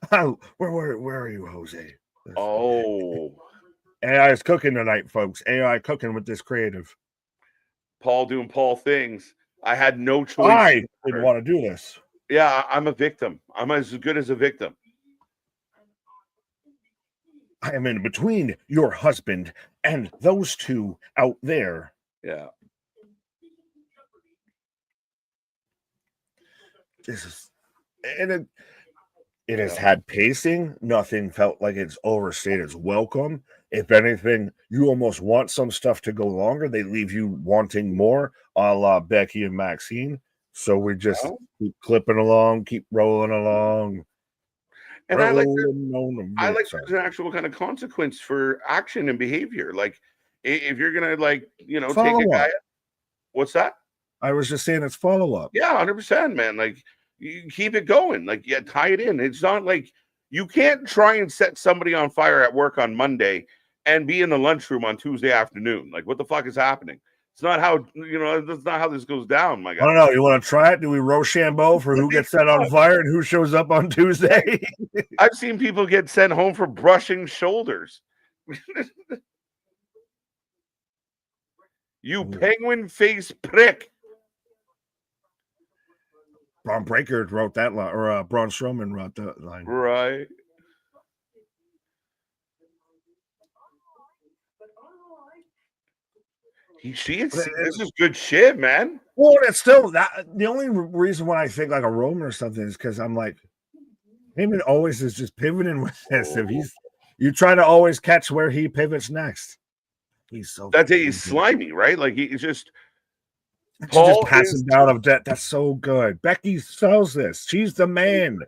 Where are you, Jose? AI is cooking tonight, folks. AI cooking with this creative. Paul doing Paul things. I had no choice. I didn't want to do this. Yeah, I'm a victim. I'm as good as a victim. I am in between your husband and those two out there. Yeah. This is, and it has had pacing. Nothing felt like it's overstayed its welcome. If anything, you almost want some stuff to go longer. They leave you wanting more, a la Becky and Maxine. So we just keep clipping along, keep rolling along. And I like there's an actual kind of consequence for action and behavior. Like if you're gonna like, take a guy. What's that? I was just saying it's follow-up. Yeah, 100%, man. Like you keep it going. Like tie it in. It's not like you can't try and set somebody on fire at work on Monday and be in the lunchroom on Tuesday afternoon. Like what the fuck is happening? It's not how that's not how this goes down, my guy. I don't know. You want to try it? Do we Rochambeau for who gets set on fire and who shows up on Tuesday? I've seen people get sent home for brushing shoulders. You penguin face prick. Braun Breaker wrote that line, or Braun Strowman wrote that line. Right. This is good shit, man. Well, it's still that. The only reason why I think like a Roman or something is because I'm like, Heyman always is just pivoting with this. If you try to always catch where he pivots next. He's slimy, right? Like he's just Paul just passes out of debt. That's so good. Becky sells this. She's the man.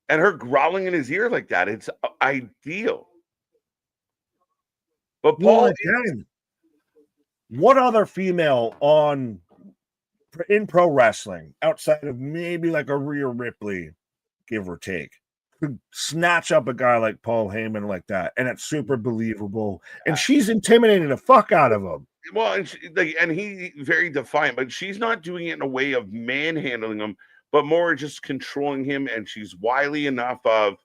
And her growling in his ear like that, it's ideal. But Paul, again, what other female in pro wrestling outside of maybe like a Rhea Ripley, give or take, could snatch up a guy like Paul Heyman like that, and it's super believable, and she's intimidating the fuck out of him. Well, and he very defiant, but she's not doing it in a way of manhandling him, but more just controlling him, and she's wily enough of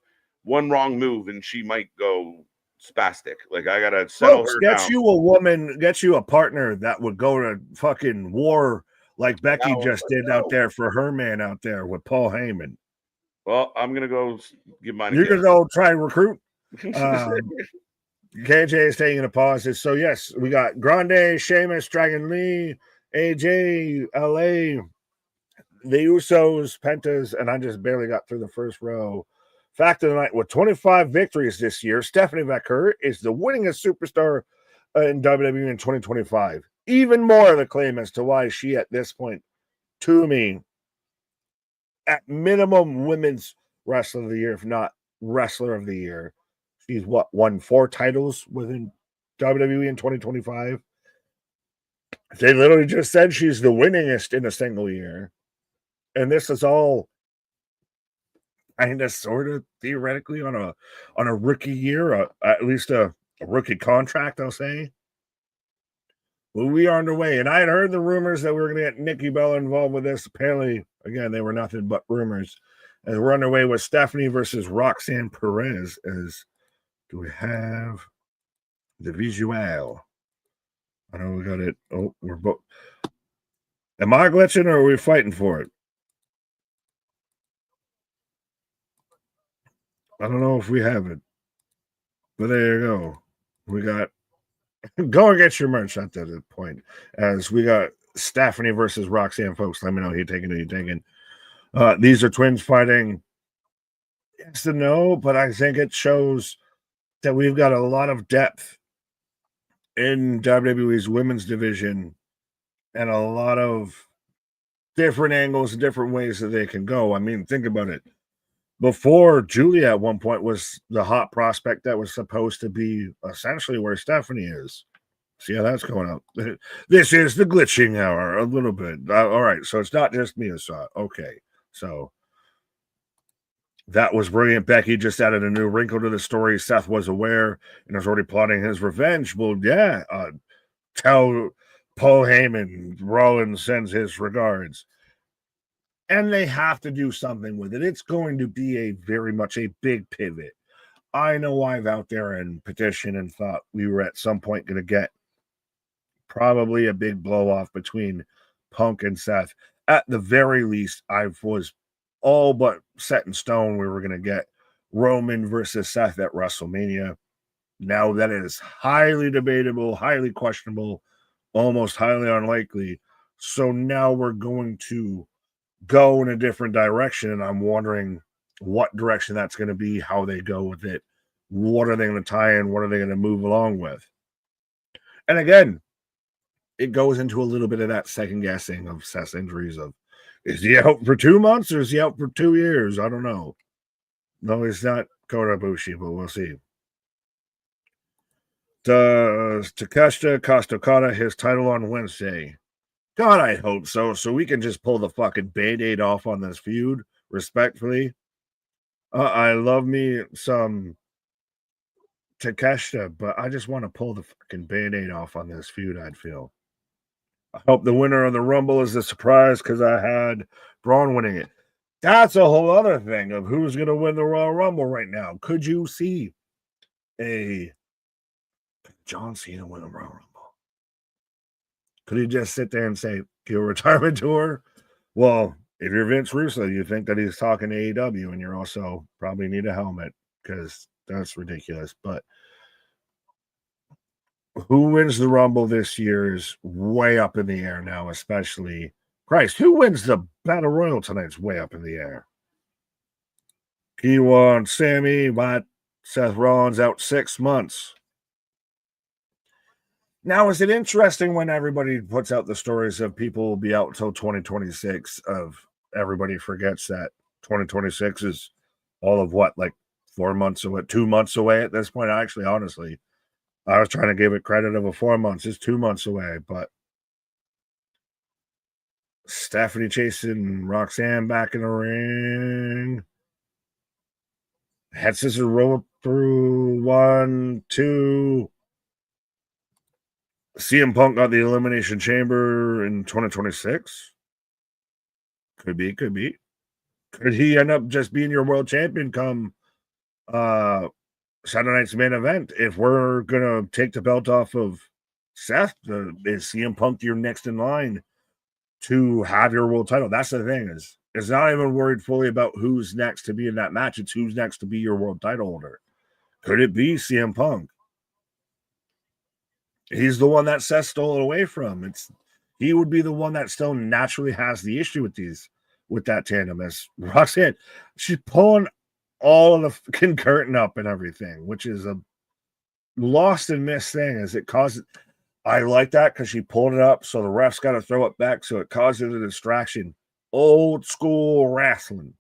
one wrong move and she might go spastic. Like I gotta settle her down. Get you a partner that would go to fucking war like Becky just did out there for her man out there with Paul Heyman. Well, I'm gonna go give mine. You're gonna go try and recruit. KJ is taking a pause. So yes, we got Grande, Sheamus, Dragon Lee, AJ, LA, the Usos, Pentas, and I just barely got through the first row. Fact of the night, with 25 victories this year, Stephanie McCurry is the winningest superstar in WWE in 2025. Even more of the claim as to why she, at this point, to me, at minimum, women's wrestler of the year, if not wrestler of the year. She's won 4 titles within WWE in 2025. They literally just said she's the winningest in a single year. And this is all kind of sort of theoretically on a rookie year, at least a rookie contract, I'll say. Well, we are underway. And I had heard the rumors that we were going to get Nikki Bella involved with this. Apparently, again, they were nothing but rumors. And we're underway with Stephanie versus Roxanne Perez. Do we have the visual? I know we got it. Oh, we're both. Am I glitching or are we fighting for it? I don't know if we have it. But there you go. We got. Go and get your merch at that point. As we got Stephanie versus Roxanne, folks. Let me know who you're taking. These are twins fighting. Yes and no, but I think it shows that we've got a lot of depth in WWE's women's division and a lot of different angles and different ways that they can go. I mean, think about it. Before, Julia at one point was the hot prospect that was supposed to be essentially where Stephanie is. See how that's going up. This is the glitching hour a little bit. All right, so it's not just me that saw it. Okay, so that was brilliant. Becky just added a new wrinkle to the story. Seth was aware and was already plotting his revenge. Well, yeah, tell Paul Heyman Rollins sends his regards. And they have to do something with it. It's going to be very much a big pivot. I know I've out there and petitioned and thought we were at some point going to get probably a big blow off between Punk and Seth. At the very least, I was all but set in stone we were going to get Roman versus Seth at WrestleMania. Now that is highly debatable, highly questionable, almost highly unlikely. So now we're going to go in a different direction, and I'm wondering what direction that's going to be, how they go with it, what are they going to tie in, what are they going to move along with. And again, it goes into a little bit of that second guessing of Seth's injuries of, is he out for 2 months or is he out for 2 years? I don't know. No, he's not Kota Ibushi, but we'll see. Does Takeshita cost Okada his title on Wednesday? God, I hope so. So we can just pull the fucking Band-Aid off on this feud, respectfully. I love me some Takeshita, but I just want to pull the fucking Band-Aid off on this feud, I'd feel. I hope the winner of the Rumble is a surprise because I had Braun winning it. That's a whole other thing of who's going to win the Royal Rumble right now. Could you see a John Cena win a Royal Rumble? Could he just sit there and say, your retirement tour? Well, if you're Vince Russo, you think that he's talking to AEW, and you're also probably need a helmet because that's ridiculous. But who wins the Rumble this year is way up in the air now, especially Christ. Who wins the Battle Royal tonight is way up in the air. Kiwan, Sammy, Watt, Seth Rollins out 6 months. Now, is it interesting when everybody puts out the stories of people will be out until 2026 of everybody forgets that 2026 is all of what, like 4 months away, 2 months away at this point? Actually, honestly, I was trying to give it credit of a 4 months. It's 2 months away, but Stephanie chasing Roxanne back in the ring. Head scissors roll through 1, 2. CM Punk got the Elimination Chamber in 2026. Could be. Could he end up just being your world champion come Saturday night's main event? If we're gonna take the belt off of Seth, is CM Punk your next in line to have your world title? That's the thing, is it's not even worried fully about who's next to be in that match. It's who's next to be your world title holder. Could it be CM Punk? He's the one that Seth stole it away from. He would be the one that still naturally has the issue with that tandem. As Roxanne, she's pulling all of the fucking curtain up and everything, which is a lost and missed thing. As it causes, I like that because she pulled it up, so the ref's got to throw it back, so it causes a distraction. Old school wrestling.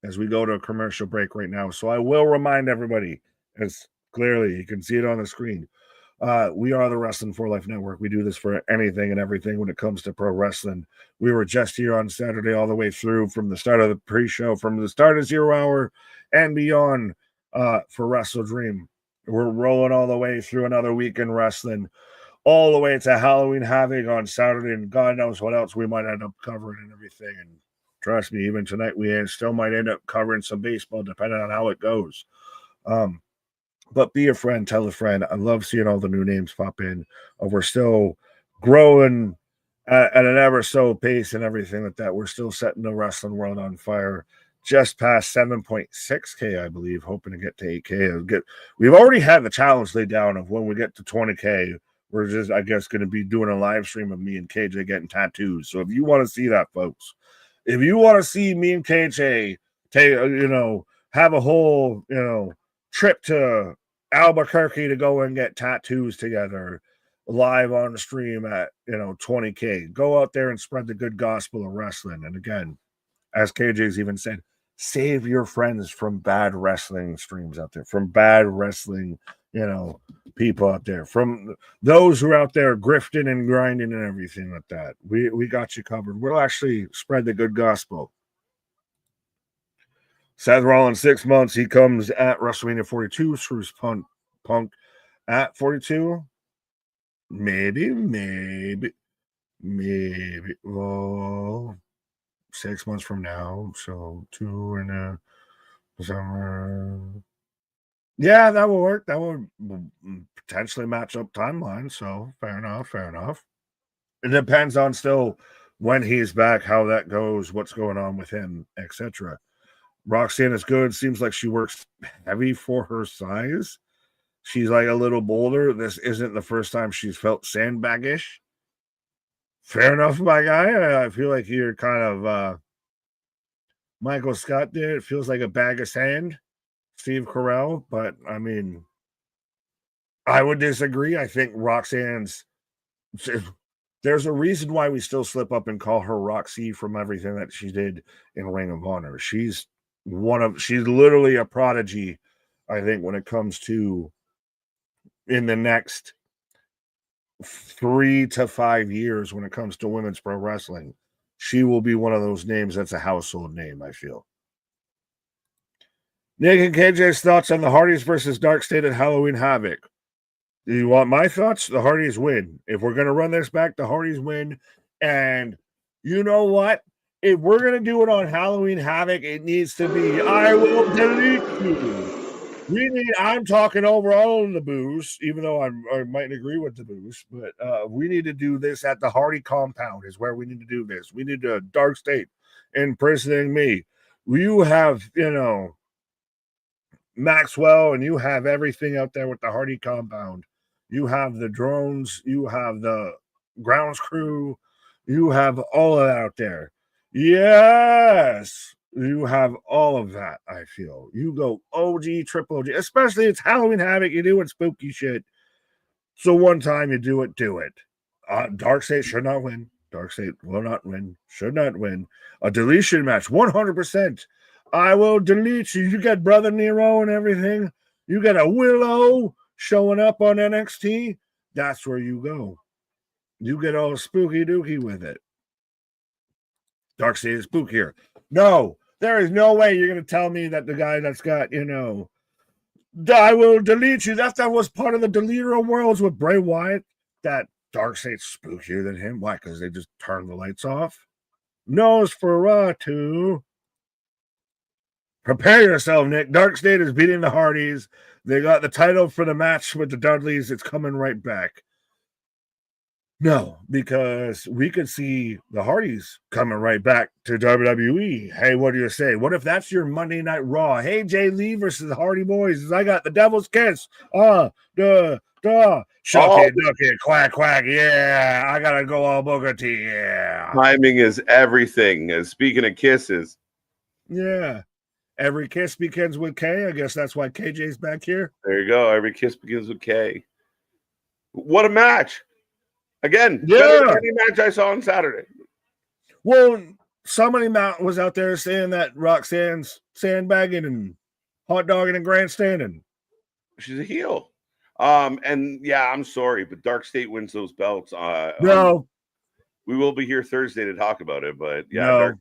As we go to a commercial break right now, so I will remind everybody, as clearly you can see it on the screen. We are the Wrestling for Life Network. We do this for anything and everything when it comes to pro wrestling. We were just here on Saturday all the way through from the start of the pre-show, from the start of 0 Hour and beyond for Wrestle Dream. We're rolling all the way through another week in wrestling, all the way to Halloween Havoc on Saturday, and God knows what else we might end up covering and everything. And trust me, even tonight we still might end up covering some baseball depending on how it goes. But be a friend, tell a friend. I love seeing all the new names pop in. We're still growing at an ever so pace and everything like that. We're still setting the wrestling world on fire. Just past 7.6K, I believe, hoping to get to 8K. We've already had the challenge laid down of when we get to 20K, we're just, I guess, going to be doing a live stream of me and KJ getting tattoos. So if you want to see that, folks, if you want to see me and KJ have a whole, trip to Albuquerque to go and get tattoos together live on the stream at 20K, go out there and spread the good gospel of wrestling. And again, as KJ's even said, save your friends from bad wrestling streams out there, from bad wrestling people out there, from those who are out there grifting and grinding and everything like that. We got you covered. We'll actually spread the good gospel. Seth Rollins 6 months. He comes at WrestleMania 42. Screws Punk at 42. Maybe. Well, 6 months from now. So 2 in a summer. Yeah, that will work. That will potentially match up timeline. So fair enough. It depends on still when he's back, how that goes, what's going on with him, etc. Roxanne is good. Seems like she works heavy for her size. She's like a little bolder. This isn't the first time she's felt sandbaggish. Fair enough, my guy. I feel like you're kind of Michael Scott there. It feels like a bag of sand, Steve Carell. But I mean, I would disagree. I think Roxanne's. There's a reason why we still slip up and call her Roxy from everything that she did in Ring of Honor. She's literally a prodigy, I think, when it comes to in the next 3 to 5 years when it comes to women's pro wrestling. She will be one of those names that's a household name, I feel. Nick and KJ's thoughts on the Hardys versus Dark State at Halloween Havoc. Do you want my thoughts? The Hardys win. If we're going to run this back, the Hardys win. And you know what? If we're going to do it on Halloween Havoc, it needs to be, I will delete you. I'm talking over all of the boos, even though I might agree with the boos, but we need to do this at the Hardy compound is where we need to do this. We need a Dark State imprisoning me. You have, Maxwell, and you have everything out there with the Hardy compound. You have the drones, you have the grounds crew, you have all of that out there. Yes, you have all of that, I feel. You go OG, triple OG, especially it's Halloween Havoc, you're doing spooky shit. So one time you do it. Dark State should not win. Dark State will not win, should not win. A deletion match, 100%. I will delete you. You got Brother Nero and everything. You got a Willow showing up on NXT. That's where you go. You get all spooky dooky with it. Dark State is spookier. No, there is no way you're going to tell me that the guy that's got, I will delete you. That was part of the Deleter Worlds with Bray Wyatt. That Dark State's spookier than him. Why? Because they just turned the lights off? Nosferatu. Prepare yourself, Nick. Dark State is beating the Hardys. They got the title for the match with the Dudleys. It's coming right back. No, because we could see the Hardys coming right back to WWE. Hey, what do you say? What if that's your Monday Night Raw? Hey, Jay Lee versus the Hardy Boys. I got the Devil's Kiss. Shuck it, duck it, quack, quack. Yeah, I got to go all Booker T. Yeah. Timing is everything. Speaking of kisses. Yeah. Every kiss begins with K. I guess that's why KJ's back here. There you go. Every kiss begins with K. What a match. Again, yeah. Better than any match I saw on Saturday. Well, somebody was out there saying that Roxanne's sandbagging and hot dogging and grandstanding. She's a heel. And yeah, I'm sorry, but Dark State wins those belts. No. We will be here Thursday to talk about it, but yeah, no.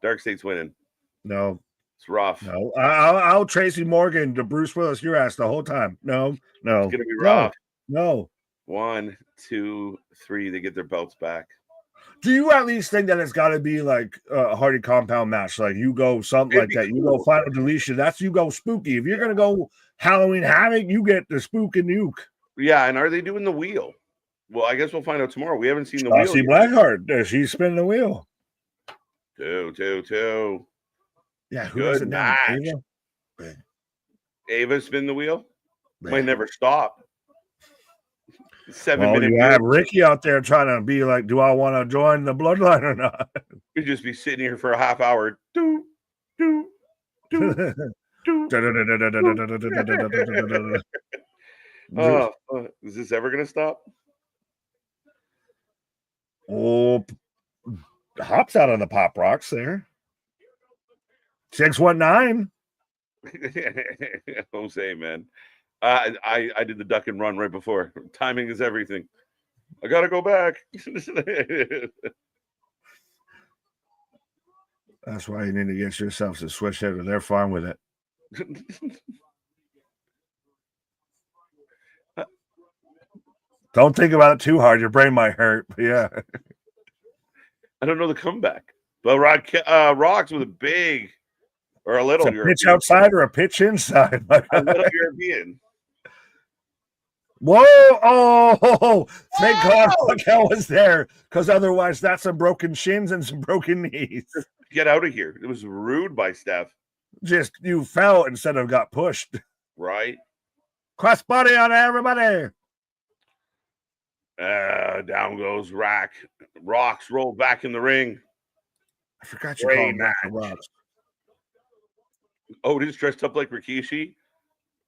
Dark State's winning. No. It's rough. No, I'll Tracy Morgan to Bruce Willis your ass the whole time. No. It's gonna be rough. No. 1, 2, 3. They get their belts back. Do you at least think that it's got to be like a Hardy compound match? Like you go something like that. Cool. You go final deletion. That's you go spooky. If you're gonna go Halloween Havoc, you get the spook and nuke. Yeah, and are they doing the wheel? Well, I guess we'll find out tomorrow. We haven't seen the wheel. See Blackheart. She's spinning the wheel. 2. Yeah, who does it now? Ava spin the wheel? Man. Might never stop. 7 minutes. You have Ricky out there trying to be like, do I want to join the bloodline or not? You'd just be sitting here for a half hour. Is this ever going to stop? Oh, hops out on the Pop Rocks there. 619. Jose, man. I did the duck and run right before. Timing is everything. I gotta go back. That's why you need to get yourself to switch header. They're fine with it. Don't think about it too hard. Your brain might hurt. But yeah. I don't know the comeback. But Rocks with a big or a little European. Pitch outside or a pitch inside. A little European. Whoa! Oh, thank God Raquel was there, because otherwise that's some broken shins and some broken knees. Get out of here. It was rude by Steph. Just you fell instead of got pushed. Right? Cross body on everybody. Down goes Rack. Rocks roll back in the ring. I forgot you Great called him Dr. match. Rocks. Otis dressed up like Rikishi.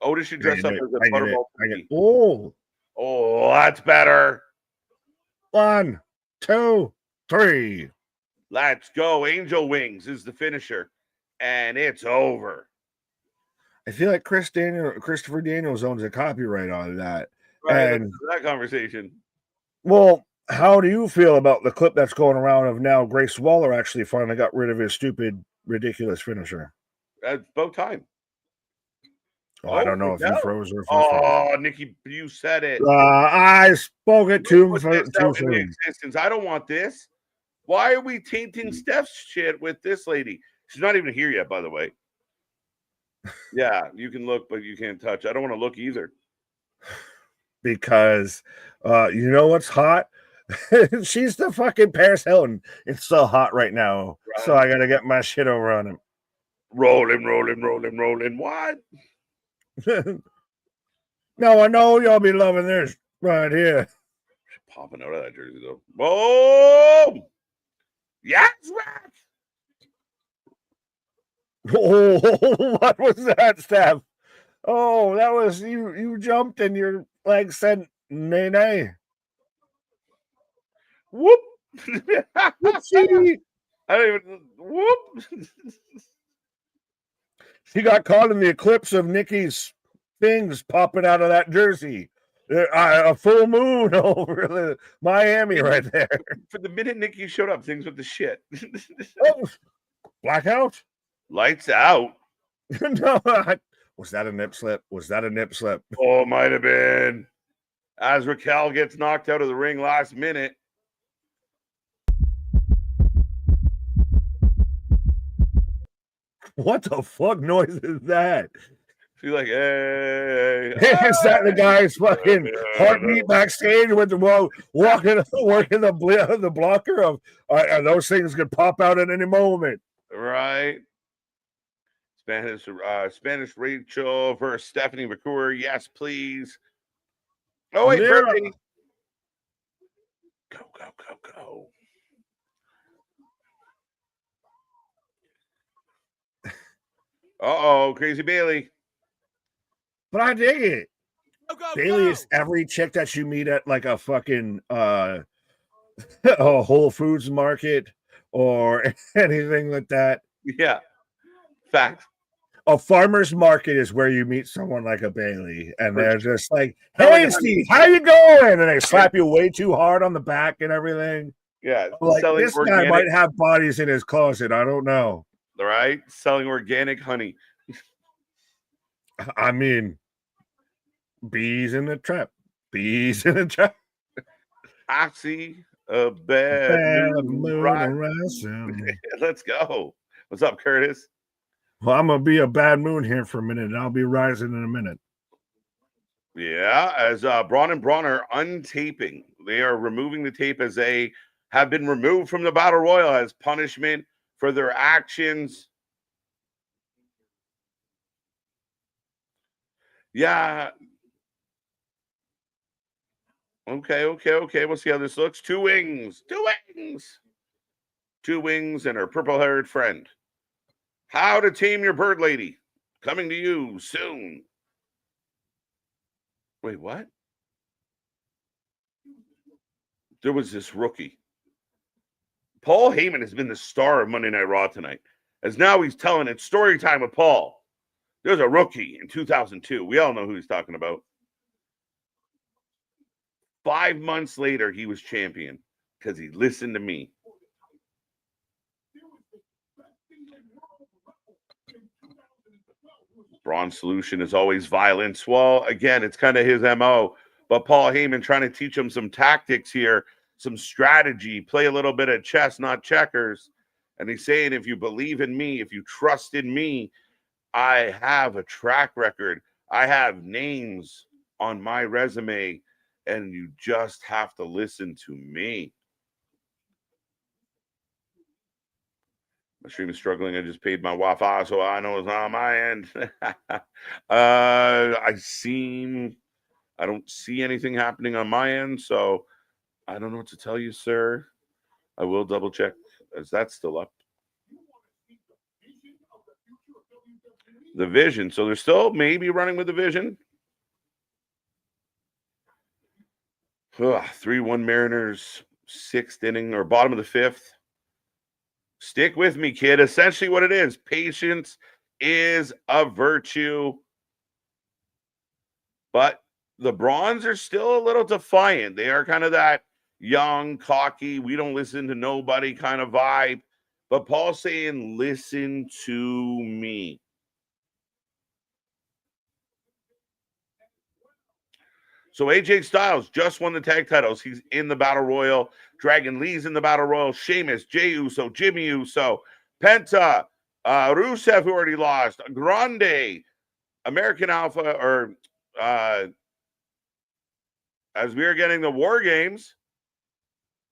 Otis should dress up as a butterball. Oh, that's better. 1, 2, 3. Let's go. Angel Wings is the finisher. And it's over. I feel like Christopher Daniels owns a copyright on that. Right, And that conversation. Well, how do you feel about the clip that's going around of now Grace Waller actually finally got rid of his stupid, ridiculous finisher? It's about time. Oh, I don't know if you froze or if Oh, Nikki, you said it. I spoke it too soon. Existence. I don't want this. Why are we tainting Steph's shit with this lady? She's not even here yet, by the way. Yeah, you can look, but you can't touch. I don't want to look either. Because you know what's hot? She's the fucking Paris Hilton. It's so hot right now. Right. So I got to get my shit over on him. Rolling. What? No, I know y'all be loving this right here. She's popping out of that jersey, though. Boom! Yes, Rack! Oh, what was that, Steph? Oh, that was you. You jumped and your leg said nay nay. Whoop! Whoopsie! I don't even whoop. She got caught in the eclipse of Nikki's things popping out of that jersey. A full moon over the Miami right there. For the minute Nikki showed up, things with the shit. Oh, blackout? Lights out. No, was that a nip slip? Oh, might have been. As Raquel gets knocked out of the ring last minute. What the fuck noise is that? She's like, hey. Is that the guy's fucking heartbeat backstage with the working the blocker of those things could pop out at any moment? Right. Spanish Rachel versus Stephanie McCool. Yes, please. Oh, wait, Birdie. Go. Uh-oh, Crazy Bailey. But I dig it. Bailey is every chick that you meet at like a fucking a Whole Foods market or anything like that. Yeah. Fact. A farmer's market is where you meet someone like a Bailey, and they're just like, "Hey, Steve, how you going?" And they slap you way too hard on the back and everything. Yeah, like this guy might have bodies in his closet. I don't know. All right, selling organic honey. I mean, bees in the trap. I see a bad moon rising. Let's go. What's up, Curtis? Well, I'm going to be a bad moon here for a minute, and I'll be rising in a minute. Yeah, as Braun and Braun are untaping. They are removing the tape as they have been removed from the Battle Royal as punishment for their actions. Yeah. Okay. We'll see how this looks. Two wings and her purple-haired friend. How to Tame Your Bird Lady. Coming to you soon. Wait, what? There was this rookie. Paul Heyman has been the star of Monday Night Raw tonight. As now he's telling it story time with Paul. There's a rookie in 2002. We all know who he's talking about. 5 months later, he was champion because he listened to me. Braun's solution is always violence. Well, again, it's kind of his MO. But Paul Heyman trying to teach him some tactics here, some strategy, play a little bit of chess, not checkers. And he's saying, if you believe in me, if you trust in me, I have a track record. I have names on my resume, and you just have to listen to me. My stream is struggling. I just paid my Wi-Fi, so I know it's on my end. I don't see anything happening on my end, so I don't know what to tell you, sir. I will double check. Is that still up? The Vision. So they're still maybe running with the Vision. 3-1 Mariners, 6th inning or bottom of the 5th. Stick with me, kid. Essentially what it is, patience is a virtue. But the Bronze are still a little defiant. They are kind of that young, cocky, we don't listen to nobody kind of vibe. But Paul's saying, listen to me. So AJ Styles just won the tag titles. He's in the Battle Royal. Dragon Lee's in the Battle Royal. Sheamus, Jey Uso, Jimmy Uso, Penta, Rusev, who already lost, Grande, American Alpha, or as we are getting the War Games,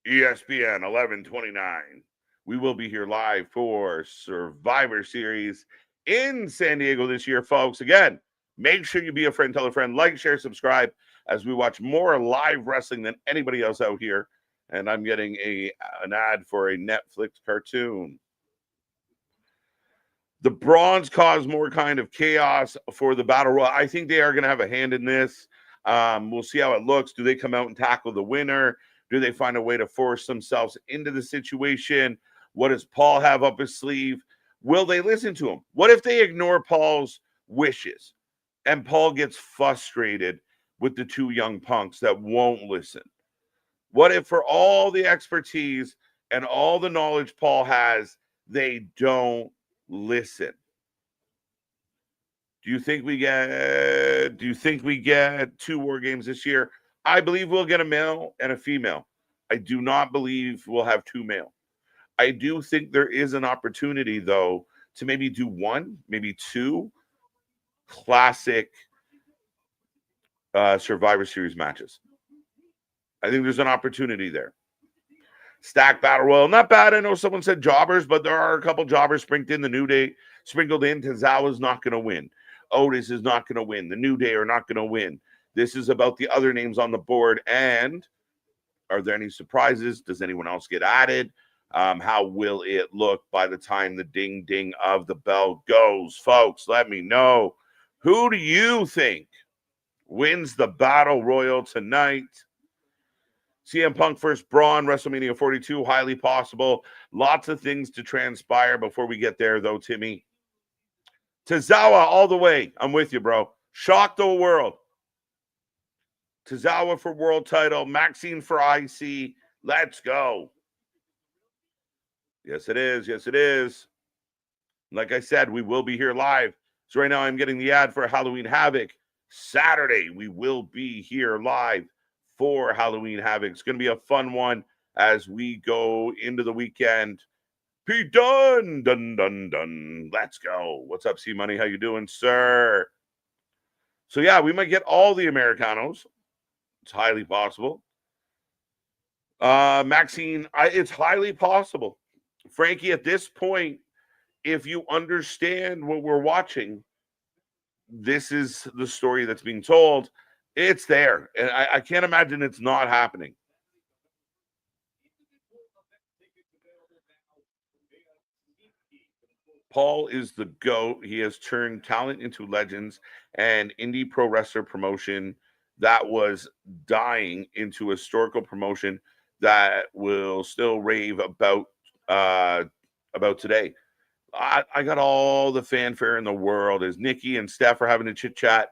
ESPN 1129. We will be here live for Survivor Series in San Diego this year, folks. Again, make sure you be a friend, tell a friend, like, share, subscribe as we watch more live wrestling than anybody else out here. And I'm getting an ad for a Netflix cartoon. The Bronze caused more kind of chaos for the Battle Royal. I think they are going to have a hand in this. We'll see how it looks. Do they come out and tackle the winner? Do they find a way to force themselves into the situation? What does Paul have up his sleeve? Will they listen to him? What if they ignore Paul's wishes and Paul gets frustrated with the two young punks that won't listen? What if for all the expertise and all the knowledge Paul has, they don't listen? Do you think we get 2 War Games this year? I believe we'll get a male and a female. I do not believe we'll have 2 male. I do think there is an opportunity, though, to maybe do 1, maybe 2 classic Survivor Series matches. I think there's an opportunity there. Stack Battle Royal, not bad. I know someone said jobbers, but there are a couple jobbers sprinkled in. The New Day sprinkled in. Tozawa's not going to win. Otis is not going to win. The New Day are not going to win. This is about the other names on the board. And are there any surprises? Does anyone else get added? How will it look by the time the ding ding of the bell goes? Folks, let me know. Who do you think wins the Battle Royal tonight? CM Punk versus Braun, WrestleMania 42, highly possible. Lots of things to transpire before we get there, though, Timmy. Tozawa all the way. I'm with you, bro. Shock the world. Tozawa for world title. Maxine for IC. Let's go. Yes, it is. Yes, it is. Like I said, we will be here live. So right now I'm getting the ad for Halloween Havoc. Saturday, we will be here live for Halloween Havoc. It's going to be a fun one as we go into the weekend. Pete Dunn, dun, dun, dun. Let's go. What's up, C-Money? How you doing, sir? So, yeah, we might get all the Americanos. It's highly possible. Maxine, it's highly possible. Frankie, at this point, if you understand what we're watching, this is the story that's being told. It's there. And I can't imagine it's not happening. Paul is the GOAT. He has turned talent into legends and indie pro wrestler promotion that was dying into a historical promotion that will still rave about today. I got all the fanfare in the world as Nikki and Steph are having a chit chat.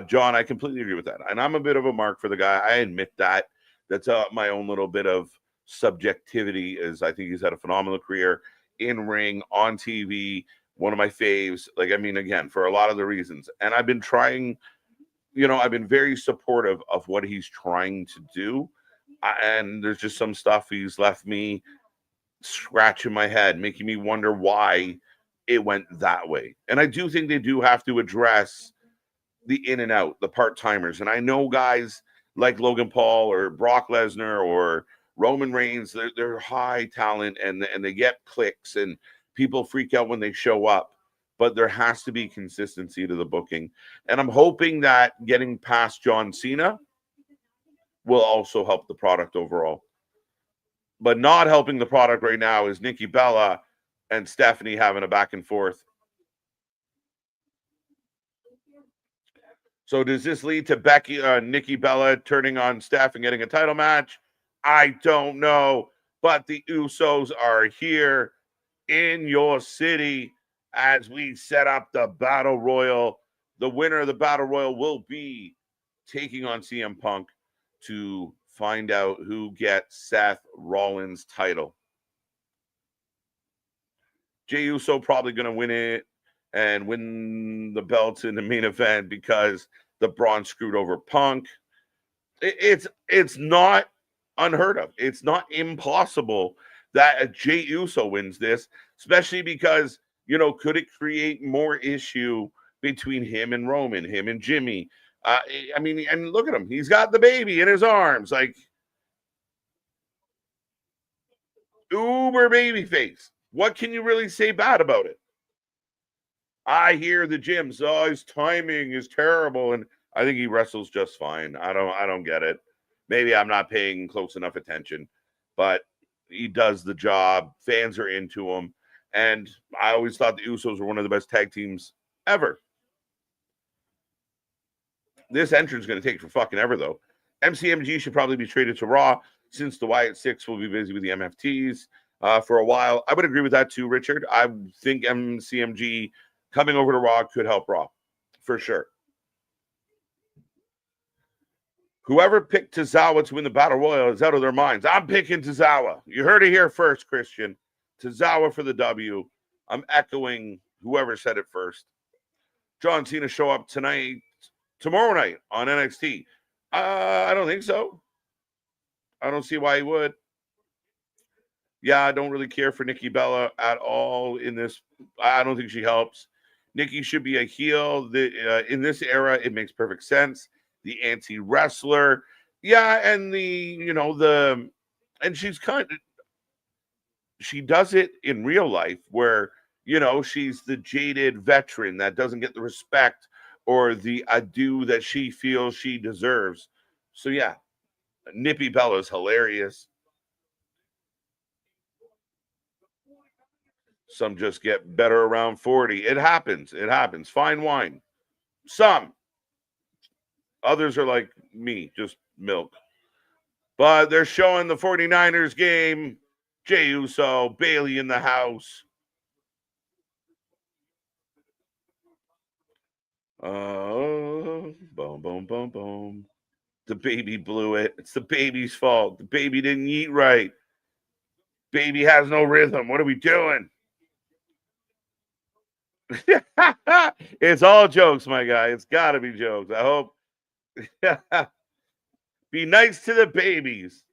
John, I completely agree with that. And I'm a bit of a mark for the guy. I admit that. That's my own little bit of subjectivity, as I think he's had a phenomenal career in ring, on TV, one of my faves. Like, I mean, again, for a lot of the reasons. And I've been trying, I've been very supportive of what he's trying to do. And there's just some stuff he's left me scratching my head, making me wonder why it went that way. And I do think they do have to address the in and out, the part-timers. And I know guys like Logan Paul or Brock Lesnar or Roman Reigns, they're high talent and they get clicks and people freak out when they show up. But there has to be consistency to the booking. And I'm hoping that getting past John Cena will also help the product overall. But not helping the product right now is Nikki Bella and Stephanie having a back and forth. So does this lead to Nikki Bella turning on Steph and getting a title match? I don't know. But the Usos are here in your city as we set up the Battle Royal. The winner of the Battle Royal will be taking on CM Punk to find out who gets Seth Rollins' title. Jey Uso probably going to win it and win the belts in the main event because the Braun screwed over Punk. It's not unheard of. It's not impossible that a Jey Uso wins this, especially because, could it create more issue between him and Roman, him and Jimmy? I mean, and look at him. He's got the baby in his arms, like uber baby face. What can you really say bad about it? I hear the gyms, his timing is terrible, and I think he wrestles just fine. I don't get it. Maybe I'm not paying close enough attention, but he does the job. Fans are into him, and I always thought the Usos were one of the best tag teams ever. This entrance is going to take for fucking ever, though. MCMG should probably be traded to Raw since the Wyatt Six will be busy with the MFTs for a while. I would agree with that too, Richard. I think MCMG coming over to Raw could help Raw for sure. Whoever picked Tozawa to win the Battle Royal is out of their minds. I'm picking Tozawa. You heard it here first, Christian. Tozawa for the W. I'm echoing whoever said it first. John Cena show up tomorrow night on NXT. I don't think so. I don't see why he would. Yeah, I don't really care for Nikki Bella at all in this. I don't think she helps. Nikki should be a heel. In this era, it makes perfect sense. The anti-wrestler. Yeah, and and she's she does it in real life where, she's the jaded veteran that doesn't get the respect or the adieu that she feels she deserves. So yeah, Nippy Bella's hilarious. Some just get better around 40. It happens. Fine wine. Some. Others are like me, just milk. But they're showing the 49ers game. Jey Uso, Bailey in the house. Boom, boom, boom, boom. The baby blew it. It's the baby's fault. The baby didn't eat right. Baby has no rhythm. What are we doing? It's all jokes, my guy. It's got to be jokes. I hope. Be nice to the babies.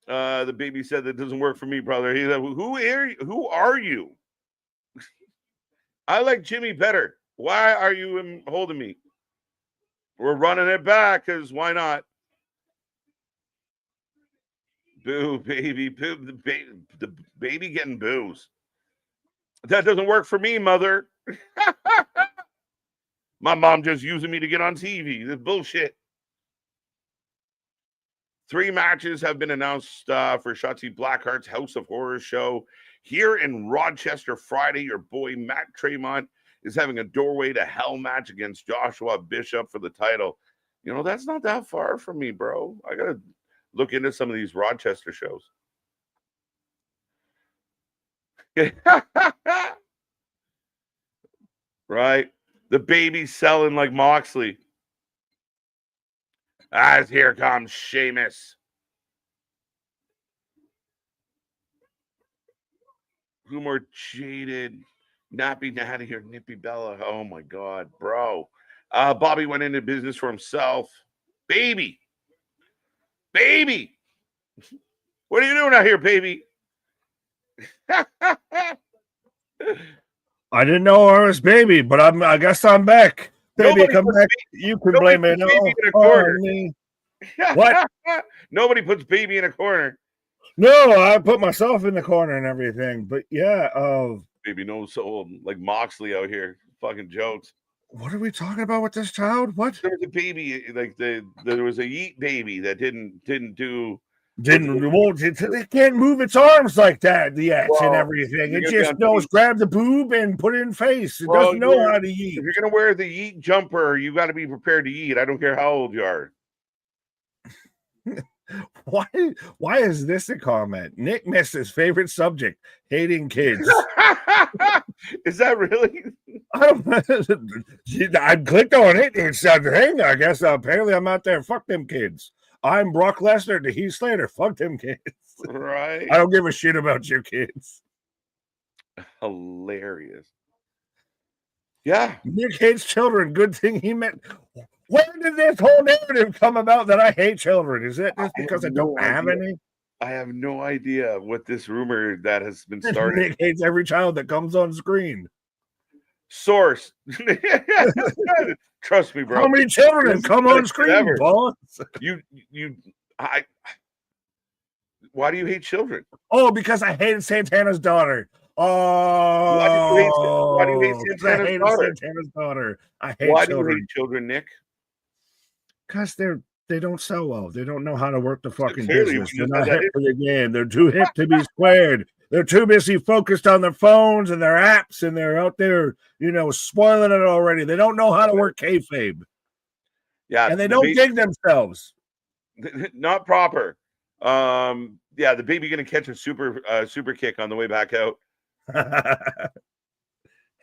The baby said that doesn't work for me, brother. He said, who are you? I like Jimmy better. Why are you holding me? We're running it back because why not? Boo, baby. Boo, the baby getting boos. That doesn't work for me, mother. My mom just using me to get on TV. This bullshit. 3 matches have been announced for Shotzi Blackheart's House of Horrors show here in Rochester Friday. Your boy Matt Tremont is having a Doorway to Hell match against Joshua Bishop for the title. That's not that far from me, bro. I got to look into some of these Rochester shows. Right? The baby's selling like Moxley. As here comes Sheamus. Who more jaded? Nappy Natty here, Nippy Bella. Oh my God, bro. Bobby went into business for himself. Baby. What are you doing out here, baby? I didn't know I was baby, but I guess I'm back. Baby, come back. You can blame it on me. What? Nobody puts baby in a corner. No, I put myself in the corner and everything. But yeah, Baby no soul, like Moxley out here, fucking jokes. what are we talking about with this child? What? There was a baby, like there was a yeet baby that didn't do. It can't move its arms like that yet and Well, everything. you're It gonna be just on knows TV. grab the boob and put it in face. It Well, doesn't know how to eat. if you're gonna wear the yeet jumper, you got to be prepared to eat. I don't care how old you are. Why is this a comment? Nick missed his favorite subject, hating kids. Is that really? I don't I clicked on it. It's a thing. I guess apparently I'm out there. Fuck them kids. I'm Brock Lesnar to Heath Slater. Fuck them kids. Right. I don't give a shit about your kids. Hilarious. Yeah. Nick hates children. Good thing he meant. Where did this whole narrative come about that I hate children? Is it just because I don't have any? I have no idea what this rumor that has been started. Nick hates every child that comes on screen. Source. Trust me, bro. How many children have come on screen, boss? Why do you hate children? Oh, because I hated Santana's daughter. Oh, why do you hate Santana's daughter? I hate why children. Do you hate children, Nick? Because they don't sell well. They don't know how to work the fucking Clearly, business. They're not hip for the game. They're too hip to be squared. They're too busy focused on their phones and their apps, and they're out there, spoiling it already. They don't know how to work kayfabe. Yeah, and they don't dig themselves. Not proper. Yeah, the baby gonna catch a super kick on the way back out.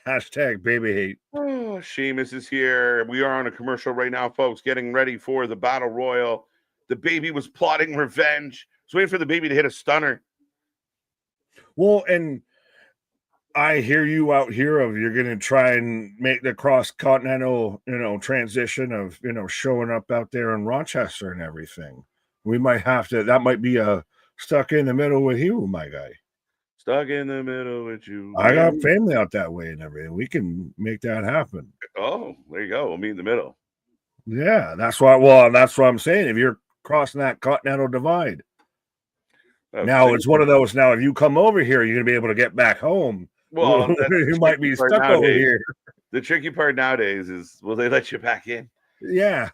Hashtag baby hate. Oh, Sheamus is here. We are on a commercial right now, folks, getting ready for the Battle Royal. The baby was plotting revenge. He's waiting for the baby to hit a stunner. Well, and I hear you out here of you're going to try and make the cross-continental, transition of, showing up out there in Rochester and everything. We might have to, that might be a stuck in the middle with you, my guy. Stuck in the middle with you. I got family out that way and everything. We can make that happen. Oh, there you go. We'll meet in the middle. Yeah, that's what I'm saying. If you're crossing that continental divide. Now it's one of those. Now, if you come over here, you're gonna be able to get back home. Well, you might be stuck over here. The tricky part nowadays is, will they let you back in? Yeah.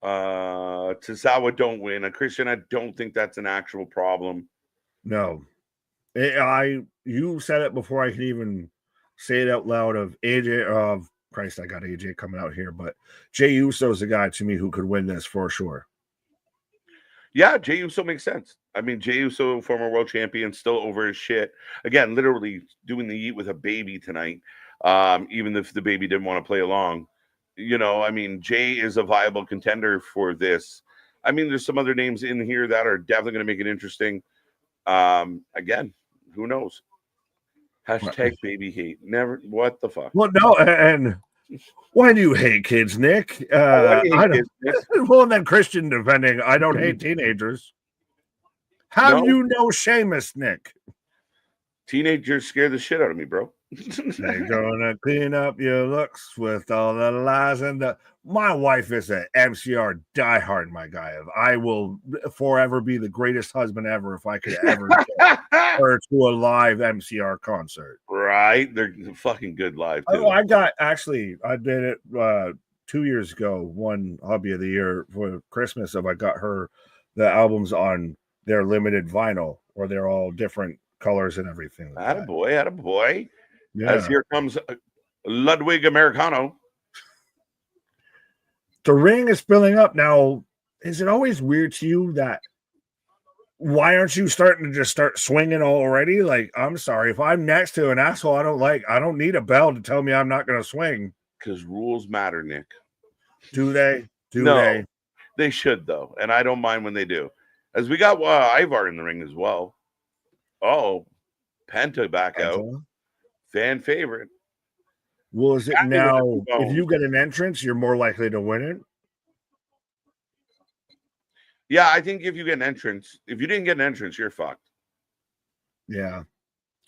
Tozawa don't win. A Christian, I don't think that's an actual problem. No, you said it before I could even say it out loud. Of AJ, of Christ, I got AJ coming out here, but Jey Uso's a guy to me who could win this for sure. Yeah, Jey Uso makes sense. I mean, Jey Uso, former world champion, still over his shit. Again, literally doing the yeet with a baby tonight. Even if the baby didn't want to play along. I mean, Jey is a viable contender for this. I mean, there's some other names in here that are definitely going to make it interesting. Again, who knows? Hashtag baby hate. Never. What the fuck? Well, no, and why do you hate kids, Nick? I don't. Kids, Nick? Well, and then Christian defending. I don't hate teenagers. How do you know Sheamus, Nick? Teenagers scare the shit out of me, bro. They're gonna clean up your looks with all the lies and my wife is an MCR diehard, my guy. I will forever be the greatest husband ever if I could ever get her to a live MCR concert. Right, they're fucking good live too. I did it 2 years ago. One hobby of the year for Christmas. I got her the albums on their limited vinyl, where they're all different colors and everything. Attaboy. Yeah. As here comes Ludwig Americano. The ring is filling up. Now, is it always weird to you that why aren't you starting to just start swinging already? Like, I'm sorry, if I'm next to an asshole I don't need a bell to tell me I'm not going to swing. Because rules matter, Nick. Do they? No, they should, though. And I don't mind when they do. As we got Ivar in the ring as well. Oh, Penta back out. Fan favorite. Well, is it now, if you get an entrance, you're more likely to win it? Yeah, I think if you get an entrance, if you didn't get an entrance, you're fucked. Yeah.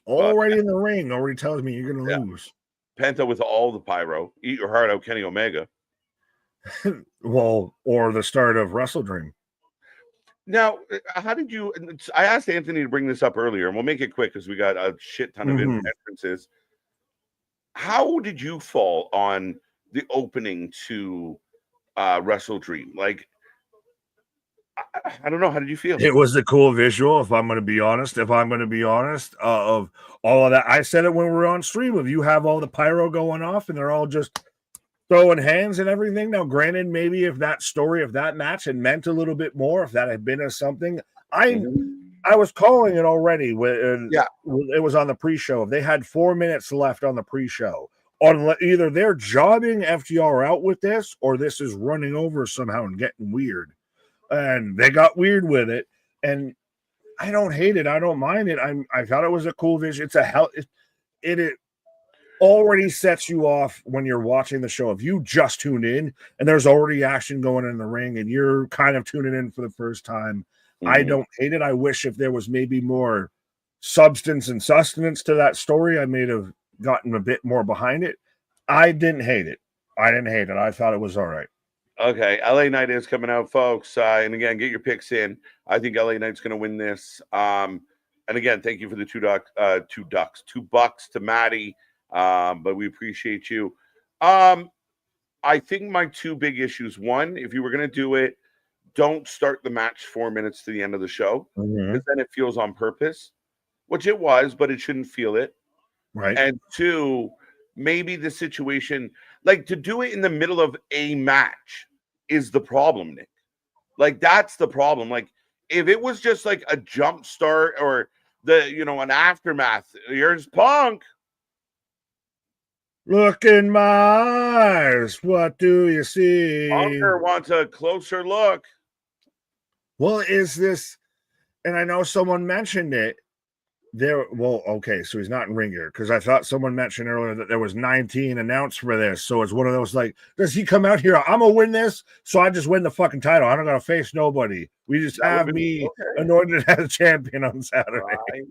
Already in the ring, already tells me you're going to lose. Penta with all the pyro. Eat your heart out, Kenny Omega. Well, or the start of Wrestle Dream. Now, how did you? I asked Anthony to bring this up earlier, and we'll make it quick because we got a shit ton of entrances. How did you fall on the opening to Wrestle Dream? Like, I don't know. How did you feel? It was a cool visual, if I'm going to be honest. Of all of that. I said it when we were on stream. Of you have all the pyro going off, and they're all just throwing hands and everything. Now, granted, maybe if that story of that match had meant a little bit more, if that had been a something, I was calling it already. When it was on the pre-show. They had 4 minutes left on the pre-show. On either they're jobbing FTR out with this, or this is running over somehow and getting weird. And they got weird with it. And I don't hate it. I don't mind it. I thought it was a cool vision. It's a hell. It already sets you off when you're watching the show. If you just tune in and there's already action going in the ring and you're kind of tuning in for the first time, I don't hate it. I wish if there was maybe more substance and sustenance to that story, I may have gotten a bit more behind it. I didn't hate it. I thought it was all right. Okay, LA Knight is coming out, folks. And again, get your picks in. I think LA Knight's going to win this. And again, thank you for the $2 to Maddie. But we appreciate you. I think my two big issues. One, if you were going to do it, don't start the match 4 minutes to the end of the show, because then it feels on purpose, which it was, but it shouldn't feel it. Right. And two, maybe the situation, like to do it in the middle of a match is the problem, Nick. Like that's the problem. Like if it was just like a jump start or an aftermath, here's Punk. Look in my eyes. What do you see? Punker wants a closer look. Well, is this, and I know someone mentioned it there. Well, okay, so he's not in Ring Gear, because I thought someone mentioned earlier that there was 19 announced for this. So it's one of those like, does he come out here? I'm gonna win this, so I just win the fucking title. I don't gotta face nobody. We just have me anointed as champion on Saturday. Right.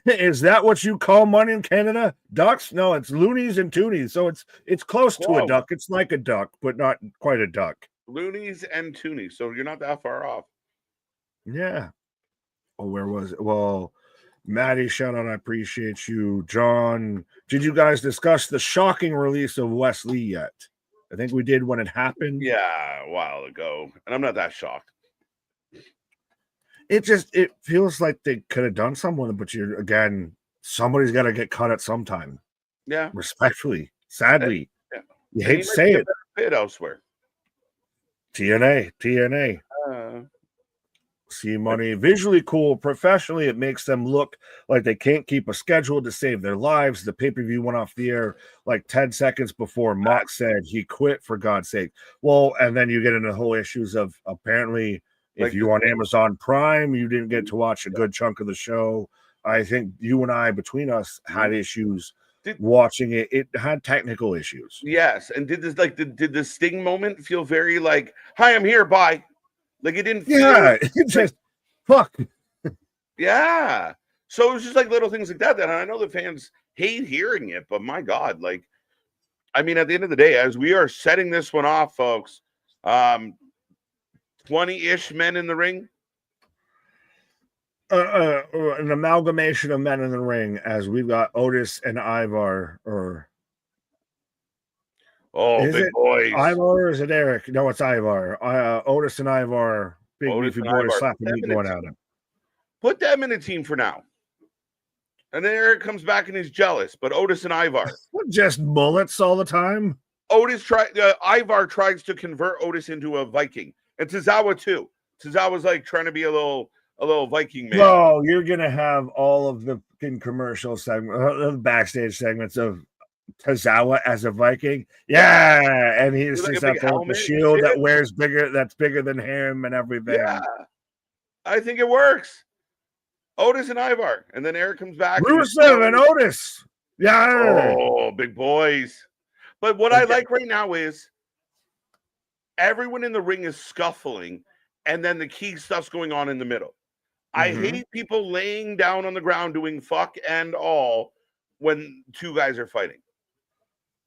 Is that what you call money in Canada? Ducks? No, it's loonies and toonies. So it's close to a duck. It's like a duck, but not quite a duck. Loonies and toonies. So you're not that far off. Yeah. Oh, where was it? Well, Maddie, shout out. I appreciate you. John, did you guys discuss the shocking release of Wesley yet? I think we did when it happened. Yeah, a while ago. And I'm not that shocked. It feels like they could have done something, but somebody's got to get cut at some time. Yeah. Respectfully. Sadly. Yeah. You hate to say it. Fit elsewhere. TNA. See money. Visually cool. Professionally, it makes them look like they can't keep a schedule to save their lives. The pay-per-view went off the air like 10 seconds before Mock said he quit, for God's sake. Well, and then you get into the whole issues of apparently if you're on Amazon Prime, you didn't get to watch a good chunk of the show. I think you and I, between us, had issues watching it. It had technical issues. Yes. And did the Sting moment feel very like, hi, I'm here, bye. Like it didn't feel it just fuck. Yeah. So it was just like little things like that. And I know the fans hate hearing it, but my God, like, I mean, at the end of the day, as we are setting this one off, folks, 20-ish men in the ring. An amalgamation of men in the ring, as we've got Otis and Ivar. Big boys. Ivar or is it Eric? No, it's Ivar. Otis and Ivar. Big beefy boys slapping meat going at him. Put them in a team for now. And then Eric comes back and he's jealous. But Otis and Ivar. Just bullets all the time. Ivar tries to convert Otis into a Viking. And Tozawa too. Tozawa's like trying to be a little Viking man. No, you're gonna have all of the commercial segment, backstage segments of Tozawa as a Viking. Yeah, and he's just like the shield that wears that's bigger than him and everything. Yeah, I think it works. Otis and Ivar, and then Eric comes back. Rusev and Otis. Yeah. Oh, big boys. But what I like right now is everyone in the ring is scuffling, and then the key stuff's going on in the middle. I hate people laying down on the ground doing fuck and all when two guys are fighting.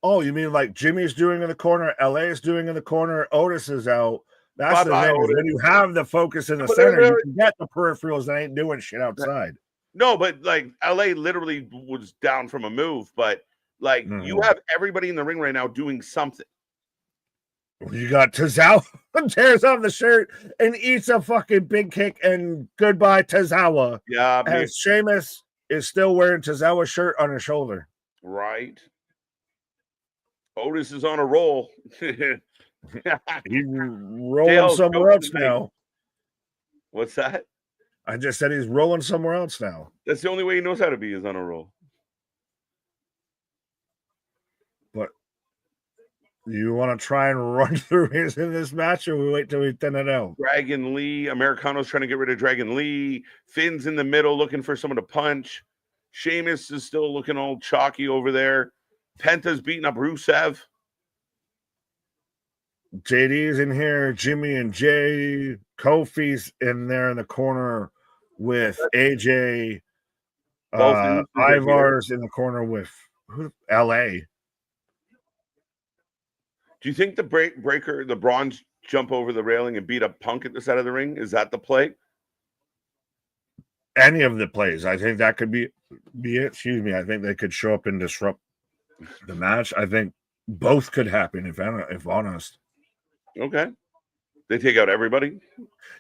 Oh, you mean like Jimmy's doing in the corner, LA is doing in the corner, Otis is out. That's the Bye-bye, thing. Is Otis. when you have the focus in the But center, you can get the peripherals that ain't doing shit outside. no, but like LA literally was down from a move, but like you have everybody in the ring right now doing something. You got Tozawa tears off the shirt and eats a fucking big kick, and goodbye Tozawa. Yeah, As Sheamus is still wearing Tozawa's shirt on his shoulder. Right. Otis is on a roll. He's rolling somewhere else now. What's that? I just said he's rolling somewhere else now. That's the only way he knows how to be, is on a roll. But you want to try and run through his in this match, or we wait till we thin it out? Dragon Lee. Americano's trying to get rid of Dragon Lee. Finn's in the middle looking for someone to punch. Sheamus is still looking all chalky over there. Penta's beating up Rusev. JD's in here. Jimmy and Jay. Kofi's in there in the corner with AJ. Ivar's in the corner with LA. Do you think the breaker, the bronze jump over the railing and beat up Punk at the side of the ring? Is that the play? Any of the plays. I think that could be it. Excuse me. I think they could show up and disrupt the match. I think both could happen, if honest. Okay. They take out everybody?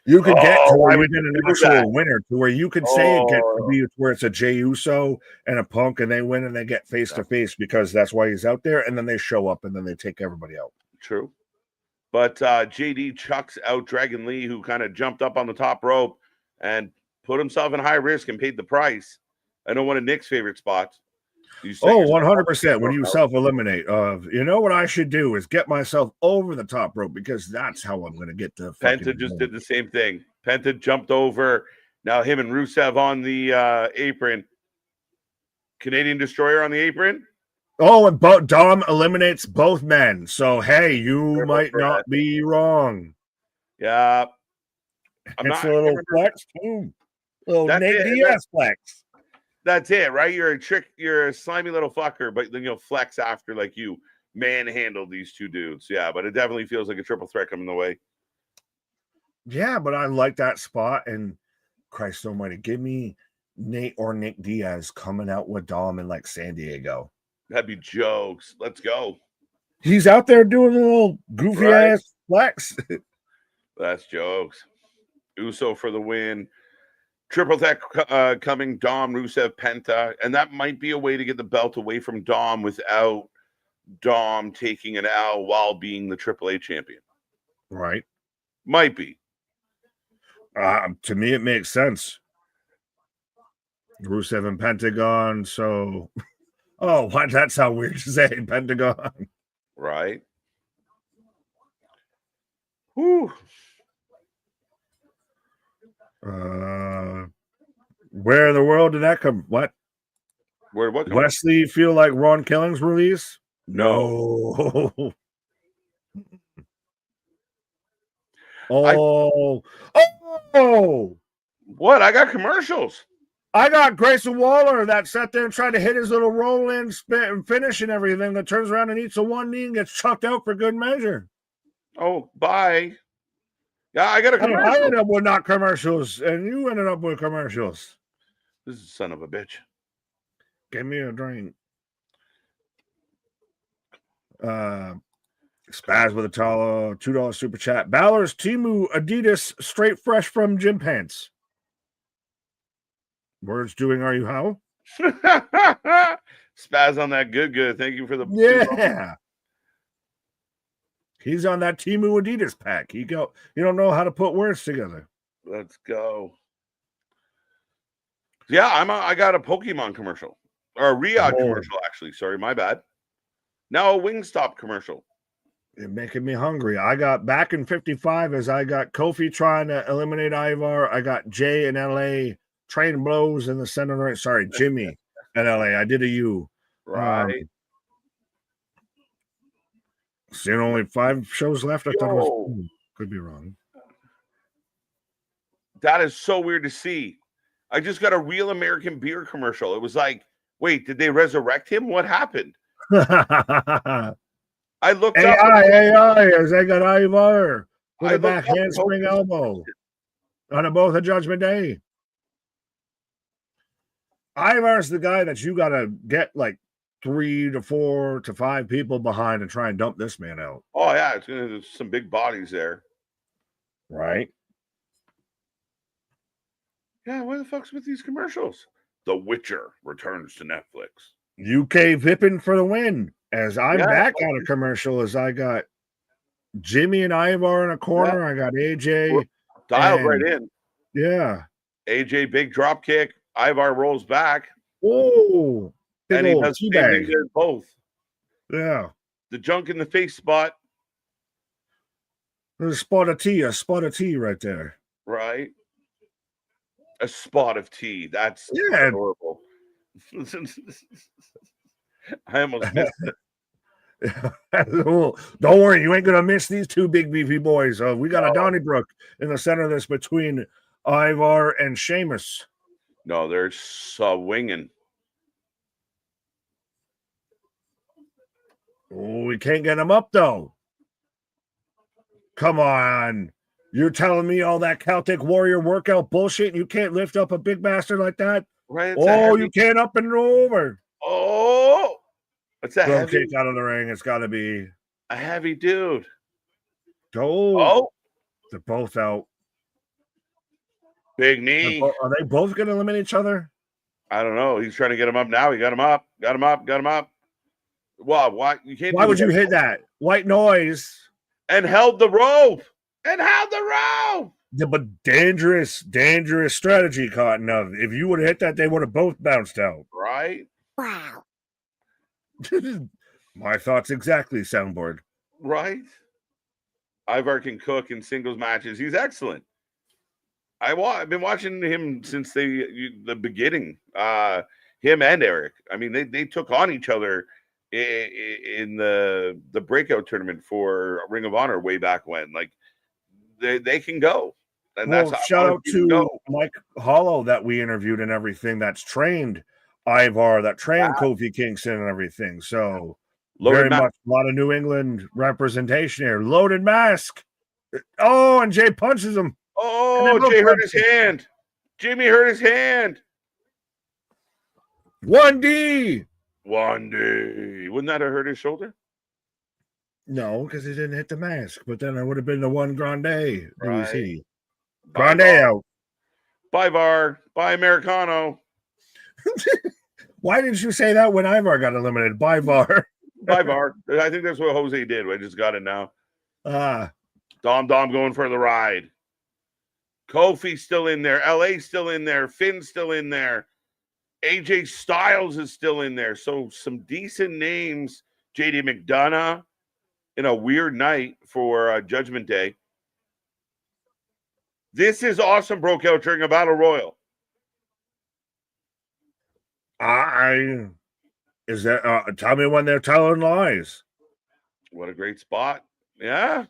You could get to where you get an actual winner, to where you could say it gets to be where it's a Jey Uso and a Punk, and they win and they get face to face because that's why he's out there, and then they show up and then they take everybody out. True. But JD chucks out Dragon Lee, who kind of jumped up on the top rope and put himself in high risk and paid the price. I know one of Nick's favorite spots. 100%. When you self-eliminate, you know what I should do is get myself over the top rope, because that's how I'm going to get the. Penta just did the same thing. Penta jumped over. Now him and Rusev on the apron. Canadian Destroyer on the apron. Oh, and Dom eliminates both men. So hey, you might not be wrong. Yeah, it's a little flex too. Little Nate Diaz flex. That's it, right? You're a slimy little fucker, but then you'll flex after, like you manhandle these two dudes. Yeah, but it definitely feels like a triple threat coming the way. Yeah, but I like that spot, and Christ almighty, give me Nate or Nick Diaz coming out with Dom in like San Diego. That'd be jokes. Let's go. He's out there doing a little goofy ass flex. That's jokes. Uso for the win. Triple threat coming, Dom, Rusev, Penta. And that might be a way to get the belt away from Dom without Dom taking an L while being the AAA champion. Right. Might be. To me, it makes sense. Rusev and Pentagon. So, what? That's how weird to say Pentagon. Right. Whew. Where in the world did that come? What? Where? What? Wesley feel like Ron Killing's release? No. Oh. What? I got commercials. I got Grayson Waller that sat there and tried to hit his little roll in, spin, and finish and everything, that turns around and eats a one knee and gets chucked out for good measure. Oh, bye. Yeah, I got a commercial. I ended up with not commercials, and you ended up with commercials. This is a son of a bitch. Give me a drink. Spaz with a $2 super chat. Balor's Timu Adidas straight fresh from gym pants. Words doing are you how? Spaz on that good. Thank you for the yeah. He's on that Timu Adidas pack. You don't know how to put words together. Let's go. Yeah, I got a Pokemon commercial. Or a Riyadh commercial, actually. Sorry, my bad. Now a Wingstop commercial. You're making me hungry. I got back in 55 as I got Kofi trying to eliminate Ivar. I got Jay in LA trading blows in the center right. Sorry, Jimmy in LA. I did a U. Right. So only 5 shows left. I thought it was could be wrong. That is so weird to see. I just got a Real American Beer commercial. It was like, wait, did they resurrect him? What happened? I looked up. AI, as they got Ivar with I a looked back up handspring Kofi's elbow on both of Judgment Day. Ivar's the guy that you got to get like 3 to 4 to 5 people behind and try and dump this man out. Oh yeah, there's some big bodies there. Right? Yeah, what the fuck's with these commercials? The Witcher returns to Netflix. UK Vippin for the win. As I'm back out of commercial, as I got Jimmy and Ivar in a corner. I got AJ. Dialed right in. Yeah. AJ, big drop kick. Ivar rolls back. Oh, and he does the same thing to both. Yeah. The junk in the face spot. There's a spot of tea right there. Right. A spot of tea. That's adorable. I almost missed it. Don't worry, you ain't gonna miss these two big beefy boys. We got a Donnybrook in the center of this between Ivar and Sheamus. No, they're swinging. Oh, we can't get him up though. Come on. You're telling me all that Celtic Warrior workout bullshit and you can't lift up a big bastard like that? Right. You can't up and over. Oh, it's a heavy kick out of the ring. It's got to be a heavy dude. Oh, they're both out. Big knee. Are they both going to eliminate each other? I don't know. He's trying to get him up now. He got him up. Got him up. Got him up. Wow, why you can't? Why would you hit that? White noise. And held the rope. Yeah, but dangerous strategy, Cotton. If you would have hit that, they would have both bounced out. Right? Wow. My thoughts exactly, soundboard. Right? Ivar can cook in singles matches. He's excellent. I've been watching him since the beginning. Him and Eric. I mean, they took on each other in the breakout tournament for Ring of Honor way back when. Like they can go. And that's shout out to Mike Hollow that we interviewed and everything. That's trained Ivar, that trained Kofi Kingston and everything. So very much a lot of New England representation here. Loaded mask. Oh, and Jay punches him. Oh, Jay hurt his hand. Jimmy hurt his hand. 1D. Wouldn't that have hurt his shoulder? No, because he didn't hit the mask. But then it would have been the one Grande. Who was he? Grande out. Bye, VAR. Bye, Americano. Why didn't you say that when Ivar got eliminated? Bye, VAR. Bye, VAR. I think that's what Jose did. I just got it now. Dom going for the ride. Kofi's still in there. LA's still in there. Finn's still in there. AJ Styles is still in there. So some decent names. JD McDonough in a weird night for Judgment Day. This is awesome. Broke out during a battle royal. Is that tell me when they're telling lies. What a great spot. Yeah.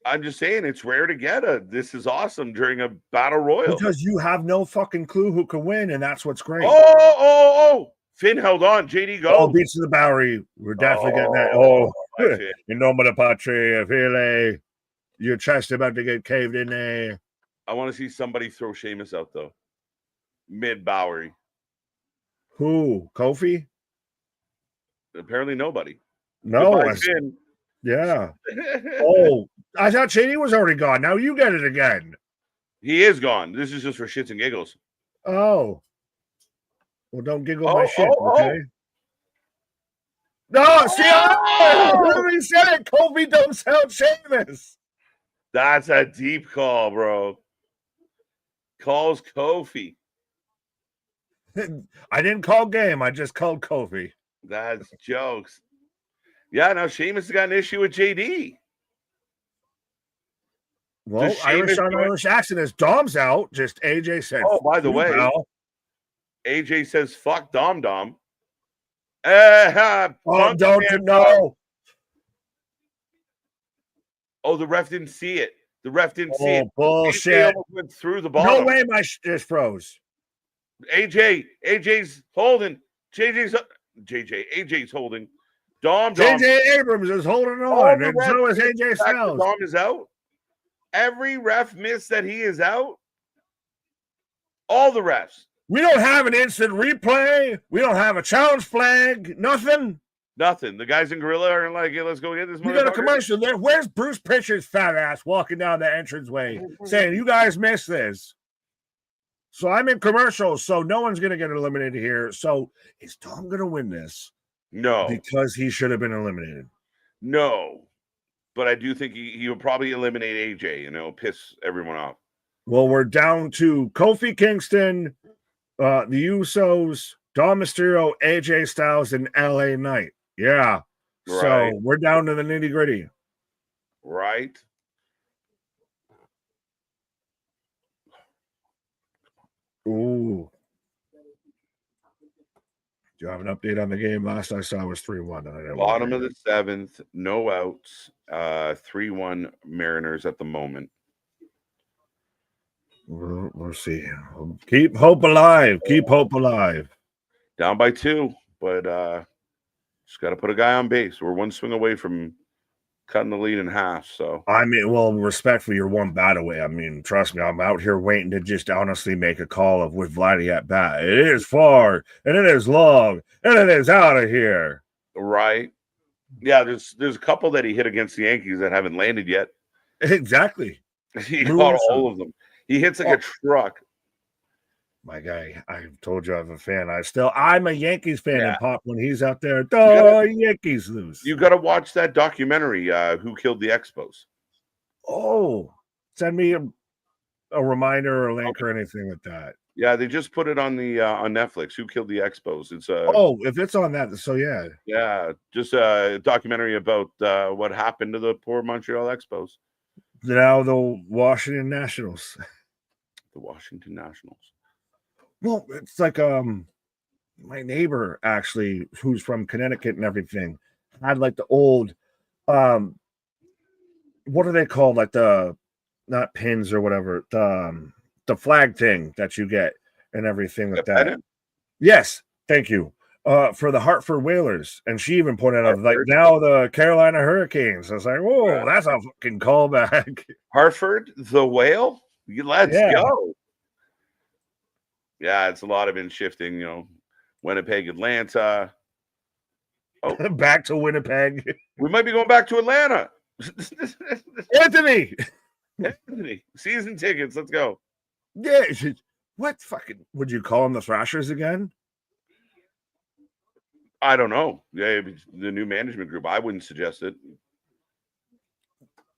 I'm just saying it's rare to get this is awesome during a battle royal. Because you have no fucking clue who can win, and that's what's great. Oh. Finn held on. JD go. Oh, beats to the Bowery. We're definitely getting that. In nome de patria, file. Your chest about to get caved in there. I want to see somebody throw Sheamus out, though. Mid Bowery. Who? Kofi? Apparently nobody. No. Yeah. I thought Shady was already gone. Now you get it again. He is gone. This is just for shits and giggles. Oh. Well, don't giggle my shit, okay? No, see, I literally said it. Kofi don't sound Sheamus. That's a deep call, bro. Calls Kofi. I didn't call game. I just called Kofi. That's jokes. Yeah, now Sheamus has got an issue with JD. Well, Irish on Irish accent is Dom's out. Just AJ said. Oh, by the way, AJ says fuck Dom. Don't know. Oh, the ref didn't see it. The ref didn't see it. Bullshit. Went through the ball. No way, my just froze. AJ's holding. JJ's. AJ's holding. Dom. JJ Abrams is holding on, and so is AJ Styles. Dom is out. Every ref missed that he is out. All the refs. We don't have an instant replay. We don't have a challenge flag. Nothing. The guys in Gorilla are like, hey, let's go get this. We got a commercial there. Where's Bruce Pritchard's fat ass walking down the entranceway saying, you guys missed this? So I'm in commercials, so no one's going to get eliminated here. So is Dom going to win this? No. Because he should have been eliminated. No. But I do think he will probably eliminate AJ, piss everyone off. Well, we're down to Kofi Kingston, the Usos, Dom Mysterio, AJ Styles, and LA Knight. Yeah. Right. So we're down to the nitty gritty. Right. Ooh. Do you have an update on the game? Last I saw was 3-1. Bottom of the 7th, no outs, 3-1 Mariners at the moment. We'll see. Keep hope alive. Keep hope alive. Down by 2, but just got to put a guy on base. We're one swing away from cutting the lead in half. So I mean, well, respectfully, you're one bat away. I mean, trust me, I'm out here waiting to just honestly make a call of with Vladdy at bat. It is far, and it is long, and it is out of here. Right? Yeah, there's a couple that he hit against the Yankees that haven't landed yet. Exactly. He caught all of them. He hits like a truck. My guy, I told you I'm a fan. I'm a Yankees fan. Yeah. And Pop, when he's out there, Yankees lose. You got to watch that documentary, Who Killed the Expos. Oh, send me a reminder or a link or anything like that. Yeah, they just put it on the on Netflix. Who Killed the Expos? It's if it's on that, so yeah, just a documentary about what happened to the poor Montreal Expos. Now the Washington Nationals. The Washington Nationals. Well, it's like my neighbor actually, who's from Connecticut and everything, had like the old what are they called? Like the not pins or whatever, the flag thing that you get and everything like that. Pennant? Yes, thank you. For the Hartford Whalers, and she even pointed out like now the Carolina Hurricanes. I was like, whoa, that's a fucking callback. Hartford, the whale. Let's go. Yeah, it's a lot of in shifting. Winnipeg, Atlanta. Oh, back to Winnipeg. We might be going back to Atlanta. Anthony, season tickets. Let's go. Yeah, what fucking would you call them? The Thrashers again? I don't know. Yeah, the new management group. I wouldn't suggest it.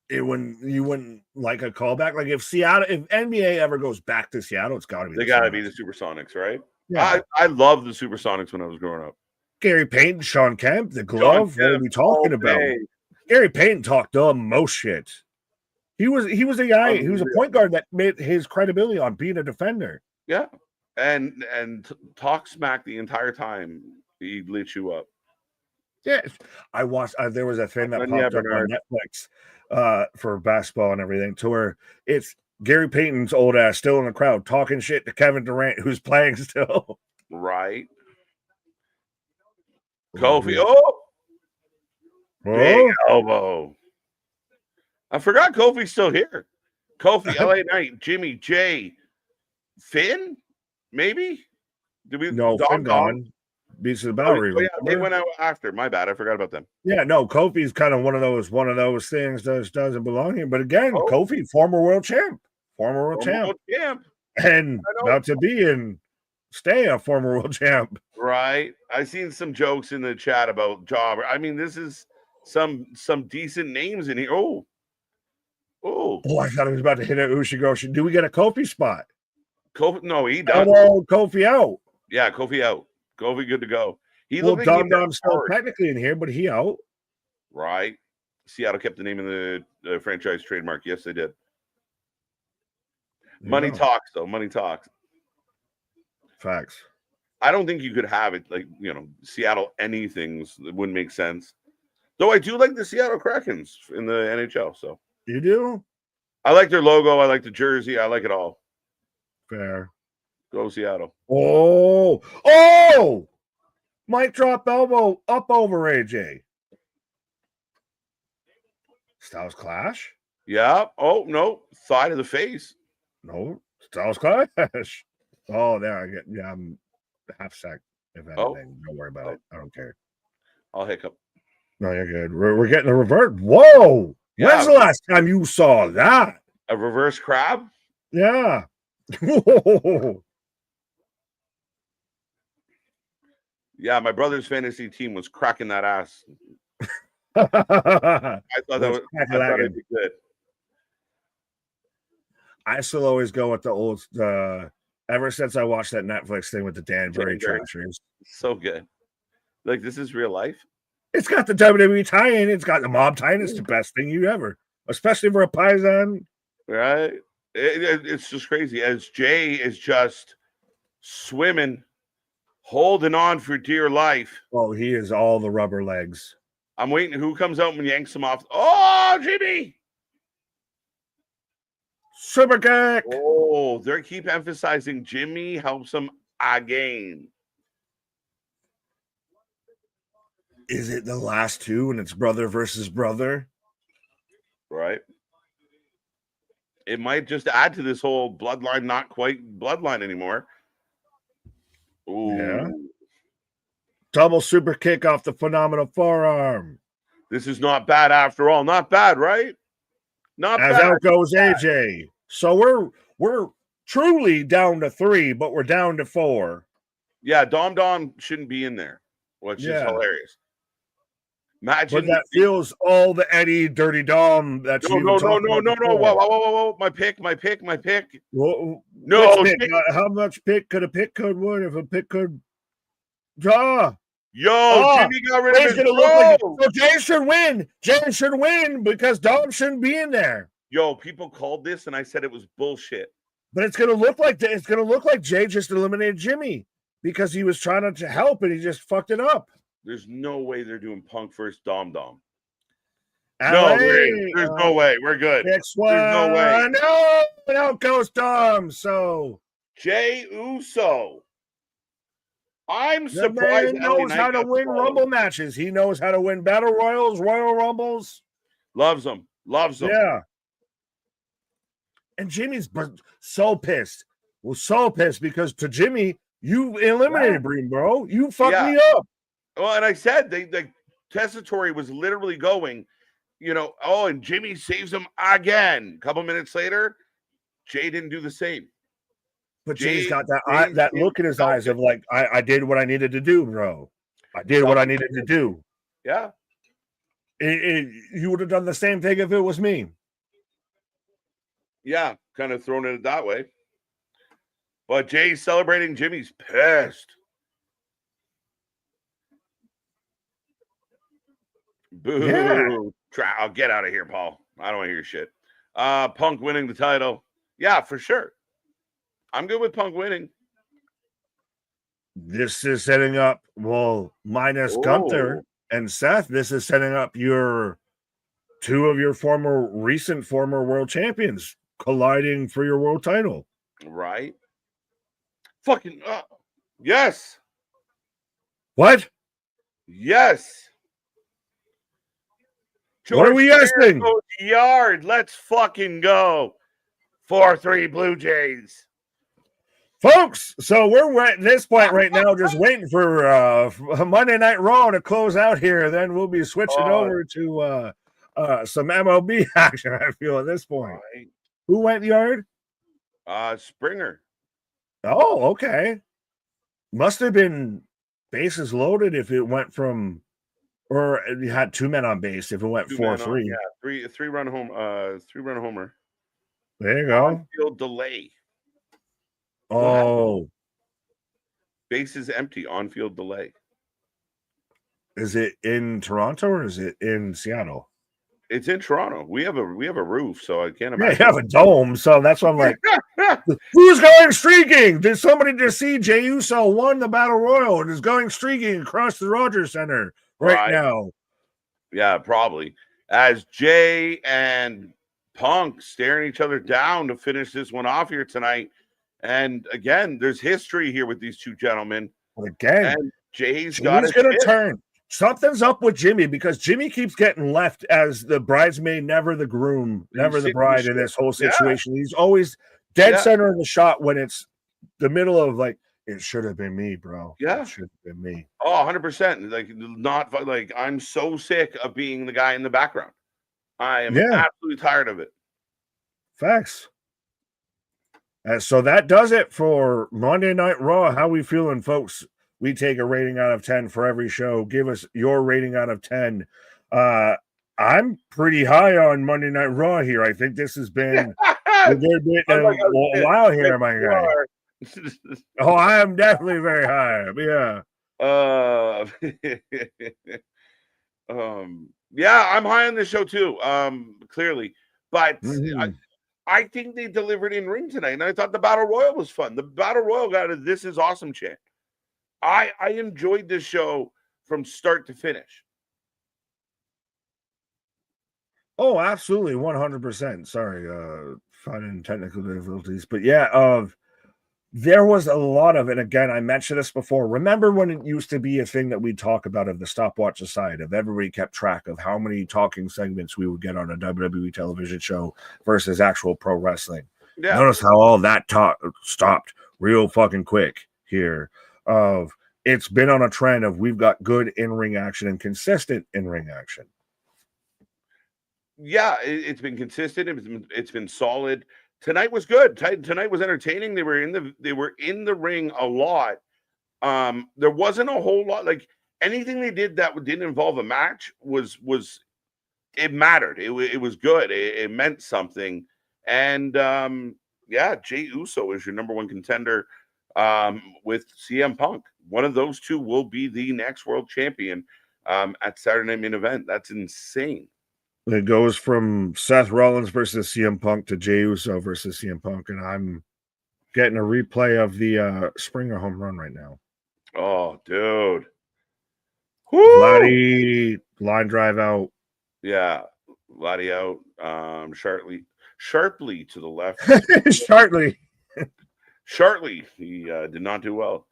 You wouldn't like a callback. Like if NBA ever goes back to Seattle, it's got to be. They got to be the Supersonics, right? Yeah. I loved the Supersonics when I was growing up. Gary Payton, Sean Kemp, the glove. What are we talking about? Gary Payton talked the most shit. He was a guy. He was a point guard that made his credibility on being a defender. Yeah, and talk smack the entire time. He lit you up. Yeah, I watched. There was a thing that popped up on Netflix for basketball and everything, to where it's Gary Payton's old ass still in the crowd talking shit to Kevin Durant, who's playing still. Right. Kofi. Oh, big elbow. I forgot Kofi's still here. Kofi, LA Knight, Jimmy, Jay, Finn, maybe. Did we? No, Finn gone. Beats the Bowery. Oh, yeah, they went out after. My bad. I forgot about them. Yeah, no, Kofi's kind of one of those things that doesn't belong here. But again, Kofi, former world champ, and about to be and stay a former world champ. Right. I seen some jokes in the chat about Jobber. I mean, this is some decent names in here. Oh, I thought he was about to hit a Ushigoshin. Do we get a Kofi spot? Kofi, no, he done. Kofi out. Yeah, Kofi out. Kofi good to go. Dom Dom's still technically in here, but he out. Right. Seattle kept the name of the franchise trademark. Yes, they did. Money talks, though. Money talks. Facts. I don't think you could have it like, Seattle anythings. It wouldn't make sense. Though I do like the Seattle Krakens in the NHL. So you do? I like their logo. I like the jersey. I like it all. Fair. Go Seattle. Oh! Mic drop elbow up over AJ. Styles Clash? Yeah. Oh, no. Thigh to the face. No. Styles Clash. Oh, there I get. Yeah, I'm half sec, if anything. Don't worry about it. I don't care. I'll hiccup. No, you're good. We're getting a revert. Whoa. Yeah. When's the last time you saw that? A reverse crab? Yeah. Whoa. Yeah, my brother's fantasy team was cracking that ass. I thought it'd be good. I still always go with the old ever since I watched that Netflix thing with the Danbury Trashers. So good. Like, this is real life. It's got the WWE tie-in. It's got the mob tie-in. It's the best thing you ever, especially for a Paisan. Right? It's just crazy. As Jay is just swimming, holding on for dear life. Oh, he is all the rubber legs. I'm waiting. Who comes out and yanks him off? Oh, Jimmy! Super kick. Oh, they keep emphasizing Jimmy helps him again. Is it the last two and it's brother versus brother? Right. It might just add to this whole bloodline, not quite bloodline anymore. Ooh. Yeah. Double super kick off the phenomenal forearm. This is not bad after all. Not bad, right? Not As bad. out goes AJ. So we're truly down to 3, but we're down to 4. Yeah, Dom shouldn't be in there, which is hilarious. Imagine but that feels all the Eddie Dirty Dom that no. Whoa. My pick. Well, no, how much pick could a pick could win if a pick could draw? Jimmy got rid of his so Jay should win. Jay should win because Dom shouldn't be in there. People called this and I said it was bullshit. But it's gonna look like Jay just eliminated Jimmy because he was trying to help and he just fucked it up. There's no way they're doing Punk versus Dom. No, there's no way. We're good. Next one. There's no way. No, out goes Dom. So Jay Uso. I'm surprised. He knows how to win Rumble matches. He knows how to win Battle Royals, Royal Rumbles. Loves them. Yeah. And Jimmy's so pissed. Well, so pissed because to Jimmy, you eliminated Bream, bro. You fucked me up. Well, and I said the testatory was literally going, and Jimmy saves him again. A couple minutes later, Jay didn't do the same. But Jay's got that look in his eyes of like, I did what I needed to do, bro. I did what I needed to do. Yeah. You would have done the same thing if it was me. Yeah, kind of thrown it that way. But Jay's celebrating. Jimmy's pissed. Boo. Yeah. I'll get out of here, Paul. I don't want to hear shit. Punk winning the title. Yeah, for sure. I'm good with Punk winning. This is setting up, minus Gunther and Seth, this is setting up your 2 of your recent former world champions colliding for your world title. Right. Fucking yes. What? Yes. George, what are we asking? Yard. Let's fucking go. 4-3 Blue Jays. Folks, so we're at this point right now just waiting for Monday Night Raw to close out here. Then we'll be switching over to some MLB action, I feel, at this point. Right. Who went Yard? Springer. Oh, okay. Must have been bases loaded if it went from, or you had 2 men on base if it went 4-3. Yeah, three-run homer. There you go. On-field delay. Oh. Bases empty, on-field delay. Is it in Toronto or is it in Seattle? It's in Toronto. We have a roof, so I can't imagine. Yeah, you have a dome, so that's why I'm like, who's going streaking? Did somebody just see Jey Uso won the Battle Royal and is going streaking across the Rogers Center right now? Yeah, probably. As Jay and Punk staring each other down to finish this one off here tonight. And again, there's history here with these 2 gentlemen. Again. And Jay's got Jimmy's to gonna turn. Something's up with Jimmy because Jimmy keeps getting left as the bridesmaid, never the groom, never the bride in this whole situation. He's always dead center of the shot when it's the middle of like, it should have been me, bro. Yeah. It should have been me. Oh, 100%. Like, not like I'm so sick of being the guy in the background. I am absolutely tired of it. Facts. So that does it for Monday Night Raw. How we feeling, folks? We take a rating out of 10 for every show. Give us your rating out of 10. I'm pretty high on Monday Night Raw here. I think this has been a good bit a while here, my guy. Oh, I am definitely very high. Yeah. Yeah, I'm high on this show too. Clearly, but I think they delivered in ring tonight, and I thought the Battle Royal was fun. The Battle Royal got a "This is awesome" chant. I enjoyed this show from start to finish. Oh, absolutely, 100%. Sorry, finding technical difficulties, but yeah, there was a lot of it. Again, I mentioned this before. Remember when it used to be a thing that we'd talk about of the stopwatch aside, of everybody kept track of how many talking segments we would get on a WWE television show versus actual pro wrestling. Yeah. Notice how all that talk stopped real fucking quick here. It's been on a trend of we've got good in-ring action and consistent in-ring action. Yeah, it's been consistent. It's been solid. Tonight was good. Tonight was entertaining. They were in the ring a lot. There wasn't a whole lot, like anything they did that didn't involve a match was it mattered. It was good. It meant something. And Jey Uso is your number one contender with CM Punk. One of those two will be the next world champion at Saturday Night Main Event. That's insane. It goes from Seth Rollins versus CM Punk to Jey Uso versus CM Punk, and I'm getting a replay of the Springer home run right now. Oh, dude. Vladdy, line drive out. Yeah, Vladdy out. Sharply to the left. Sharply. He did not do well.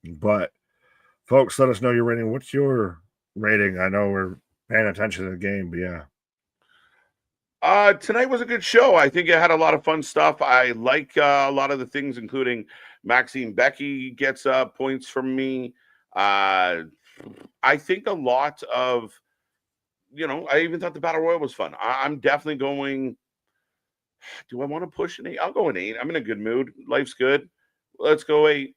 But, folks, let us know your rating. What's your rating? I know we're paying attention to the game, but yeah. Tonight was a good show. I think it had a lot of fun stuff. I like a lot of the things, including Maxine Becky gets points from me. I think a lot of, I even thought the Battle Royal was fun. I'm definitely going. Do I want to push an 8? I'll go an 8. I'm in a good mood. Life's good. Let's go 8.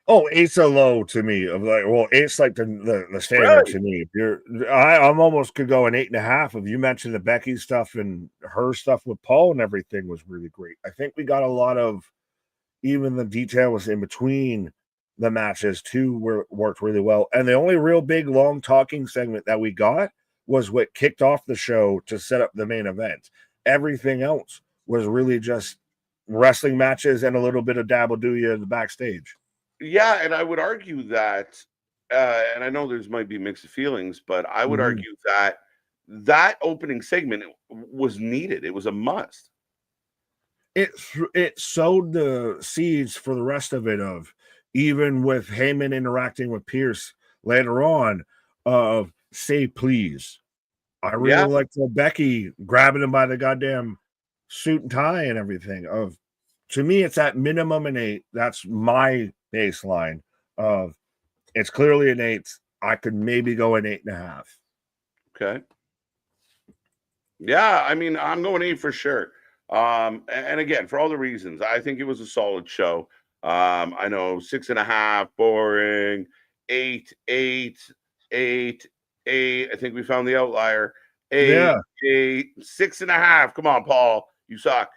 Oh, 8's a low to me. Of like, well, 8's like the standard to me. I'm almost could go an 8.5. If you mentioned the Becky stuff and her stuff with Paul and everything was really great. I think we got a lot of even the details in between the matches too worked really well. And the only real big long talking segment that we got was what kicked off the show to set up the main event. Everything else was really just wrestling matches and a little bit of dabble-do-ya in the backstage. Yeah, and I would argue that, and I know there's might be mixed feelings, but I would argue that opening segment was needed. It was a must. It sowed the seeds for the rest of it, of even with Heyman interacting with Pierce later on, of say please. I really liked Becky grabbing him by the goddamn suit and tie and everything. To me, it's at minimum an 8. That's my baseline of it's clearly an 8. I could maybe go an 8.5. Okay. Yeah, I mean, I'm going 8 for sure. And again, for all the reasons, I think it was a solid show. I know 6.5, boring, 8. I think we found the outlier. 8, 6.5. Come on, Paul. You suck.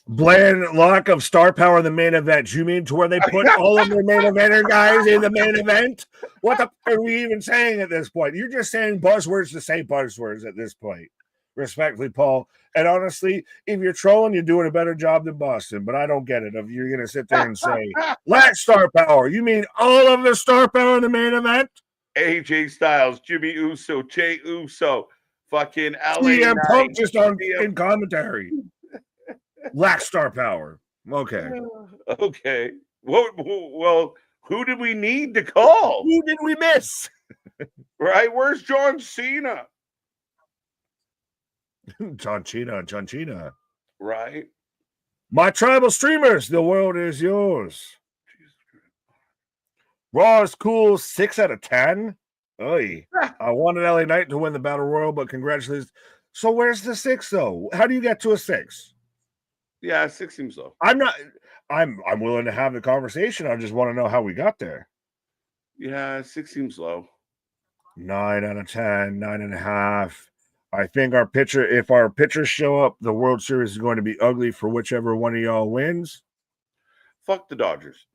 Bland lack of star power in the main event. You mean to where they put all of their main eventer guys in the main event? What the are we even saying at this point? You're just saying buzzwords to say buzzwords at this point. Respectfully, Paul. And honestly, if you're trolling, you're doing a better job than Boston. But I don't get it. If you're going to sit there and say, lack star power, you mean all of the star power in the main event? AJ Styles, Jimmy Uso, Jey Uso, fucking LA CM Punk just on in commentary. Lack star power. Okay. Okay. Well, Who did we need to call? Who did we miss? Right? Where's John Cena? John Cena. Right? My tribal streamers, the world is yours. Raw is cool, 6 out of 10. Oy. I wanted LA Knight to win the Battle Royal, but congratulations. So where's the 6 though? How do you get to a 6? Yeah, 6 seems low. I'm willing to have the conversation. I just want to know how we got there. Yeah, 6 seems low. 9 out of 10, 9.5. I think if our pitchers show up, the World Series is going to be ugly for whichever one of y'all wins. Fuck the Dodgers.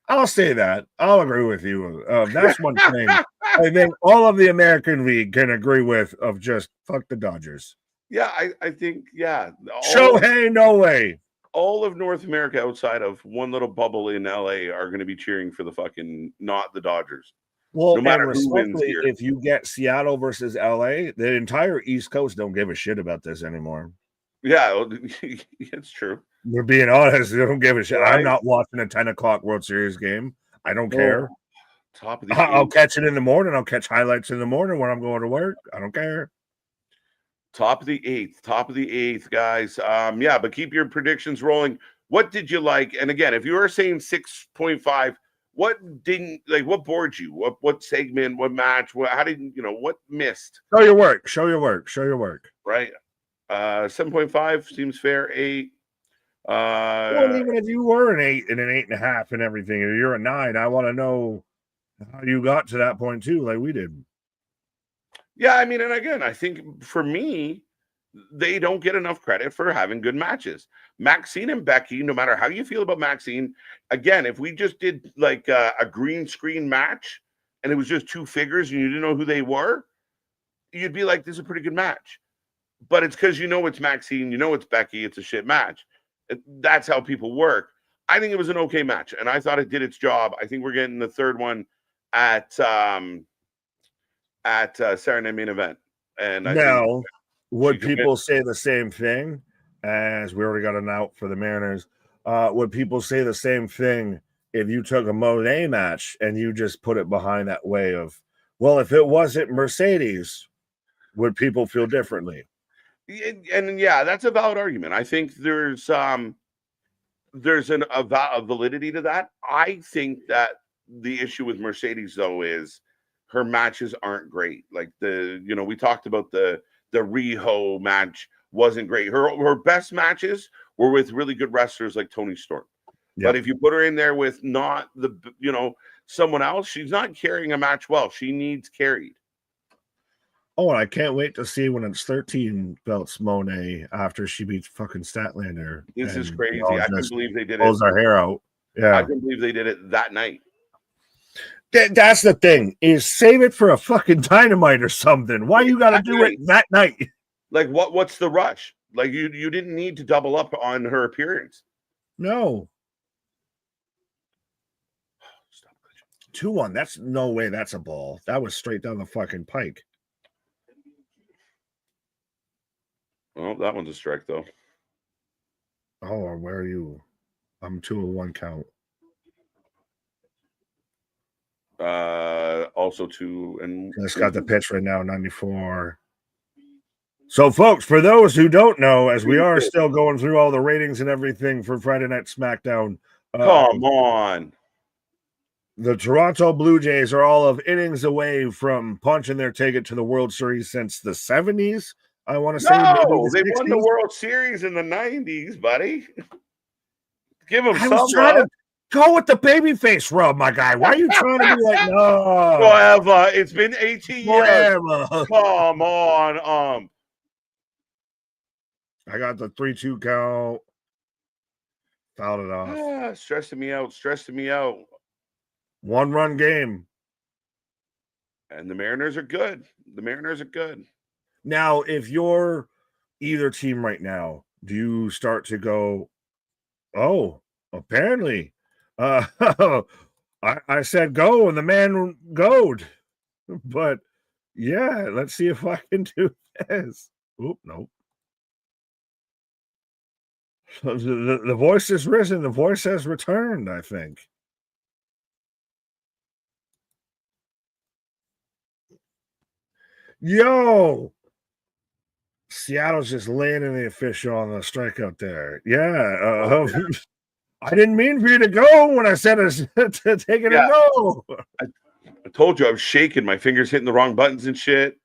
I'll say that. I'll agree with you. That's one thing I think all of the American League can agree with, of just fuck the Dodgers. Yeah, I think, yeah. Shohei, no way. All of North America outside of one little bubble in LA are going to be cheering for the fucking, not the Dodgers. Well, no matter who wins here. If you get Seattle versus LA, the entire East Coast don't give a shit about this anymore. Yeah, it's true. We're being honest. They don't give a shit. Right? I'm not watching a 10 o'clock World Series game. I don't care. Top of the I'll catch it in the morning. I'll catch highlights in the morning when I'm going to work. I don't care. Top of the eighth, guys. Yeah, but keep your predictions rolling. What did you like? And again, if you were saying 6.5, what didn't like? What bored you? What segment? What match? How did what missed? Show your work. Right. 7.5 seems fair. 8. Well, even if you were an 8 and an 8.5 and everything, or you're a 9, I want to know how you got to that point too, like we did. Yeah, I mean, and again, I think for me, they don't get enough credit for having good matches. Maxine and Becky, no matter how you feel about Maxine, again, if we just did like a green screen match and it was just 2 figures and you didn't know who they were, you'd be like, this is a pretty good match. But it's because it's Maxine, it's Becky, it's a shit match. That's how people work. I think it was an okay match, and I thought it did its job. I think we're getting the third one at Saturday Night Main Event. And now, would people say the same thing, as we already got an out for the Mariners? Would people say the same thing if you took a Monet match and you just put it behind that way of, well, if it wasn't Mercedes, would people feel differently? And yeah, that's a valid argument. I think there's a validity to that. I think that the issue with Mercedes though is her matches aren't great. Like we talked about the Riho match wasn't great. Her best matches were with really good wrestlers like Toni Storm. Yep. But if you put her in there with not someone else, she's not carrying a match well. She needs carried. Oh, and I can't wait to see when it's 13 belts Monet after she beats fucking Statlander. This is crazy. I couldn't believe they did it. Pulls our hair out. Yeah. I couldn't believe they did it that night. That's the thing, is save it for a fucking Dynamite or something. Why you got to do it that night? Like, what's the rush? Like, you didn't need to double up on her appearance. No. 2-1. That's no way that's a ball. That was straight down the fucking pike. Well, that one's a strike, though. Oh, where are you? I'm 2-1 count. Also 2 and just got the pitch right now, 94. So, folks, for those who don't know, as we are still going through all the ratings and everything for Friday Night SmackDown, come on. The Toronto Blue Jays are all of innings away from punching their ticket to the World Series since the 70s. I want to say no, they won the World Series in the 90s, buddy. Give them some. Go with the babyface rub, my guy. Why are you trying to be like, no? Forever. It's been 18 years. Come on. I got the 3-2 count. Fouled it off. Yeah, stressing me out. 1-run game. And the Mariners are good. Now, if you're either team right now, do you start to go, oh, apparently, I said go and the man goed. But yeah, let's see if I can do this. Oop, nope. The voice has risen. The voice has returned, I think. Yo, Seattle's just landing the official on the strikeout there. Yeah, I didn't mean for you to go when I said to take it Yeah. a no. I told you I was shaking. My fingers hitting the wrong buttons and shit.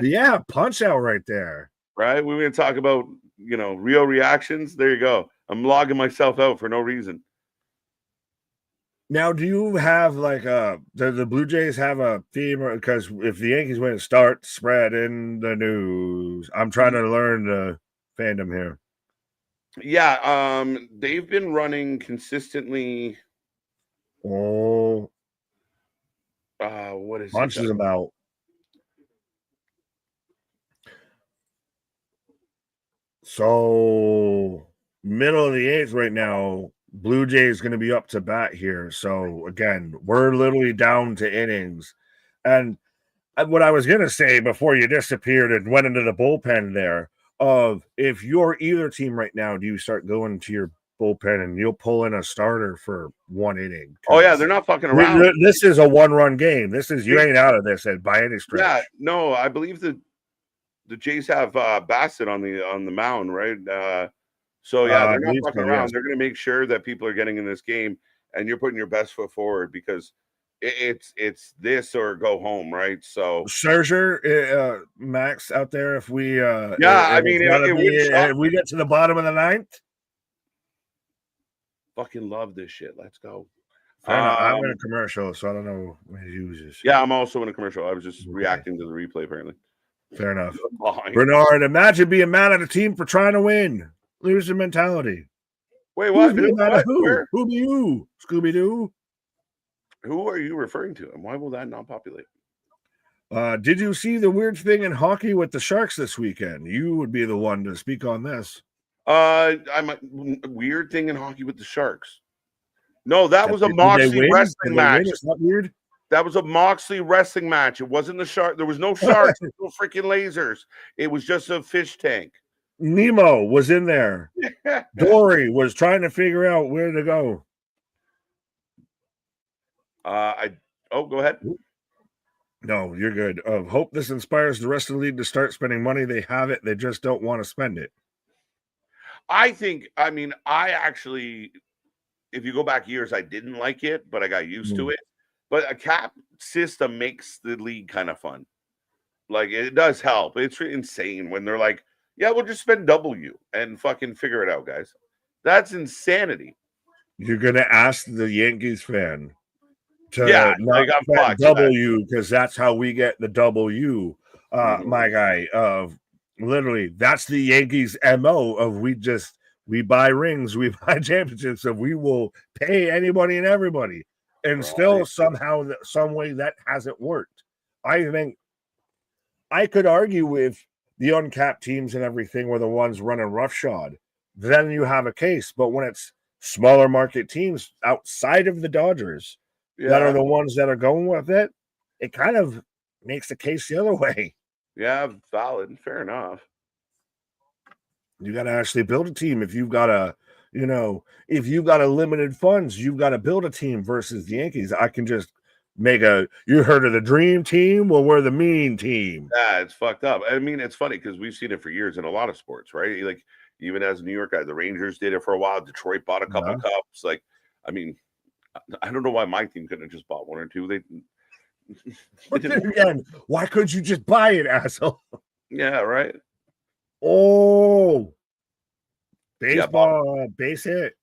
Yeah, punch out right there. Right? We were going to talk about, real reactions. There you go. I'm logging myself out for no reason. Now, do you have like the Blue Jays have a theme? Because if the Yankees win, start spreading the news. I'm trying to learn the fandom here. Yeah, they've been running consistently. Oh, What is punches it? them out. So middle of the eighth right now. Blue Jays going to be up to bat here. So again, we're literally down to innings. And what I was going to say before you disappeared and went into the bullpen there, of if you're either team right now, do you start going to your bullpen and you'll pull in a starter for 1 inning? Oh yeah, they're not fucking around. This is a 1-run game. This is you ain't out of this by any stretch. Yeah, no, I believe the Jays have Bassett on the mound, right? So yeah, they're not fucking around. Yes. They're going to make sure that people are getting in this game, and you're putting your best foot forward because it's this or go home, right? So Scherzer, Max out there. If we, if we get to the bottom of the ninth, fucking love this shit. Let's go. I'm in a commercial, so I don't know when he uses. Yeah, I'm also in a commercial. I was just reacting to the replay, apparently. Fair enough. Bernard, imagine being mad at a team for trying to win. Loser mentality. Wait, what? Who be you? Scooby-Doo? Who are you referring to? And why will that not populate? Did you see the weird thing in hockey with the Sharks this weekend? You would be the one to speak on this. I'm a weird thing in hockey with the Sharks. No, that was a Moxley wrestling match. It's not weird. That was a Moxley wrestling match. It wasn't the shark. There was no sharks, no freaking lasers. It was just a fish tank. Nemo was in there. Dory was trying to figure out where to go. Go ahead. No, you're good. Hope this inspires the rest of the league to start spending money. They have it. They just don't want to spend it. I actually, if you go back years, I didn't like it, but I got used to it. But a cap system makes the league kind of fun. Like, it does help. It's insane when they're like, yeah, we'll just spend W and fucking figure it out, guys. That's insanity. You're going to ask the Yankees fan to not spend W because that's how we get the W. My guy, literally, that's the Yankees' MO of we buy rings, we buy championships, so we will pay anybody and everybody. And still somehow, some way that hasn't worked. I think I could argue with the uncapped teams and everything were the ones running roughshod. Then you have a case. But when it's smaller market teams outside of the Dodgers that are the ones that are going with it, it kind of makes the case the other way. Yeah, valid. Fair enough. You got to actually build a team. If you've got a if you've got a limited funds, you've got to build a team versus the Yankees. I can just you heard of the dream team? Well, we're the mean team. Yeah, it's fucked up. I mean, it's funny because we've seen it for years in a lot of sports, right? Like, even as a New York guy, the Rangers did it for a while. Detroit bought a couple cups. Like, I mean, I don't know why my team couldn't have just bought one or two. But then again, why couldn't you just buy it, asshole? Yeah, right. Oh, baseball, base hit.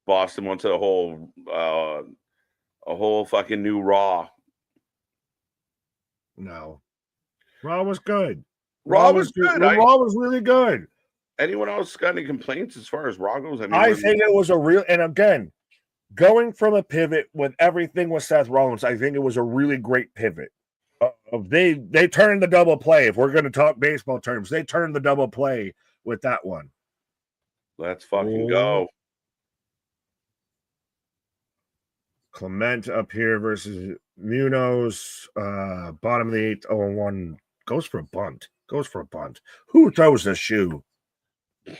Boston wants a whole fucking new RAW. No, RAW was good. RAW was good. RAW was really good. Anyone else got any complaints as far as RAW goes? I think it was a real, and again, going from a pivot with everything with Seth Rollins, I think it was a really great pivot. They turned the double play. If we're going to talk baseball terms, they turned the double play with that one. Let's fucking go. Clement up here versus Munoz. Bottom of the eighth, 0-1. Goes for a bunt. Who throws the shoe? I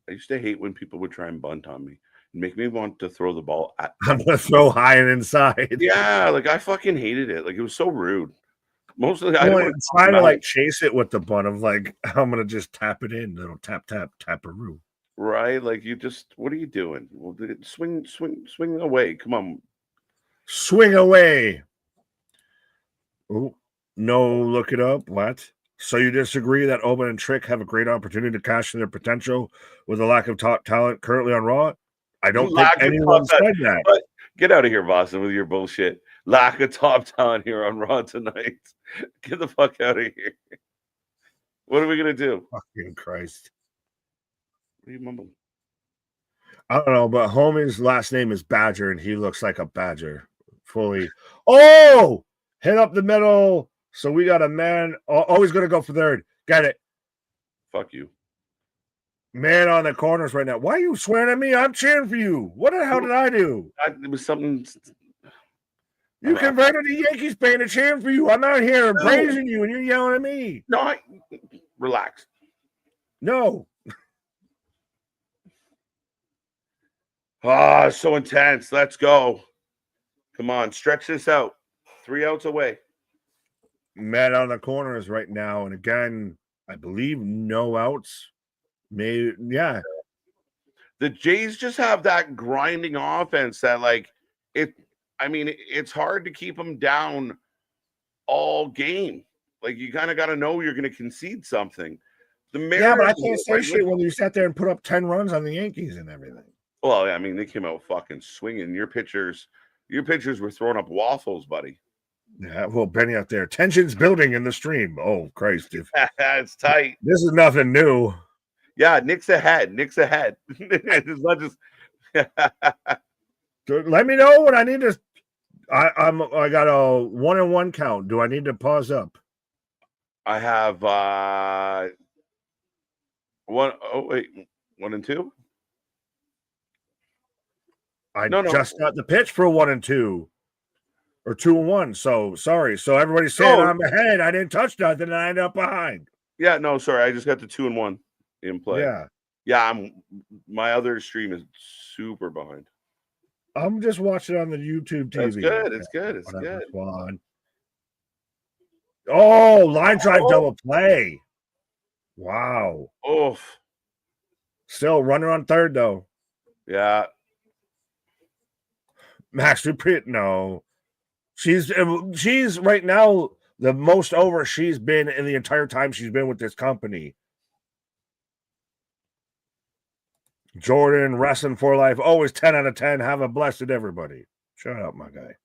used to hate when people would try and bunt on me. make me want to throw the ball at. I'm gonna throw high and inside. Yeah, like I fucking hated it. Like it was so rude. Mostly, I Well, didn't it's want trying to to like chase it with the butt of like I'm gonna just tap it in, little tap tap taparoo. right. Like you just, what are you doing? Well, swing away. Come on. Swing away. Oh no, look it up. What? So you disagree that Owen and Trick have a great opportunity to cash in their potential with a lack of top talent currently on Raw? I don't think Lack of anyone top said talent. that. But get out of here, Boston, with your bullshit. Lack of top talent here on Raw tonight. Get the fuck out of here. What are we gonna do? Fucking Christ. What are you mumbling? I don't know, but homie's last name is Badger, and he looks like a badger. Fully. Oh, hit up the middle. So we got a man. Always going to go for third. Get it. Fuck you. Man on the corners right now. Why are you swearing at me? I'm cheering for you. What the hell did I do? It was something. You converted the Yankees fan to cheering for you. I'm out here praising you, and you're yelling at me. No, relax. No. Ah, so intense. Let's go. Come on, stretch this out. 3 outs away. Man on the corners right now. And again, I believe no outs. Maybe, yeah. The Jays just have that grinding offense that, like, it's hard to keep them down all game. Like, you kind of got to know you're going to concede something. The Mariners, yeah, but I can't say shit when you sat there and put up 10 runs on the Yankees and everything. Well, I mean, they came out fucking swinging. Your pitchers were throwing up waffles, buddy. Yeah, well, Benny out there. Tension's building in the stream. Oh, Christ. It's tight. This is nothing new. Yeah, Nick's ahead. It's not just Let me know when I need to. I got a 1-1 count. Do I need to pause up? I have 1 and 2. I just got the pitch for 1 and 2. Or 2 and 1. So sorry. So everybody's saying I'm ahead. I didn't touch nothing and I ended up behind. Yeah, no, sorry. I just got the 2 and 1 in play. Yeah. My other stream is super behind. I'm just watching on the YouTube TV. That's good. It's good. It's good. Fun. Oh, line drive double play. Wow. Oof. Still runner on third though. Yeah. Max Dupree. No. She's right now the most over she's been in the entire time she's been with this company. Jordan, wrestling for life, always 10 out of 10. Have a blessed everybody. Shut up, my guy.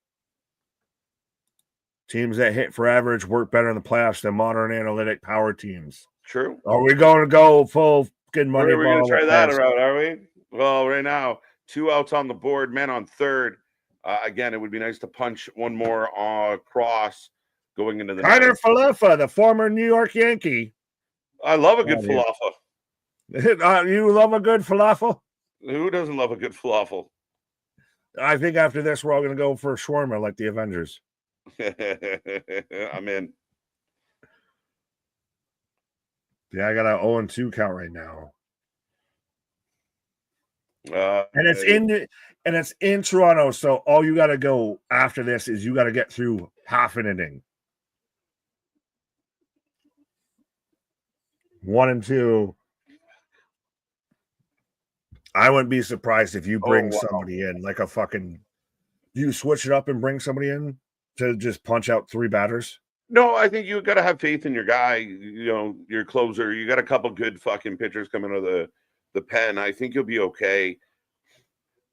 Teams that hit for average work better in the playoffs than modern analytic power teams. True. Are we going to go full good money? We're going to try that out, are we? Well, right now, 2 outs on the board, men on third. Again, it would be nice to punch one more across going into the Tyler Falefa, the former New York Yankee. I love a good falafel. You love a good falafel? Who doesn't love a good falafel? I think after this, we're all going to go for a shawarma like the Avengers. I'm in. Yeah, I got an 0-2 count right now. And it's in Toronto, so all you got to go after this is you got to get through half an inning. 1 and 2. I wouldn't be surprised if you bring somebody in like a fucking. Do you switch it up and bring somebody in to just punch out 3 batters? No, I think you got to have faith in your guy. You know, your closer. You got a couple good fucking pitchers coming out of the pen. I think you'll be okay.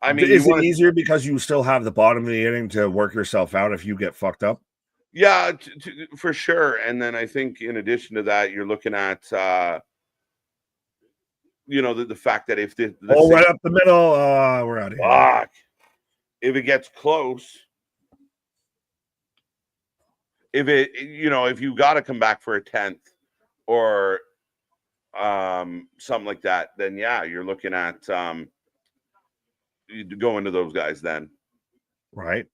I mean, is it easier because you still have the bottom of the inning to work yourself out if you get fucked up? Yeah, for sure. And then I think in addition to that, you're looking at, the fact that if right up the middle, we're out of here. Fuck. If it gets close, if you got to come back for a 10th or something like that, then yeah, you're looking at you go into those guys then. Right.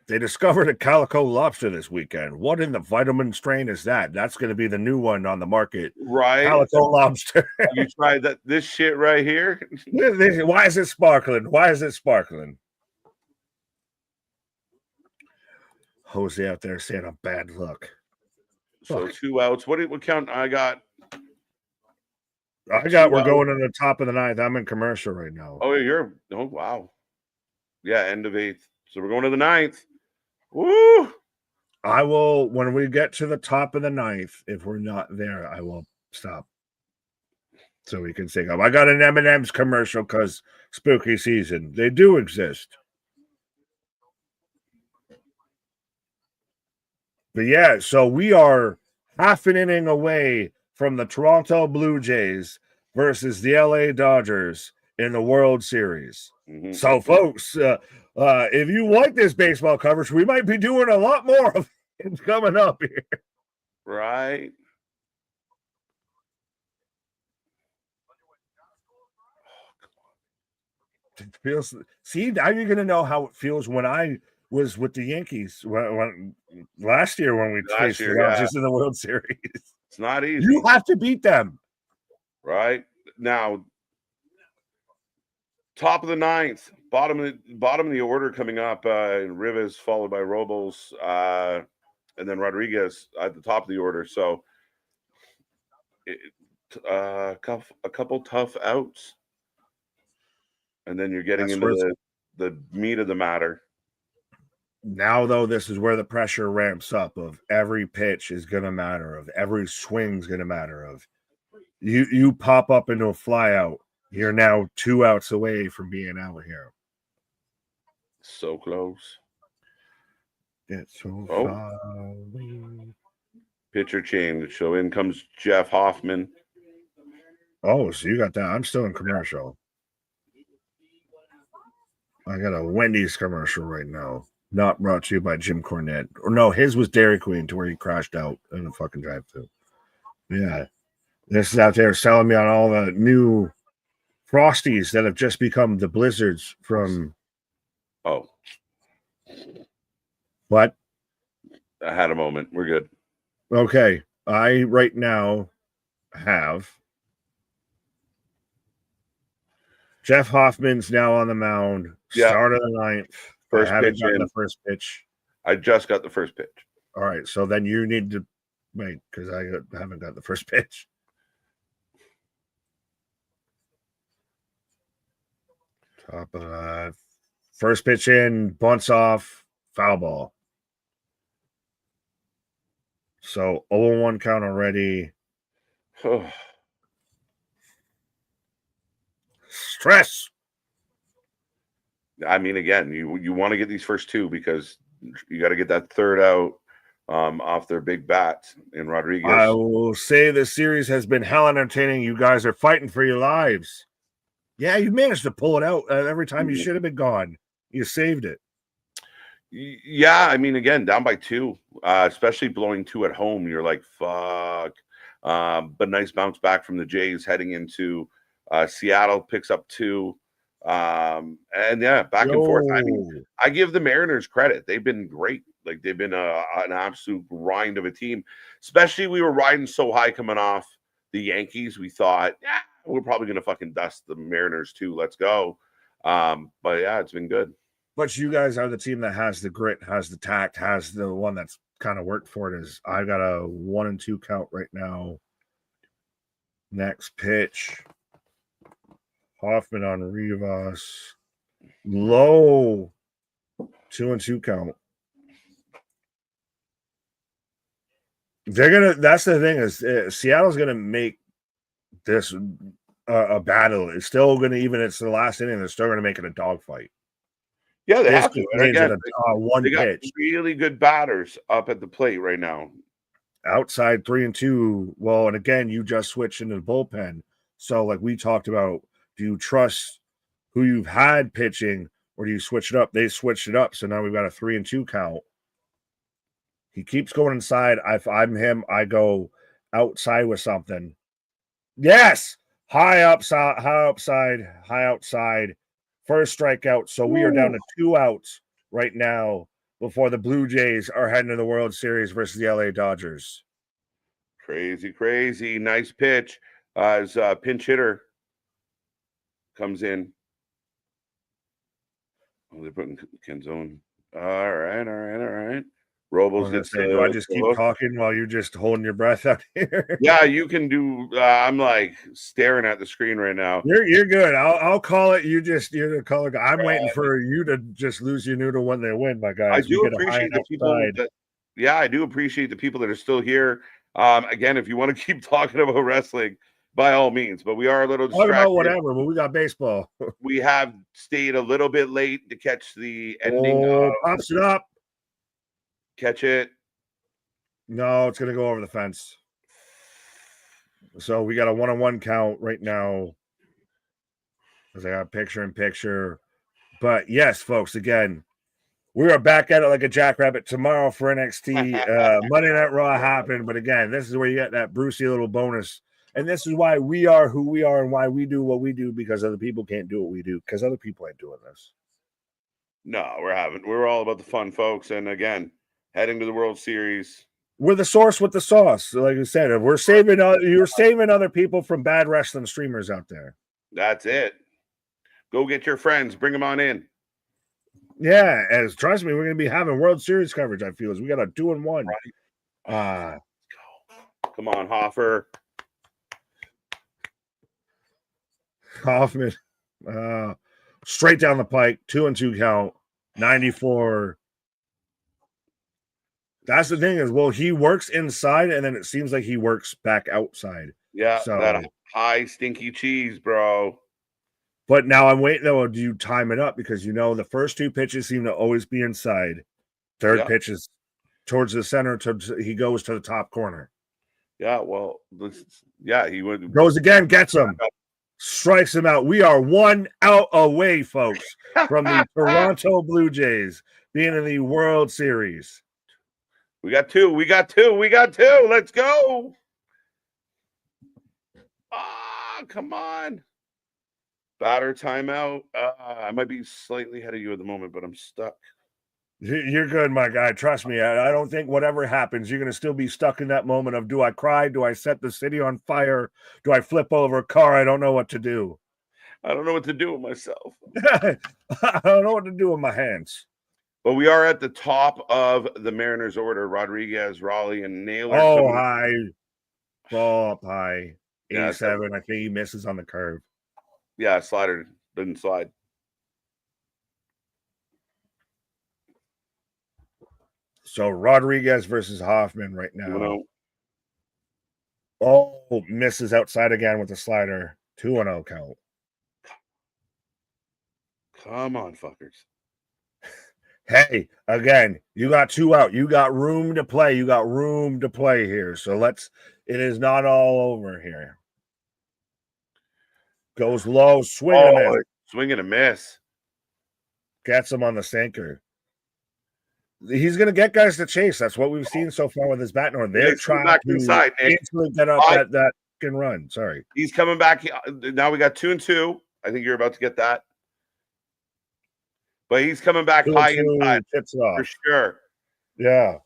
They discovered a calico lobster this weekend. What in the vitamin strain is that? That's going to be the new one on the market. Right. Calico lobster. Have you tried this shit right here? Why is it sparkling? Why is it sparkling? Jose out there saying a bad luck. So 2 outs. What count? we're outs. Going to the top of the ninth. I'm in commercial right now. Oh, wow. Yeah, end of 8th. So we're going to the 9th. Woo! I will, when we get to the top of the 9th, if we're not there, I will stop. So we can sing up. I got an M&M's commercial because spooky season. They do exist. But yeah, so we are half an inning away from the Toronto Blue Jays versus the LA Dodgers in the World Series. Mm-hmm. So, folks, if you like this baseball coverage, we might be doing a lot more of it coming up here. Right. It feels. See, now you're going to know how it feels when I was with the Yankees when last year when we faced the Dodgers in the World Series. It's not easy. You have to beat them. Right. Now, top of the 9th, bottom of the order coming up, Rivas followed by Robles, and then Rodriguez at the top of the order. So a couple tough outs. And then you're getting into the meat of the matter. Now, though, this is where the pressure ramps up of every pitch is going to matter, of every swing is going to matter, of you pop up into a fly out. You're now 2 outs away from being out here. So close. It's so far away. Pitcher change. So in comes Jeff Hoffman. Oh, so you got that. I'm still in commercial. I got a Wendy's commercial right now. Not brought to you by Jim Cornette. Or no, his was Dairy Queen to where he crashed out in the fucking drive-thru. Yeah. This is out there selling me on all the new Frosties that have just become the Blizzards from... Oh. What? I had a moment. We're good. Okay. I right now have... Jeff Hoffman's now on the mound. Yeah. Start of the 9th. First I haven't pitch gotten the first pitch. I just got the first pitch. All right. So then you need to wait because I haven't got the first pitch. Top of first pitch in, bunts off, foul ball. So 0-1 count already. Stress. I mean, again, you want to get these first 2 because you got to get that third out off their big bats in Rodriguez. I will say the series has been hell entertaining. You guys are fighting for your lives. Yeah, you managed to pull it out every time you should have been gone. You saved it. Yeah, I mean, again, down by 2, especially blowing 2 at home. You're like, fuck. But nice bounce back from the Jays heading into Seattle, picks up 2. And yeah, back and forth. I mean, I give the Mariners credit. They've been great. Like, they've been an absolute grind of a team. Especially we were riding so high coming off the Yankees. We thought, yeah, we're probably going to fucking dust the Mariners too. Let's go. But yeah, it's been good. But you guys are the team that has the grit, has the tact, has the one that's kind of worked for it. Is I got a 1-2 count right now. Next pitch. Hoffman on Rivas. Low 2-2 count. They're gonna. That's the thing is Seattle's gonna make this a battle. It's still gonna it's the last inning. They're still gonna make it a dogfight. Yeah, they have to. And again, one they got pitch. Really good batters up at the plate right now. Outside 3-2. Well, and again, you just switched into the bullpen. So, like we talked about, do you trust who you've had pitching, or do you switch it up? They switched it up, so now we've got a 3-2 count. He keeps going inside. If I'm him, I go outside with something. Yes! High upside, high upside, high outside. First strikeout. So we are down to 2 outs right now before the Blue Jays are heading to the World Series versus the LA Dodgers. Crazy, crazy. Nice pitch as pinch hitter comes in. Oh, they're putting Kenzone. All right. Robles gets do I just keep talking while you're just holding your breath out here? Yeah, you can do. I'm like staring at the screen right now. You're good. I'll call it. You're the color guy. I'm waiting for you to just lose your noodle when they win, my guys. I do appreciate the people that. Yeah, I do appreciate the people that are still here. Again, if you want to keep talking about wrestling, by all means. But we are a little distracted. Talk about whatever, but we got baseball. We have stayed a little bit late to catch the ending. Pops it up. Catch it. No, it's going to go over the fence. So we got a 1-on-1 count right now. Because I got picture in picture. But yes, folks, again, we are back at it like a jackrabbit tomorrow for NXT. Monday Night Raw happened. But again, this is where you get that Brucey little bonus. And this is why we are who we are and why we do what we do, because other people can't do what we do, because other people ain't doing this. No, we're all about the fun, folks. And again, heading to the World Series. We're the source with the sauce. Like I said, you're saving other people from bad wrestling streamers out there. That's it. Go get your friends. Bring them on in. Yeah, as trust me, we're going to be having World Series coverage, I feel. We got a 2-1. Right. Come on, Hoffman. Straight down the pike, 2-2 count, 94. That's the thing is, well, he works inside, and then it seems like he works back outside. Yeah, so that high stinky cheese, bro. But now I'm waiting, though, do you time it up? Because, the first 2 pitches seem to always be inside. Third pitch is towards the center. He goes to the top corner. Yeah, well, he would. Goes again, gets him. Strikes him out. We are 1 out away, folks, from the Toronto Blue Jays being in the World Series. We got two. Let's go. Come on. Batter timeout. I might be slightly ahead of you at the moment, but I'm stuck. You're good, my guy. Trust me. I don't think whatever happens, you're going to still be stuck in that moment of, do I cry? Do I set the city on fire? Do I flip over a car? I don't know what to do. I don't know what to do with myself. I don't know what to do with my hands. But we are at the top of the Mariners order. Rodriguez, Raleigh, and Naylor. Oh, high. Ball up high. 87. I think he misses on the curve. Yeah, slider didn't slide. So Rodriguez versus Hoffman right now. 2-0. Oh, misses outside again with the slider. 2-0 count. Come on, fuckers. Hey, again, you got 2 out. You got room to play. Here. So it is not all over here. Goes low, swing and a miss. Gets him on the sinker. He's going to get guys to chase. That's what we've seen so far with his bat. They're trying to inside, get up that can run. Sorry. He's coming back. Now we got 2-2. I think you're about to get that. But he's coming back high inside for sure. Yeah.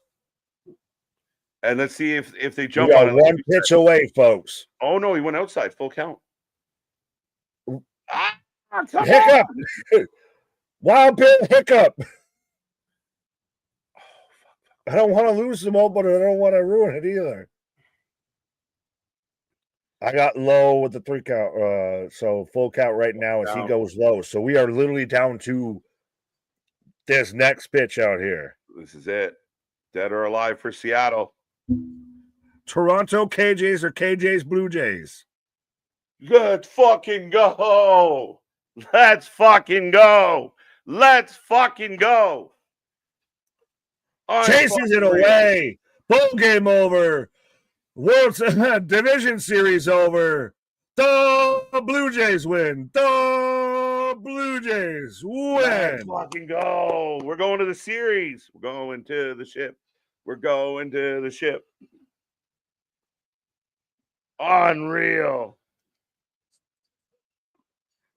And let's see if they jump on it. 1 pitch away, folks. Oh, no, he went outside. Full count. Hiccup. Wild pitch hiccup. I don't want to lose them all, but I don't want to ruin it either. I got low with the 3 count. So full count right now as he goes low. So we are literally down to this next pitch out here. This is it. Dead or alive for Seattle. Toronto KJs or KJs Blue Jays? Let's fucking go. Let's fucking go. Chases it away. Bowl game over. World Division Series over. The Blue Jays win. The Blue Jays win. Let's fucking go. We're going to the series. We're going to the ship. Unreal.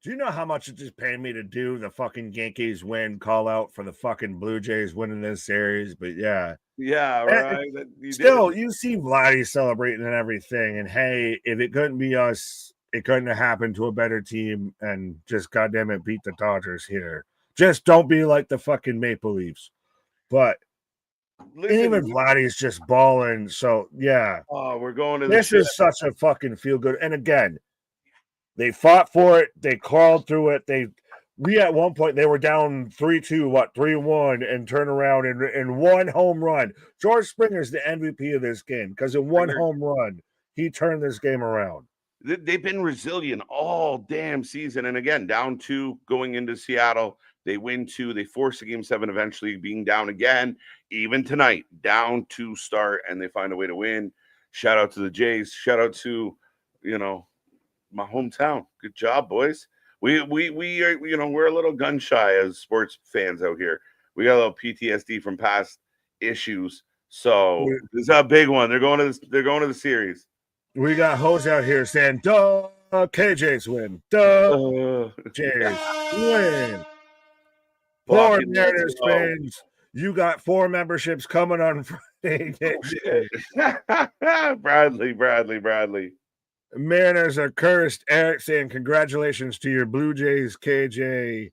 Do you know how much it just paid me to do the fucking Yankees win call out for the fucking Blue Jays winning this series? But yeah. Yeah, right. You Still, did. you see Vladdy celebrating and everything. And hey, if it couldn't be us, it couldn't have happened to a better team. And just goddamn it, beat the Dodgers here. Just don't be like the fucking Maple Leafs. But Listen, even Vladdy's just balling. So yeah. Oh, we're going to the This is such a fucking feel good. And again, they fought for it. They crawled through it. We at one point they were down 3-2, 3-1, and turn around and one home run. George Springer's the MVP of this game because in one home run he turned this game around. They've been resilient all damn season, and again, down 2 going into Seattle. They win 2. They force a game 7, eventually being down again. Even tonight, down 2 start, and they find a way to win. Shout out to the Jays. Shout out to my hometown. Good job, boys. We are, we're a little gun shy as sports fans out here. We got a little PTSD from past issues. So this is a big one. They're going to the series. We got Hose out here saying, duh, KJ's win. Duh, Jays win. Poor Mariners fans. You got 4 memberships coming on Friday. Bradley. Mariners are cursed. Eric saying, congratulations to your Blue Jays, KJ.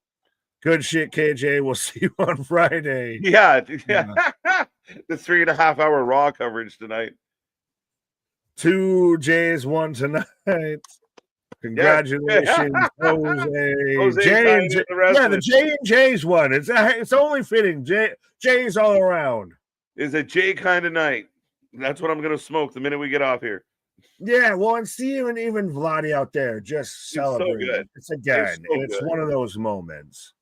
Good shit, KJ. We'll see you on Friday. Yeah. The 3.5 hour Raw coverage tonight. 2 Jays, 1 tonight. Congratulations, Jose. The J and J's won. It's only fitting. J's all around. It's a J kind of night. That's what I'm gonna smoke the minute we get off here. Yeah, well, and see even Vladdy out there just celebrating. So it's one of those moments.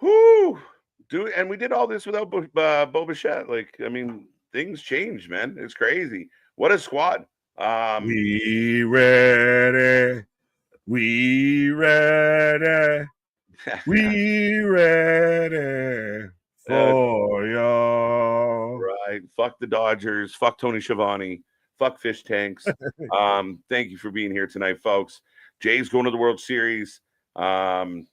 Whoo, dude! And we did all this without Bo Bichette. Like, I mean, things changed, man. It's crazy. What a squad. We ready. We ready. We ready for y'all. Right. Fuck the Dodgers. Fuck Tony Schiavone. Fuck fish tanks. Thank you for being here tonight, folks. Jay's going to the World Series. NXT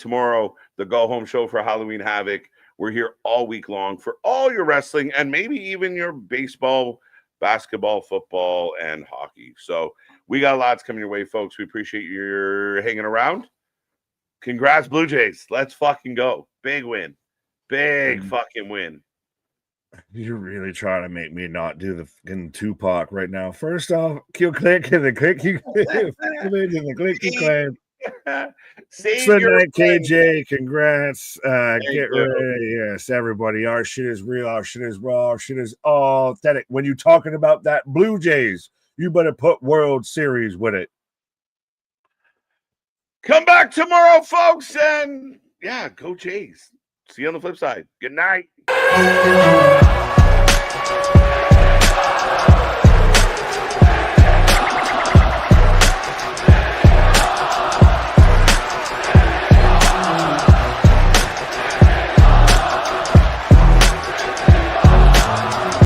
tomorrow, the go home show for Halloween Havoc. We're here all week long for all your wrestling and maybe even your baseball, basketball, football, and hockey. So we got lots coming your way, folks. We appreciate your hanging around. Congrats, Blue Jays. Let's fucking go. Big win. Big fucking win. You're really trying to make me not do the fucking Tupac right now. First off, click and the click you claim. Good night, KJ. Congrats. Get ready. Yes, everybody. Our shit is real. Our shit is raw. Our shit is authentic. When you're talking about that Blue Jays, you better put World Series with it. Come back tomorrow, folks, and go Jays. See you on the flip side. Good night.